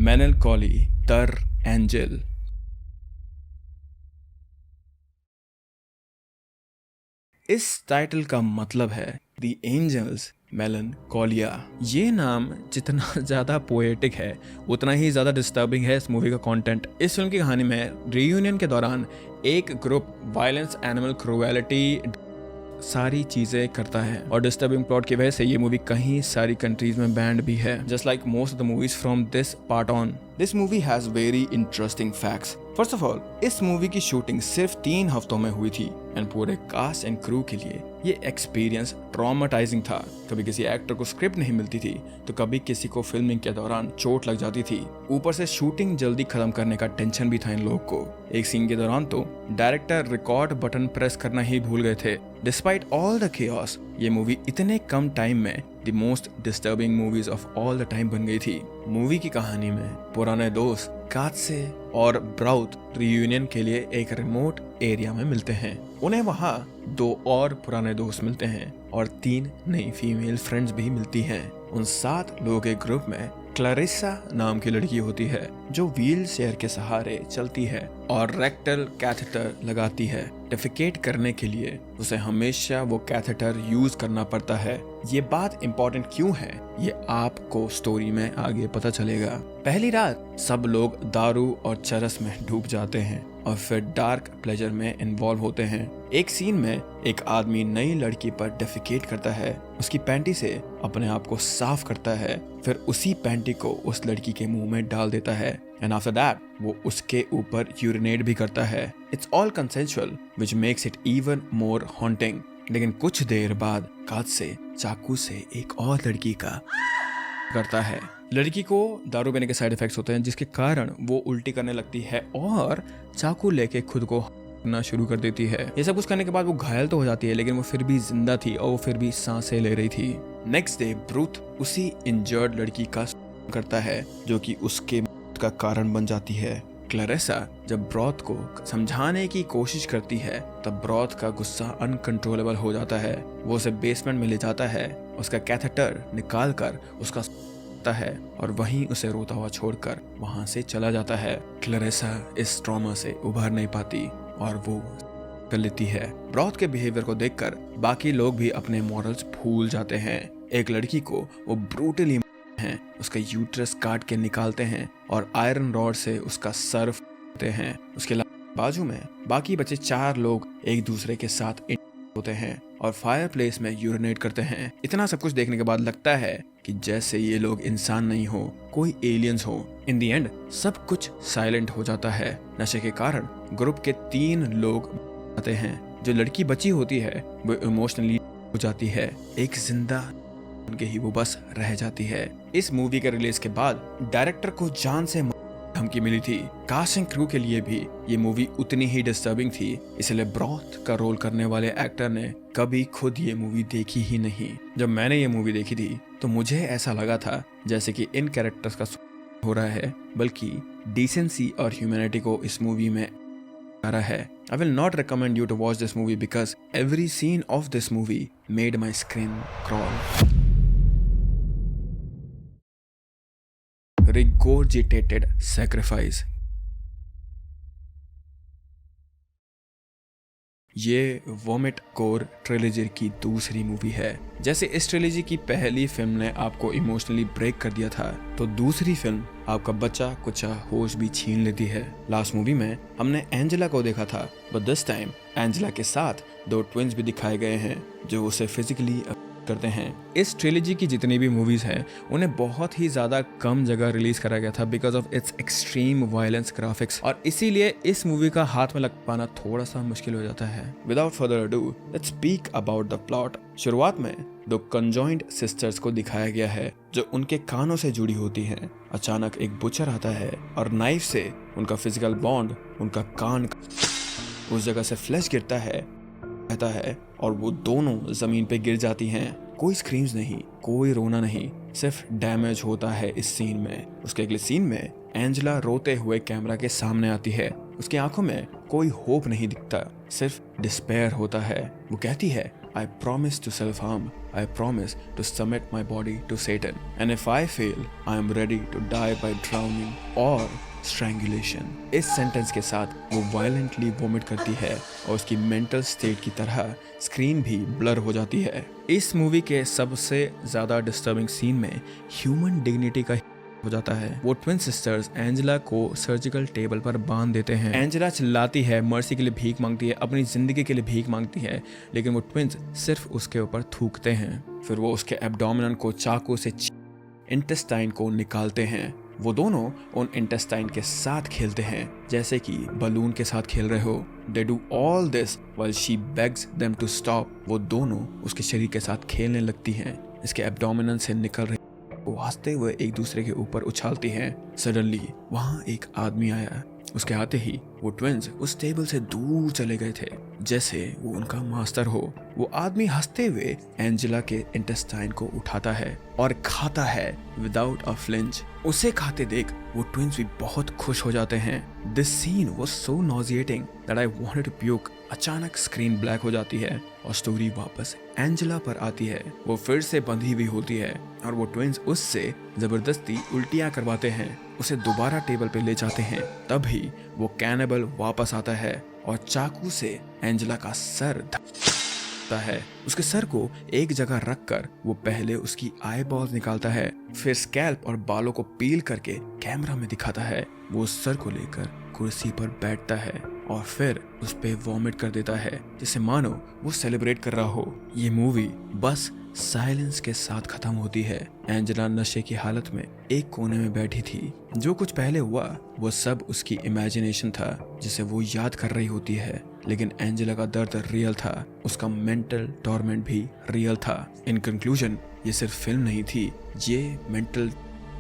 Melancholy the angel. इस टाइटल का मतलब है द एंजल्स मेलनकोलिया। ये नाम जितना ज़्यादा पोएटिक है उतना ही ज़्यादा डिस्टर्बिंग है इस मूवी का कंटेंट। इस फिल्म की कहानी में रियूनियन के दौरान एक ग्रुप वायलेंस, एनिमल क्रूएलिटी सारी चीज़ें करता है, और डिस्टर्बिंग प्लॉट की वजह से ये मूवी कहीं सारी कंट्रीज में बैंड भी है। Just like most of the movies from this part on, this movie has very interesting facts. First of all, इस मूवी की शूटिंग सिर्फ 3 हफ्तों में हुई थी एंड पूरे कास्ट एंड क्रू के लिए ये एक्सपीरियंस ट्रॉमेटाइजिंग था। कभी किसी एक्टर को स्क्रिप्ट नहीं मिलती थी तो कभी किसी को फिल्मिंग के दौरान चोट लग जाती थी। ऊपर से शूटिंग जल्दी खत्म करने का टेंशन भी था इन लोगों को। एक सीन के दौरान तो डायरेक्टर रिकॉर्ड बटन प्रेस करना ही भूल गए थे। डिस्पाइट ऑल द केओस, ये मूवी इतने कम टाइम में the most disturbing movies of all the time बन गई थी। मूवी की कहानी में पुराने दोस्त कात्से और ब्राउथ रियूनियन के लिए एक रिमोट एरिया में मिलते हैं। उन्हें वहाँ 2 और पुराने दोस्त मिलते हैं और 3 नई फीमेल फ्रेंड्स भी मिलती हैं। उन 7 लोगों के ग्रुप में क्लारिसा नाम की लड़की होती है जो व्हील चेयर के सहारे चलती है और रेक्टल कैथेटर लगाती है। डेफिकेट करने के लिए उसे हमेशा वो कैथेटर यूज करना पड़ता है। ये बात इम्पोर्टेंट क्यों है ये आपको स्टोरी में आगे पता चलेगा। पहली रात सब लोग दारू और चरस में डूब जाते हैं और फिर डार्क प्लेजर में इन्वॉल्व होते हैं। एक सीन में एक आदमी नई लड़की पर डेफिकेट करता है, उसकी पैंटी से अपने आप को साफ करता है, फिर उसी पैंटी को उस लड़की के मुंह में डाल देता है एंड आफ्टर दैट वो उसके ऊपर यूरिनेट भी करता है। It's all consensual which makes it even more haunting. लेकिन कुछ देर बाद कात्से चाकू से एक और लड़की का करता है। लड़की को दारू पीने के साइड इफेक्ट्स होते हैं जिसके कारण वो उल्टी करने लगती है और चाकू लेके खुद को ना शुरू कर देती है। ये सब कुछ करने के बाद वो घायल तो हो जाती है लेकिन वो फिर भी जिंदा थी और वो फिर भी सांसें ले रही थी। नेक्स्ट डे ब्रूथ उसी इंजर्ड लड़की का करता है जो कि उसके मौत का कारण बन जाती है। क्लैरिसा जब ब्रॉथ को समझाने की कोशिश करती है तब ब्रॉथ का गुस्सा अनकंट्रोलेबल हो जाता है। वो उसे बेसमेंट में ले जाता है, उसका कैथेटर निकाल कर उसका है और वहीं उसे रोता हुआ छोड़कर वहां से चला जाता है। क्लैरिसा इस ट्रॉमा से उभर नहीं पाती और वो कर लेती है। ब्रॉथ के बिहेवियर को देखकर बाकी लोग भी अपने मॉरल्स भूल जाते हैं। एक लड़की को वो ब्रूटली हैं, उसका यूट्रस काट के निकालते हैं और आयरन रॉड से उसका सर फोड़ते हैं। उसके बाजू में बाकी बचे 4 लोग एक दूसरे के साथ होते हैं और फायर प्लेस में यूरिनेट करते हैं। इतना सब कुछ देखने के बाद लगता है कि जैसे ये लोग इंसान नहीं हो, कोई एलियंस हो। इन दी एंड सब कुछ साइलेंट हो जाता है। नशे के कारण ग्रुप के 3 लोग आते हैं। जो लड़की बची होती है वो इमोशनली हो जाती है। एक जिंदा उनके ही वो बस रह जाती है। इस मूवी के रिलीज के बाद डायरेक्टर को जान से धमकी मिली थी। कास्ट एंड क्रू के लिए भी ये मूवी उतनी ही डिस्टर्बिंग थी, इसलिए ब्रॉथ का रोल करने वाले एक्टर ने कभी खुद ये मूवी देखी ही नहीं। जब मैंने ये मूवी देखी थी तो मुझे ऐसा लगा था जैसे कि इन कैरेक्टर्स का हो रहा है, बल्कि डिसेंसी और ह्यूमैनिटी को इस मूवी में आ रहा है। I will not recommend you to watch this movie because every scene of this movie made my skin crawl. Regurgitated Sacrifice। ये वॉमिट कोर ट्रिलॉजी की दूसरी मूवी है। जैसे इस ट्रिलॉजी की पहली फिल्म ने आपको इमोशनली ब्रेक कर दिया था, तो दूसरी फिल्म आपका बचा कुचा होश भी छीन लेती है। लास्ट मूवी में हमने एंजेला को देखा था, बट दिस टाइम एंजेला के साथ 2 ट्विंस भी दिखाए गए हैं जो उसे फिजिकली करते हैं। इस ट्रिलॉजी की जितनी भी मूवीज हैं उन्हें बहुत ही ज्यादा कम जगह रिलीज करा गया था because of it's extreme violence graphics, और इसीलिए इस मूवी का हाथ में लग पाना थोड़ा सा मुश्किल हो जाता है। Without further ado let's speak about the plot. शुरुआत में 2 कंजॉइंट सिस्टर्स को दिखाया गया है जो उनके कानों से जुड़ी होती हैं। अचानक एक बुचर आता है और नाइफ से उनका फिजिकल बॉन्ड, उनका कान उस जगह से फ्लैश गिरता है और वो दोनों जमीन पे गिर जाती हैं। कोई स्क्रीम्स नहीं, कोई रोना नहीं, सिर्फ डैमेज होता है इस सीन में। उसके अगले सीन में एंजेला रोते हुए कैमरा के सामने आती है। उसकी आंखों में कोई होप नहीं दिखता, सिर्फ डिस्पेयर होता है। वो कहती है, I promise to self-harm. I promise to submit my body to Satan. And if I fail, I am ready to die by drowning or strangulation. इस सेंटेंस के साथ वो वायलेंटली वोमिट करती है और उसकी मेंटल स्टेट की तरह स्क्रीन भी ब्लर हो जाती है। इस मूवी के सबसे ज़्यादा डिस्टर्बिंग सीन में ह्यूमन डिग्निटी का हो जाता है। वो ट्विन सिस्टर्स एंजेला को सर्जिकल टेबल पर बांध देते हैं। एंजेला चिल्लाती है, मर्सी के लिए भीख मांगती है, अपनी जिंदगी के लिए भीख मांगती है, लेकिन वो ट्विंस सिर्फ उसके ऊपर थूकते हैं। फिर वो उसके एब्डोमिनल को चाकू से इंटेस्टाइन को निकालते हैं। वो दोनों उन इंटेस्टाइन के साथ खेलते हैं जैसे कि बलून के साथ खेल रहे हो। They do all this while she begs them to stop। वो दोनों उसके शरीर के साथ खेलने लगती हैं। इसके एब्डोमिनल से निकल रही वो हंसते हुए एक दूसरे के ऊपर उछालती हैं। सडनली वहाँ एक आदमी आया। उसके आते ही वो ट्विंस उस टेबल से दूर चले गए थे जैसे वो उनका मास्टर हो। वो आदमी हंसते हुए एंजेला के इंटेस्टाइन को उठाता है और खाता है विदाउट अ फ्लिंच। उसे खाते देख वो ट्विंस भी बहुत खुश हो जाते हैं। This scene was so nauseating that I wanted to puke. अचानक स्क्रीन ब्लैक हो जाती है और स्टोरी वापस एंजेला पर आती है। वो फिर से बंधी हुई होती है और वो ट्विंस उससे जबरदस्ती उल्टियां करवाते हैं। उसे दोबारा टेबल पे ले जाते हैं। तभी वो कैनिबल वापस आता है और चाकू से एंजेला का सर है। उसके सर को एक जगह रखकर वो पहले उसकी आई बॉल्स निकालता है, फिर स्कैल्प और बालों को पील करके कैमरा में दिखाता है। वो उस सर को लेकर कुर्सी पर बैठता है और फिर उस पे वॉमिट कर देता है जिसे मानो वो सेलिब्रेट कर रहा हो। ये मूवी बस साइलेंस के साथ खत्म होती है। एंजेला नशे की हालत में एक कोने में बैठी थी। जो कुछ पहले हुआ वो सब उसकी इमेजिनेशन था जिसे वो याद कर रही होती है, लेकिन एंजेला का दर्द रियल था। उसका मेंटल टॉर्मेंट भी रियल था। इन कंक्लूजन ये सिर्फ फिल्म नहीं थी, ये मेंटल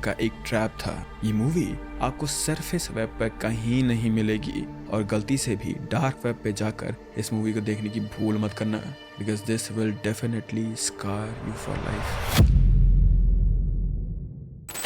का एक ट्रैप था। ये मूवी आपको सरफेस वेब पर कहीं नहीं मिलेगी और गलती से भी डार्क वेब पे जाकर इस मूवी को देखने की भूल मत करना, because this will definitely scar you for life.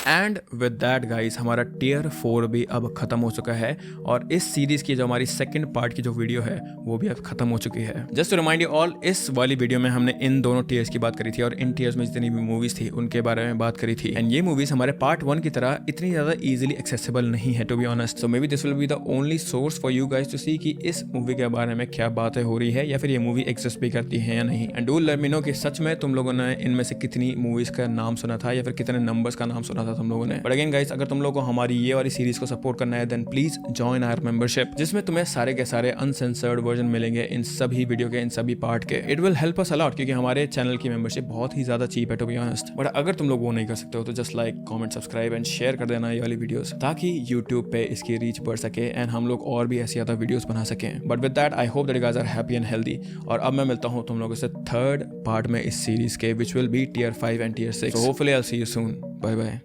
And with that guys हमारा टियर 4 भी अब खत्म हो चुका है और इस सीरीज की जो हमारी सेकंड पार्ट की जो वीडियो है वो भी अब खत्म हो चुकी है। Just to remind you all, इस वाली वीडियो में हमने इन दोनों टियर्स की बात करी थी और इन टियर्स में जितनी भी मूवीज थी उनके बारे में बात करी थी। एंड ये मूवीज हमारे पार्ट 1 की तरह इतनी ज्यादा इजीली एक्सेसिबल नहीं है to be honest. So maybe this will be the only source for you guys to see कि इस मूवी के बारे में क्या बातें हो रही है या फिर ये मूवी एग्जिस्ट भी करती है या नहीं। And do let me no कि सच में तुम लोगों ने इनमें से कितनी मूवीज का नाम सुना था या फिर कितने नंबर्स का नाम सुना था तुम लोगों ने। बट अगेन गाइस, अगर तुम लोगों को हमारी ये वाली सीरीज को सपोर्ट करना है then please join our membership, जिसमें तुम्हें सारे के सारे अनसेंसर्ड वर्जन मिलेंगे इन सभी वीडियो के, इन सभी पार्ट के। It will help us allot क्योंकि हमारे चैनल की मेंबरशिप बहुत ही ज्यादा चीप है टू बी ऑनेस्ट। बट अगर तुम लोग वो नहीं कर सकते हो तो just like, comment, subscribe and share कर देना ये वाली वीडियोस ताकि यूट्यूब पे इसकी रीच बढ़ सके एंड हम लोग और भी ऐसी ज्यादा वीडियोस बना सकें। But with that I hope that you guys are happy and healthy. और अब मैं मिलता हूँ तुम लोगों से थर्ड पार्ट में इस सीरीज के, which will be tier 5 and tier 6। So hopefully I will see you soon. Bye bye.